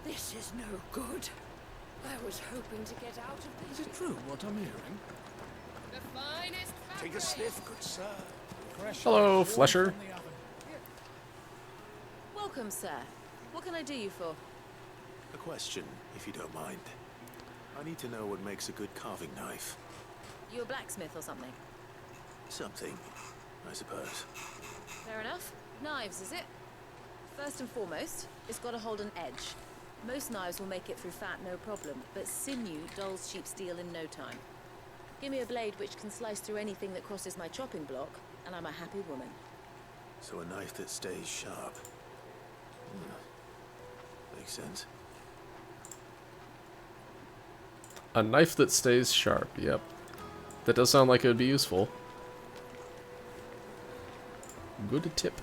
This is no good. I was hoping to get out of this. Is it true what I'm hearing? The finest Take a sniff, good sir. Hello, Flesher. Welcome, sir. What can I do you for? A question, if you don't mind. I need to know what makes a good carving knife. You a blacksmith or something? Something, I suppose. Fair enough. Knives, is it? First and foremost, it's got to hold an edge. Most knives will make it through fat, no problem, but sinew dulls cheap steel in no time. Give me a blade which can slice through anything that crosses my chopping block, and I'm a happy woman. So a knife that stays sharp. Makes sense. A knife that stays sharp, yep. That does sound like it would be useful. Good tip.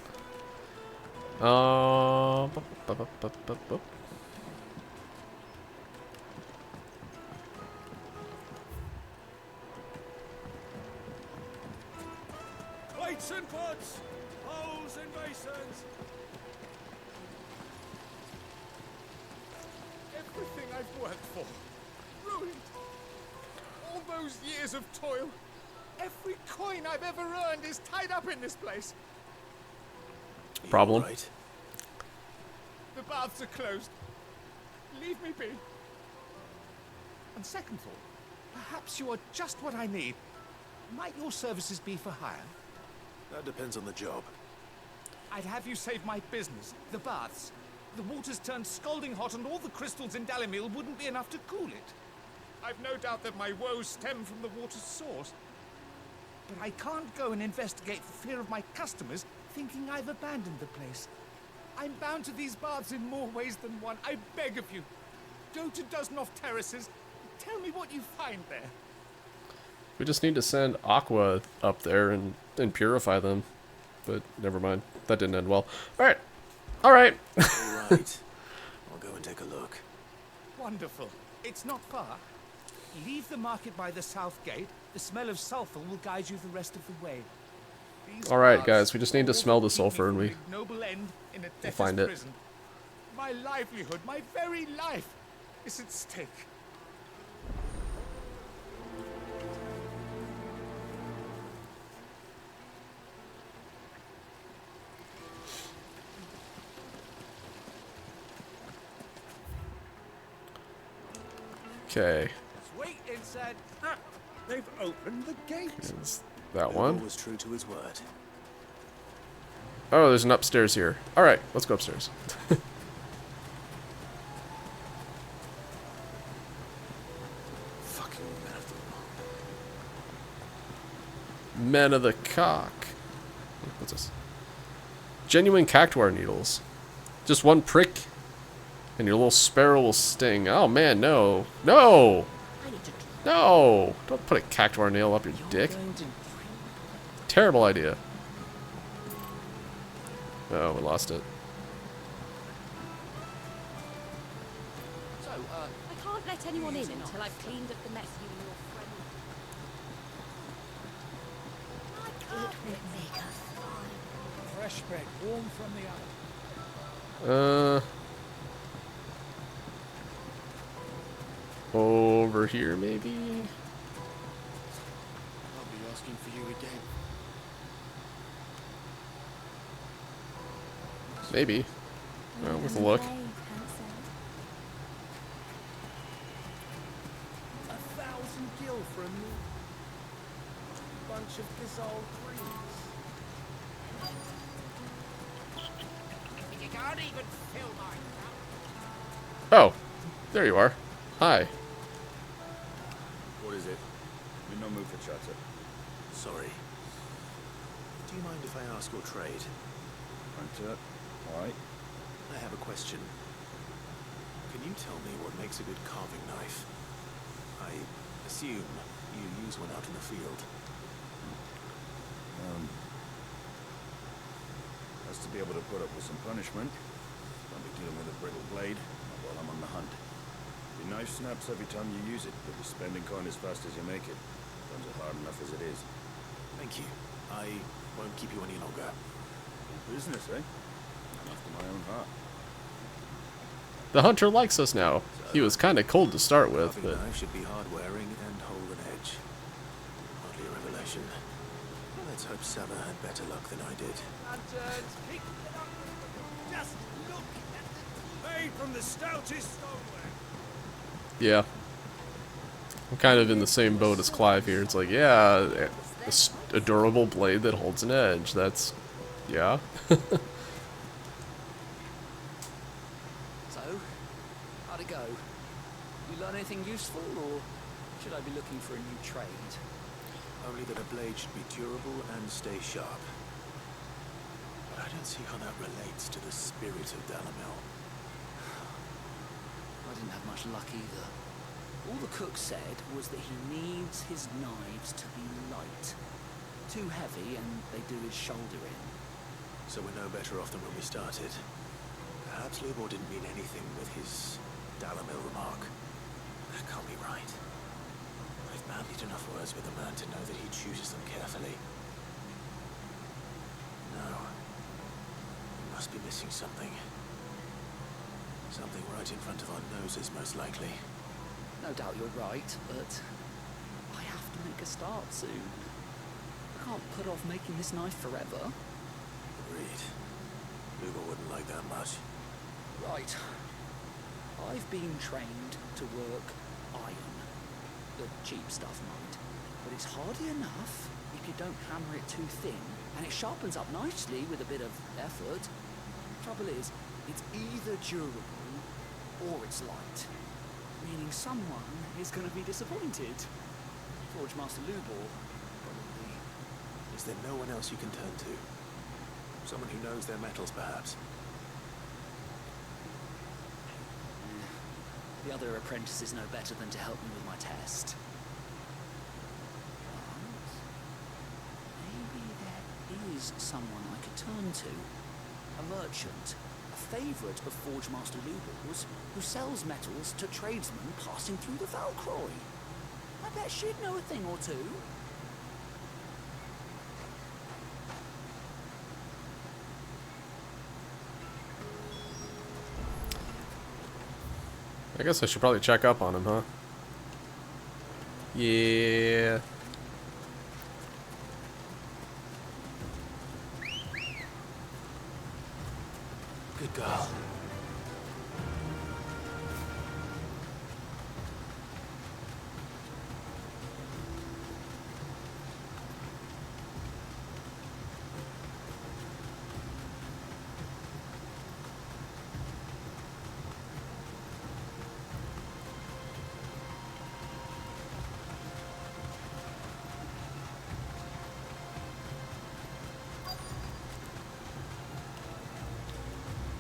Plates and pots, bowls and basins. Everything I've worked for, ruined. All those years of toil, every coin I've ever earned is tied up in this place. Problem. Right. The baths are closed. Leave me be. On second thought, perhaps you are just what I need. Might your services be for hire? That depends on the job. I'd have you save my business, the baths. The water's turned scalding hot and all the crystals in Dalimil wouldn't be enough to cool it. I've no doubt that my woes stem from the water's source. But I can't go and investigate for fear of my customers thinking I've abandoned the place. I'm bound to these baths in more ways than one. I beg of you, go to Dusnoff Terraces. Tell me what you find there. We just need to send Aqua up there and purify them. But never mind. That didn't end well. Alright. Alright. Alright. I'll go and take a look. Wonderful. It's not far. Leave the market by the south gate. The smell of sulfur will guide you the rest of the way. Alright, guys. We just need to smell the sulfur and Noble end in a we'll find it. prison. My livelihood, my very life, is at stake. Okay. Wait inside. Ah, they've opened the gate. Is that one? Was true to his word. Oh, there's an upstairs here. Alright, let's go upstairs. Fucking Men of the Cock. What's this? Genuine cactuar needles. Just one prick, and your little sparrow will sting. Oh man, no. No! No! Don't put a cactuar nail up your dick. Terrible idea. Oh, we lost it. So, I can't let anyone in until I've cleaned up the mess you and your friend... It will make us fine. Fresh bread, warm from the oven. Over here, maybe? I'll be asking for you again. Maybe. Well, with a look. 1,000 gil for a new bunch of Gazal greens. You can't even fill my cup. Oh, there you are. Hi. What is it? You're no mood for chatter. Sorry. Do you mind if I ask your trade? Hunter. Alright. I have a question. Can you tell me what makes a good carving knife? I assume you use one out in the field. Has to be able to put up with some punishment. Don't be dealing with a brittle blade, not while I'm on the hunt. Your knife snaps every time you use it, but you're spending coin as fast as you make it. Guns are hard enough as it is. Thank you. I won't keep you any longer. Business, eh? I'm after my own heart. The hunter likes us now. He was kind of cold to start with, Carving but... knife should be hard-wearing and hold an edge. Hardly a revelation. Let's hope Summer had better luck than I did. Just look at the made from the stoutest stoneware. Yeah. I'm kind of in the same boat as Clive here. It's like, yeah, a durable blade that holds an edge. That's... yeah. So, how'd it go? You learn anything useful, or should I be looking for a new trade? Only that a blade should be durable and stay sharp. But I don't see how that relates to the spirit of Dalamil. I didn't have much luck either. All the cook said was that he needs his knives to be light. Too heavy, and they do his shoulder in. So we're no better off than when we started. Perhaps Lubor didn't mean anything with his Dalamil remark. That can't be right. I've bandied enough words with the man to know that he chooses them carefully. No. We must be missing something. Something right in front of our noses, most likely. No doubt you're right, but I have to make a start soon. I can't put off making this knife forever. Agreed. Lubor wouldn't like that much. Right. I've been trained to work iron. The cheap stuff, mind. But it's hardy enough if you don't hammer it too thin, and it sharpens up nicely with a bit of effort. Trouble is, it's either durable or it's light. Meaning someone is going to be disappointed. Forge Master Lubor, probably. Is there no one else you can turn to? Someone who knows their metals, perhaps? The other apprentices know better than to help me with my test. But maybe there is someone I could turn to. A merchant, a favourite of Forge Master Lubor's, who sells metals to tradesmen passing through the Valcroy. I bet she'd know a thing or two. I guess I should probably check up on him, huh? Yeah. Good girl.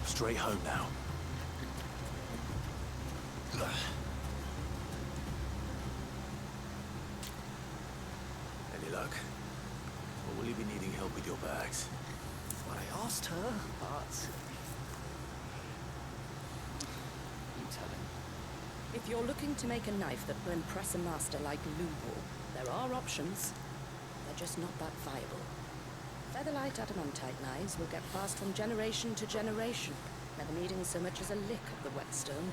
Straight home now. Any luck? Or will you be needing help with your bags? Well, I asked her, but... You tell him. If you're looking to make a knife that will impress a master like Lubor, there are options. They're just not that viable. Featherlight adamantite knives will get passed from generation to generation, never needing so much as a lick of the whetstone.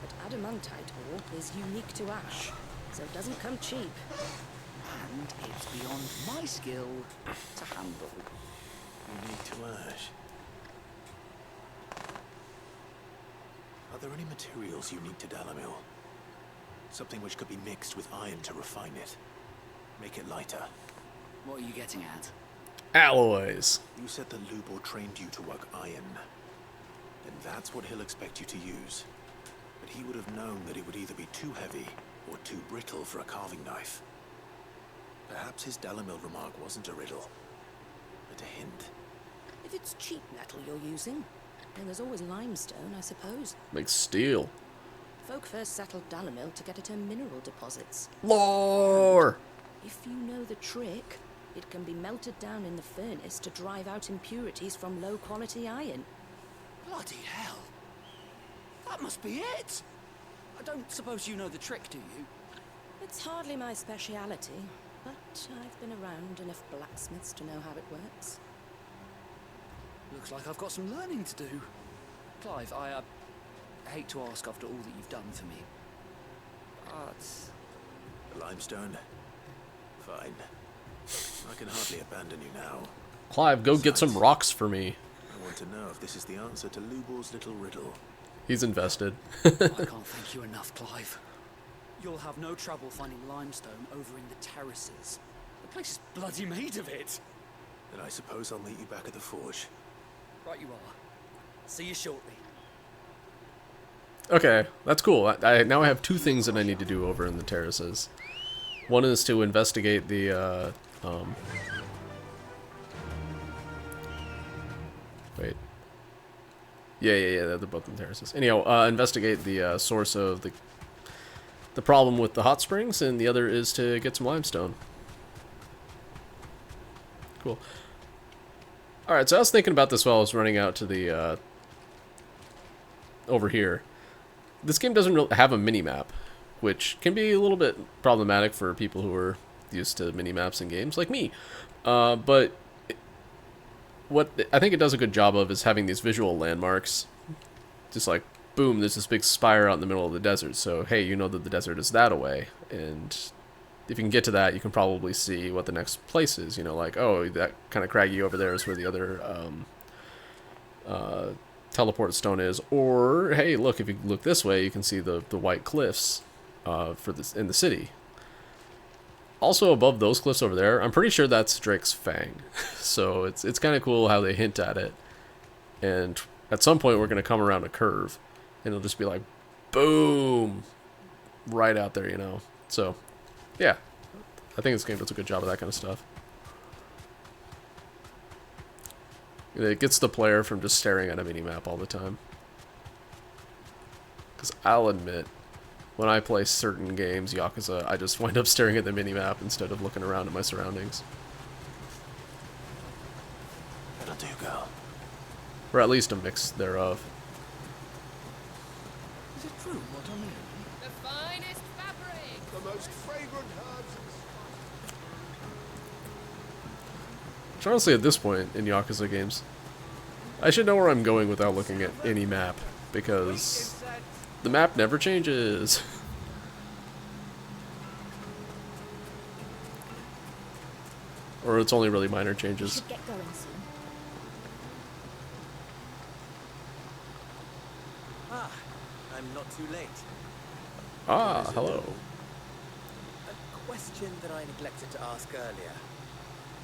But adamantite ore is unique to ash, so it doesn't come cheap. And it's beyond my skill to handle. Unique to ash. there any materials unique to Dalamil? Something which could be mixed with iron to refine it. Make it lighter. What are you getting at? Alloys. You said that Lubor trained you to work iron. Then that's what he'll expect you to use. But he would have known that it would either be too heavy or too brittle for a carving knife. Perhaps his Dalamil remark wasn't a riddle, but a hint. If it's cheap metal you're using, then there's always limestone, I suppose. Makes steel. Folk first settled Dalamil to get at her mineral deposits. Lore! If you know the trick, it can be melted down in the furnace to drive out impurities from low-quality iron. Bloody hell! That must be it! I don't suppose you know the trick, do you? It's hardly my speciality, but I've been around enough blacksmiths to know how it works. Looks like I've got some learning to do. Clive, I hate to ask after all that you've done for me, but... The limestone? Fine. I can hardly abandon you now. Clive, go get some rocks for me. I want to know if this is the answer to Lubor's little riddle. He's invested. I can't thank you enough, Clive. You'll have no trouble finding limestone over in the terraces. The place is bloody made of it. Then I suppose I'll meet you back at the forge. Right you are. See you shortly. Okay, that's cool. Now I have two things that I need to do over in the terraces. One is to investigate the, wait. Yeah, they're both in the terraces. Anyhow, investigate the source of the problem with the hot springs, and the other is to get some limestone. Cool. Alright, so I was thinking about this while I was running out to the, over here. This game doesn't really have a mini-map, which can be a little bit problematic for people who are used to mini-maps in games, like me. But what I think it does a good job of is having these visual landmarks. Just like, boom, there's this big spire out in the middle of the desert, so hey, you know that the desert is that away, and if you can get to that, you can probably see what the next place is, you know, like, oh, that kind of craggy over there is where the other teleport stone is, or hey, look, if you look this way, you can see the white cliffs for this in the city. Also above those cliffs over there, I'm pretty sure that's Drake's Fang. So it's kind of cool how they hint at it, and at some point we're going to come around a curve and it'll just be like boom right out there, you know. So yeah, I think this game does a good job of that kind of stuff. It gets the player from just staring at a mini-map all the time. Because I'll admit, when I play certain games, Yakuza, I just wind up staring at the mini-map instead of looking around at my surroundings. That'll do, girl. Or at least a mix thereof. Is it true what I'm hearing? The finest fabric! The most fragrant herbs. Which honestly, at this point in Yakuza games, I should know where I'm going without looking at any map, because the map never changes. Or it's only really minor changes. Should get going soon. Ah, I'm not too late. Ah, hello. A question that I neglected to ask earlier.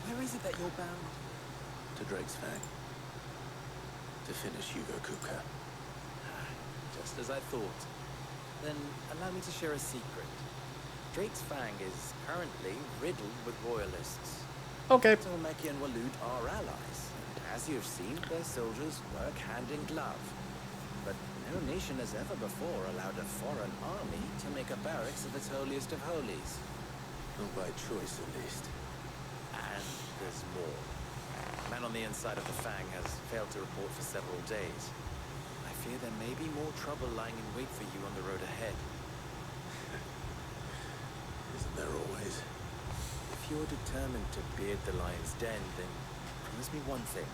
Where is it that you're bound? To Drake's Fang. To finish Hugo Kuka. Just as I thought. Then allow me to share a secret. Drake's Fang is currently riddled with royalists. Okay. Tolmeki and Walud are allies, and as you've seen, their soldiers work hand in glove. But no nation has ever before allowed a foreign army to make a barracks of its holiest of holies. Not by choice, at least. And there's more. The man on the inside of the Fang has failed to report for several days. I fear there may be more trouble lying in wait for you on the road ahead. Isn't there always? If you're determined to beard the lion's den, then promise me one thing.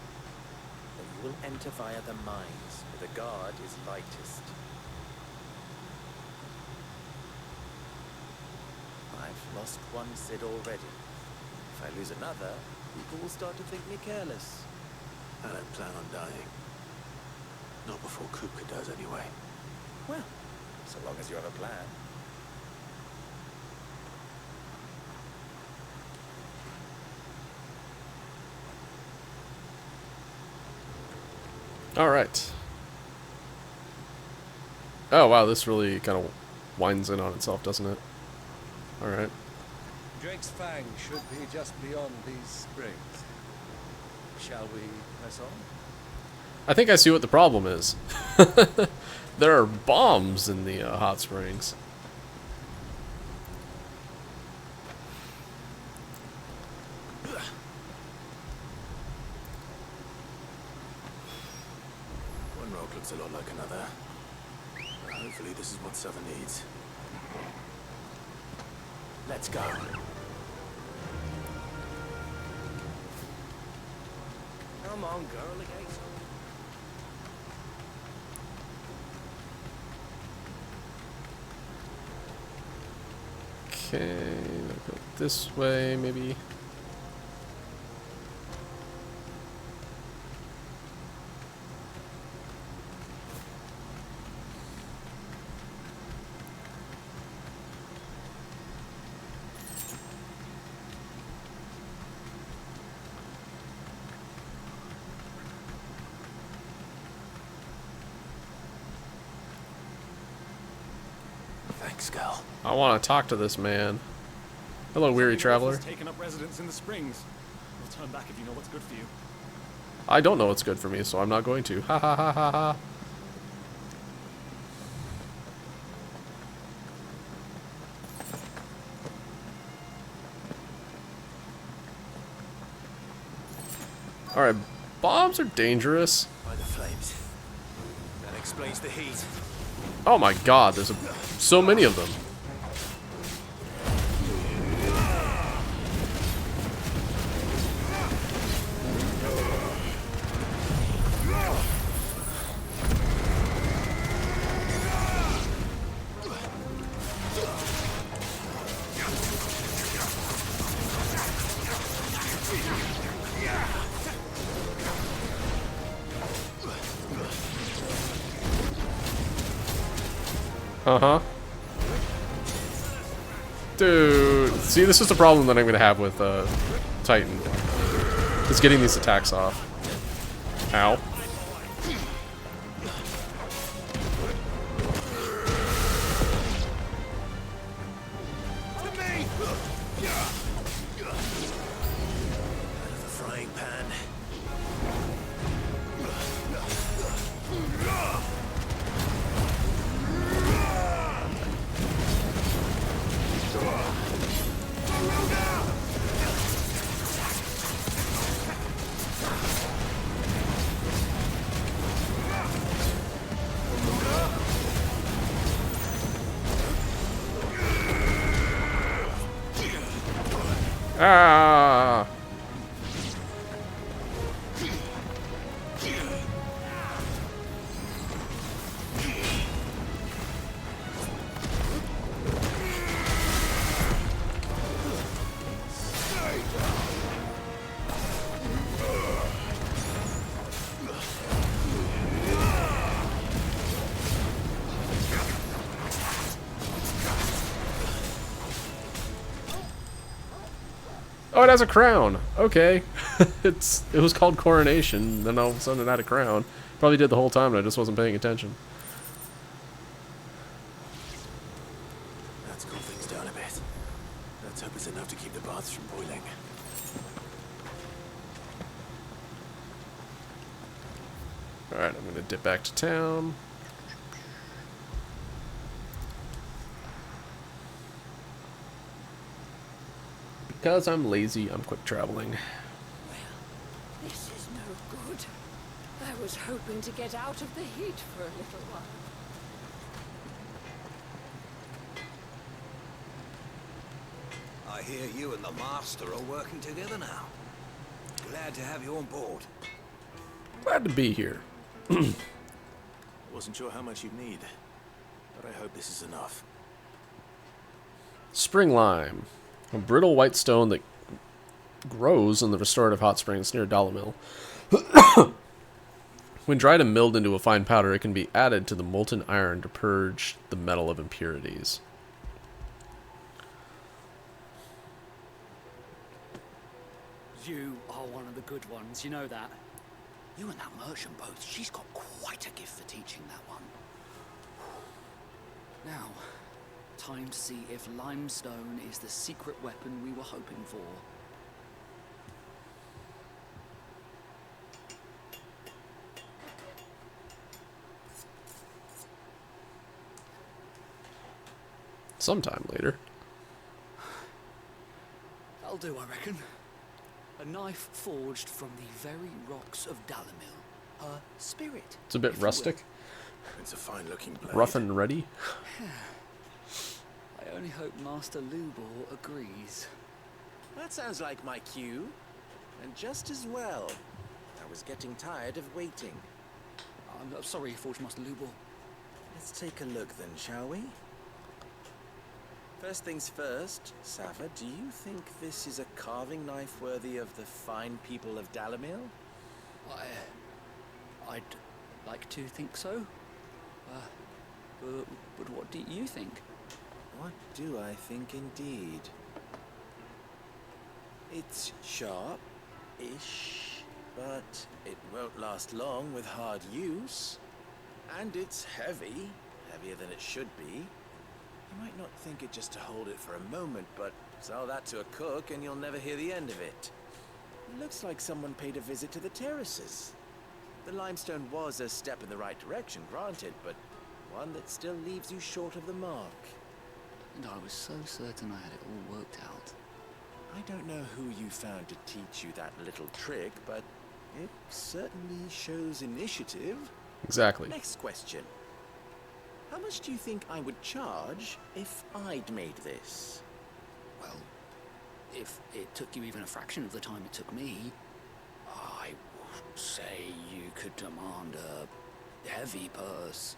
That you will enter via the mines, where the guard is lightest. I've lost one Cid already. If I lose another, people will start to think me careless. I don't plan on dying. Not before Kuka does, anyway. Well, so long as you have a plan. Alright. Oh wow, this really kind of winds in on itself, doesn't it? Alright. Drake's Fang should be just beyond these springs. Shall we press on? I think I see what the problem is. There are bombs in the hot springs. One rock looks a lot like another. Hopefully this is what Southern needs. Let's go. Come on, girl, the gate's open. Okay, I'll go this way, maybe. Thanks, Gal. I want to talk to this man. Hello, weary traveler. Taken up residence in the springs. We'll turn back if you know what's good for you. I don't know what's good for me, so I'm not going to. Ha ha ha ha ha. Alright, bombs are dangerous. By the flames. That explains the heat. Oh my god, there's so many of them. Uh-huh. Dude, see, this is the problem that I'm gonna have with Titan. Is getting these attacks off. Ow. Frying pan. Ah! Oh, it has a crown. Okay. It was called Coronation, then all of a sudden it had a crown. Probably did the whole time and I just wasn't paying attention. Let's cool things down a bit. Let's hope it's enough to keep the baths from boiling. Alright, I'm gonna dip back to town. Because I'm lazy, I'm quick traveling. This is no good. I was hoping to get out of the heat for a little while. I hear you and the Master are working together now. Glad to have you on board. Glad to be here. Wasn't sure how much you'd need, but I hope this is enough. Spring lime. A brittle white stone that grows in the restorative hot springs near Dalamil. When dried and milled into a fine powder, it can be added to the molten iron to purge the metal of impurities. You are one of the good ones, you know that. You and that merchant both, she's got quite a gift for teaching that one. Now, time to see if limestone is the secret weapon we were hoping for. Sometime later. That'll do, I reckon. A knife forged from the very rocks of Dalamil. Her spirit. It's a bit rustic. It's a fine-looking blade. Rough and ready. I only hope Master Lubor agrees. That sounds like my cue. And just as well. I was getting tired of waiting. I'm sorry, Forge Master Lubor. Let's take a look then, shall we? First things first, Sava, do you think this is a carving knife worthy of the fine people of Dalamil? I'd like to think so. But what do you think? What do I think indeed? It's sharp-ish, but it won't last long with hard use. And it's heavy, heavier than it should be. You might not think it just to hold it for a moment, but sell that to a cook and you'll never hear the end of it. It looks like someone paid a visit to the terraces. The limestone was a step in the right direction, granted, but one that still leaves you short of the mark. And I was so certain I had it all worked out. I don't know who you found to teach you that little trick, but it certainly shows initiative. Exactly. Next question. How much do you think I would charge if I'd made this? Well, if it took you even a fraction of the time it took me, I would say you could demand a heavy purse.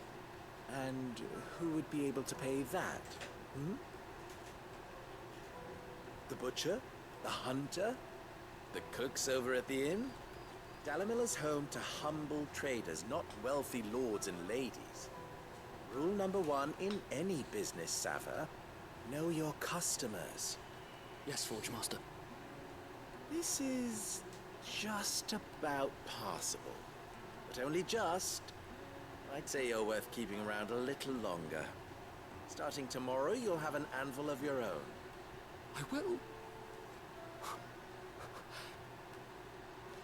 And who would be able to pay that? The butcher? The hunter? The cooks over at the inn? Dalamil is home to humble traders, not wealthy lords and ladies. Rule number 1 in any business, Sava, know your customers. Yes, Forge Master. This is just about passable, but only just. I'd say you're worth keeping around a little longer. Starting tomorrow, you'll have an anvil of your own. I will.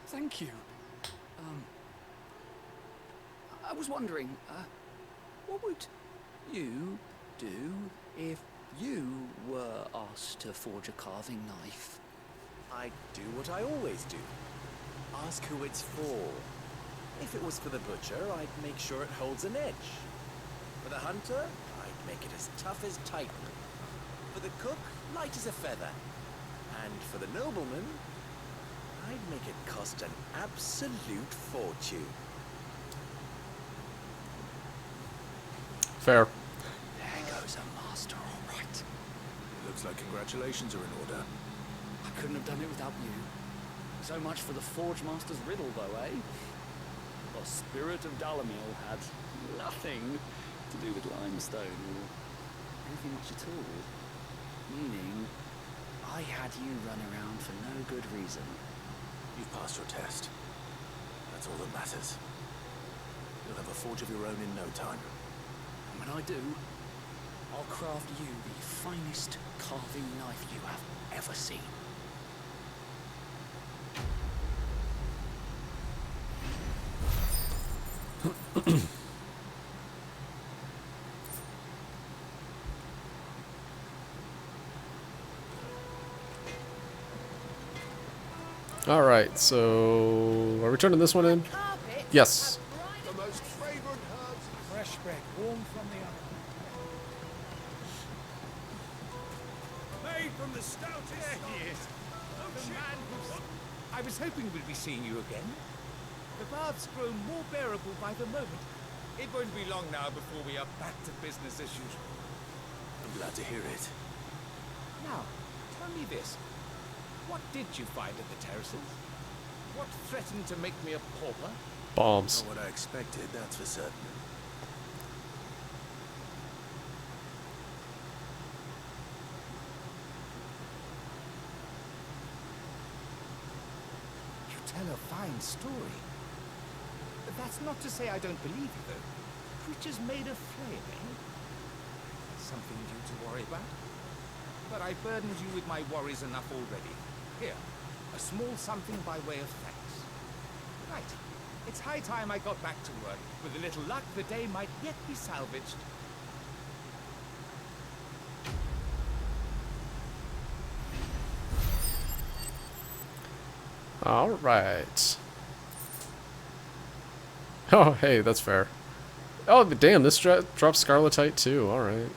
Thank you. I was wondering, what would you do if you were asked to forge a carving knife? I'd do what I always do. Ask who it's for. If it was for the butcher, I'd make sure it holds an edge. For the hunter, I'd make it as tough as titan. For the cook, light as a feather. And for the nobleman, I'd make it cost an absolute fortune. Fair. There goes a master, all right. It looks like congratulations are in order. I couldn't have done it without you. So much for the Forge Master's riddle, though, eh? The spirit of Dalamil had nothing to do with limestone or anything much at all. Meaning, I had you run around for no good reason. You've passed your test. That's all that matters. You'll have a forge of your own in no time. And when I do, I'll craft you the finest carving knife you have ever seen. All right, so are we turning this one in? Yes. The most fragrant herbs, fresh bread, warm from the oven. Made from the stoutest. There he is. The man who's... I was hoping we'd be seeing you again. The baths grow more bearable by the moment. It won't be long now before we are back to business as usual. I'm glad to hear it. Now, tell me this. What did you find at the terraces? What threatened to make me a pauper? Bombs. Not what I expected, that's for certain. You tell a fine story. But that's not to say I don't believe you, though. Creatures made of flame, eh? Something you to worry about? But I burdened you with my worries enough already. Here, a small something by way of thanks. Right. It's high time I got back to work. With a little luck, the day might yet be salvaged. All right. Oh, hey, that's fair. Oh, but damn, this drops Scarletite too. All right.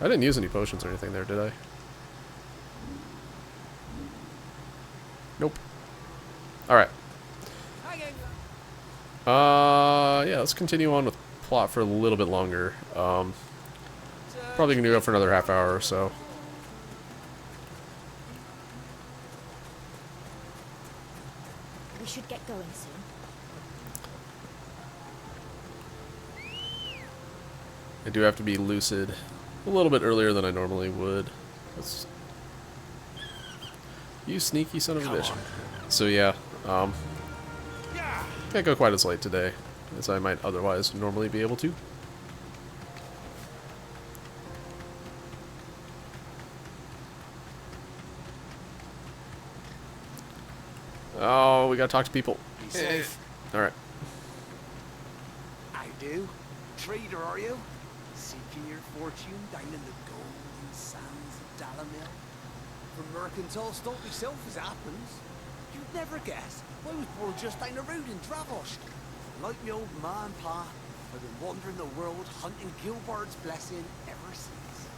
I didn't use any potions or anything there, did I? Nope. All right. Yeah, let's continue on with plot for a little bit longer. Probably gonna go for another half hour or so. We should get going soon. I do have to be lucid a little bit earlier than I normally would. That's... You sneaky son of a bitch. So yeah, can't go quite as late today as I might otherwise normally be able to. Oh, we gotta talk to people. Be safe. Alright. I do. Trader, are you? Seeking your fortune down in the golden sands of Dalamil? From mercantile stock myself as happens. You'd never guess. I was born just down the road in Dravosh. Like me old ma and pa, I've been wandering the world hunting Gilbard's blessing ever since.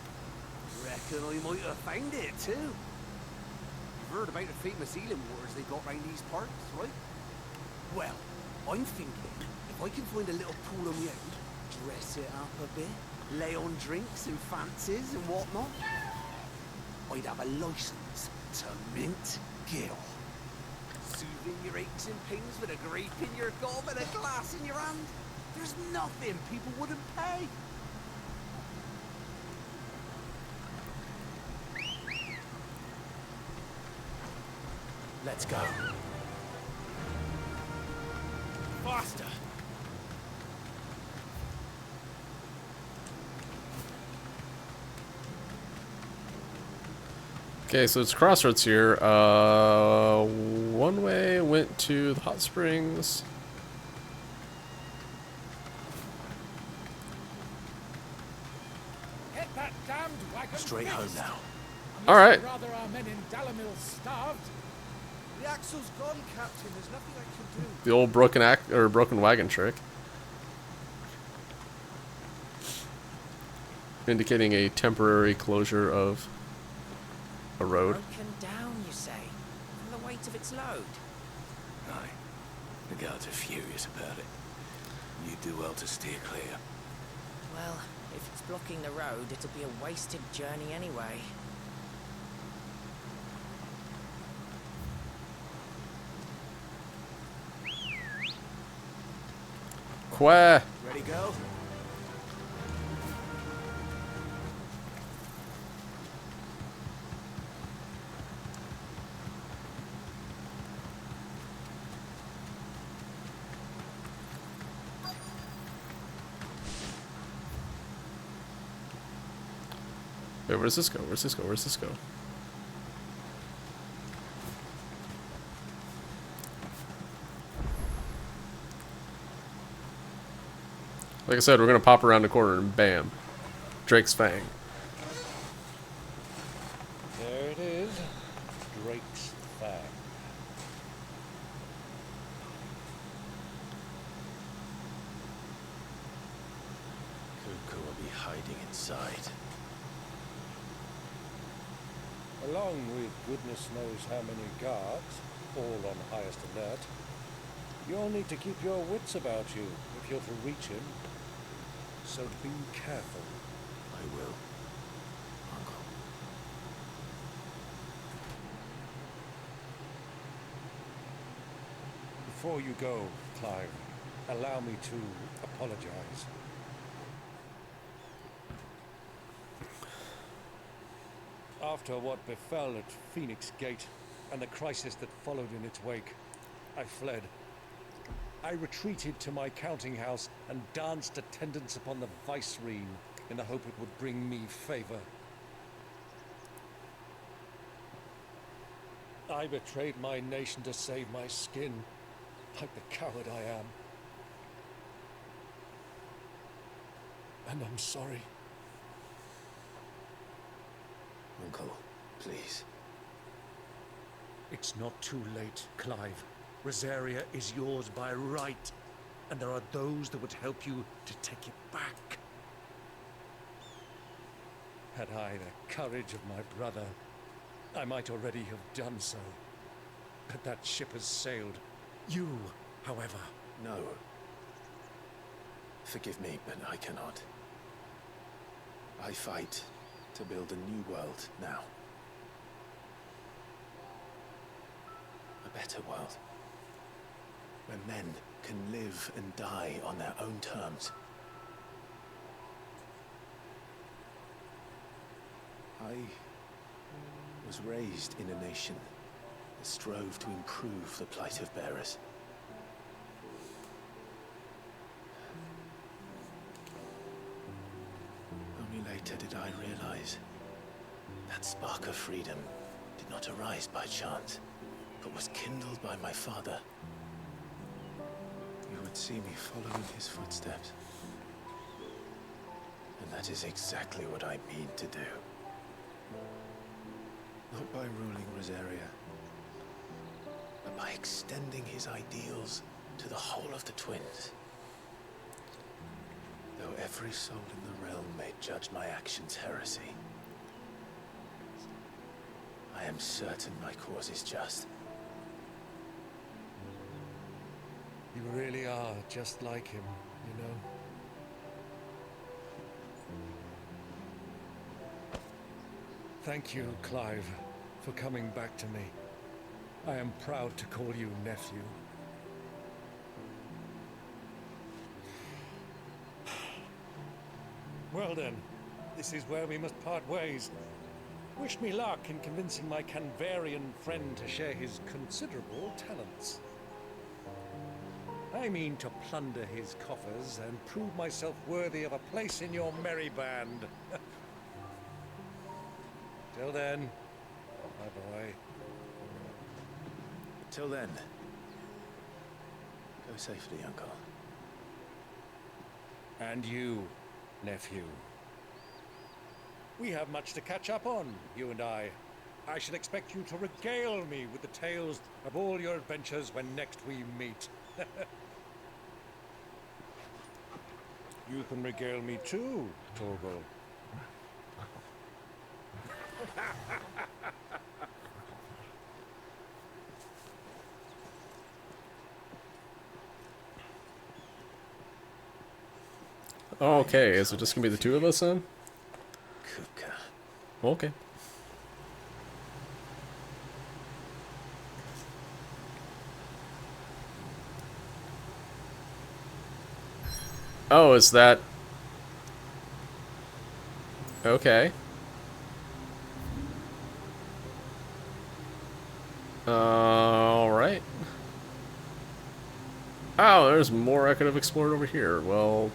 Reckon I might have found it too. You've heard about the famous healing waters they got round these parts, right? Well, I'm thinking if I can find a little pool of my own, dress it up a bit, lay on drinks and fancies and whatnot, I'd have a license to mint Gil. Soothing your aches and pains with a grape in your gob and a glass in your hand. There's nothing people wouldn't pay. Let's go. Faster! Okay, so it's crossroads here. One way went to the hot springs. Get that damned wagon Straight home fixed. now. All right. Rather our men in Dalamil starved. The axle's gone, Captain. There's nothing I can do. The old broken wagon trick. Indicating a temporary closure of a road. Broken down, you say? From the weight of its load? Aye. The guards are furious about it. You do well to steer clear. Well, if it's blocking the road, it'll be a wasted journey anyway. Quah. Ready, go? Wait, where's this go? Where's this go? Where's this go? Like I said, we're gonna pop around the corner and bam. Drake's Fang. There it is. Drake's Fang. Cuckoo will be hiding inside. Along with goodness knows how many guards, all on highest alert. You'll need to keep your wits about you if you're to reach him. So be careful. I will. Uncle. Before you go, Clive, allow me to apologize. After what befell at Phoenix Gate and the crisis that followed in its wake, I fled. I retreated to my counting house and danced attendance upon the vicereine in the hope it would bring me favor. I betrayed my nation to save my skin, like the coward I am. And I'm sorry. Uncle, please. It's not too late, Clive. Rosaria is yours by right, and there are those that would help you to take it back. Had I the courage of my brother, I might already have done so. But that ship has sailed. You, however... No. Forgive me, but I cannot. I fight to build a new world now. A better world. Where men can live and die on their own terms. I was raised in a nation that strove to improve the plight of bearers. Only later did I realize that spark of freedom did not arise by chance, but was kindled by my father. You would see me follow in his footsteps. And that is exactly what I mean to do. Not by ruling Rosaria, but by extending his ideals to the whole of the twins. Though every soul in the realm may judge my actions heresy, I am certain my cause is just. You really are just like him, you know? Thank you, Clive, for coming back to me. I am proud to call you nephew. Well then, this is where we must part ways. Wish me luck in convincing my Canvarian friend to share his considerable talents. I mean to plunder his coffers and prove myself worthy of a place in your merry band. Till then, my boy. Till then, go safely, Uncle. And you, nephew. We have much to catch up on, you and I. I shall expect you to regale me with the tales of all your adventures when next we meet. You can regale me too, Torgal. Okay, is it just gonna be the two of us then? Kupka. Okay. Oh, is that... Okay. Alright. Oh, there's more I could have explored over here. Well,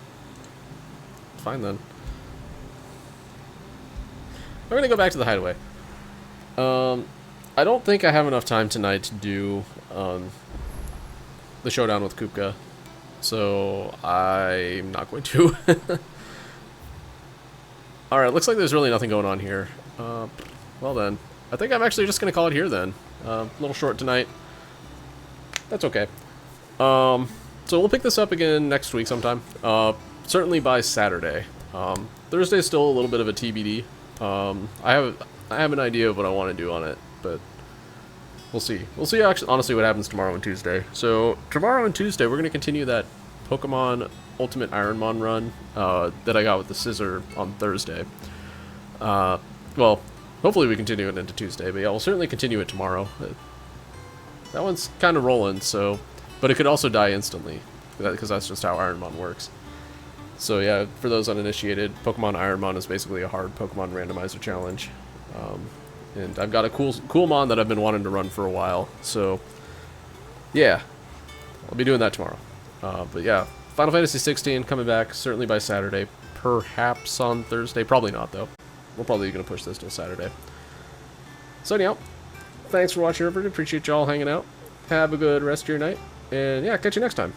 fine then. We're gonna go back to the hideaway. I don't think I have enough time tonight to do the showdown with Kupka, so I'm not going to. Alright, looks like there's really nothing going on here. Well then, I think I'm actually just gonna call it here then. A little short tonight. That's okay. So we'll pick this up again next week sometime. Certainly by Saturday. Thursday's still a little bit of a TBD. I have an idea of what I want to do on it, but we'll see. We'll see actually, honestly what happens tomorrow and Tuesday. So tomorrow and Tuesday we're going to continue that Pokemon Ultimate Ironmon run that I got with the scissor on Thursday. Well, hopefully we continue it into Tuesday, but yeah, we'll certainly continue it tomorrow. That one's kind of rolling, so But it could also die instantly, because that's just how Ironmon works. So yeah, for those uninitiated, Pokemon Ironmon is basically a hard Pokemon randomizer challenge. And I've got a cool mon that I've been wanting to run for a while. So yeah, I'll be doing that tomorrow. But yeah, Final Fantasy 16 coming back certainly by Saturday, perhaps on Thursday. Probably not though. We're probably gonna push this till Saturday. So anyhow, thanks for watching, everybody. Appreciate y'all hanging out. Have a good rest of your night, and yeah, catch you next time.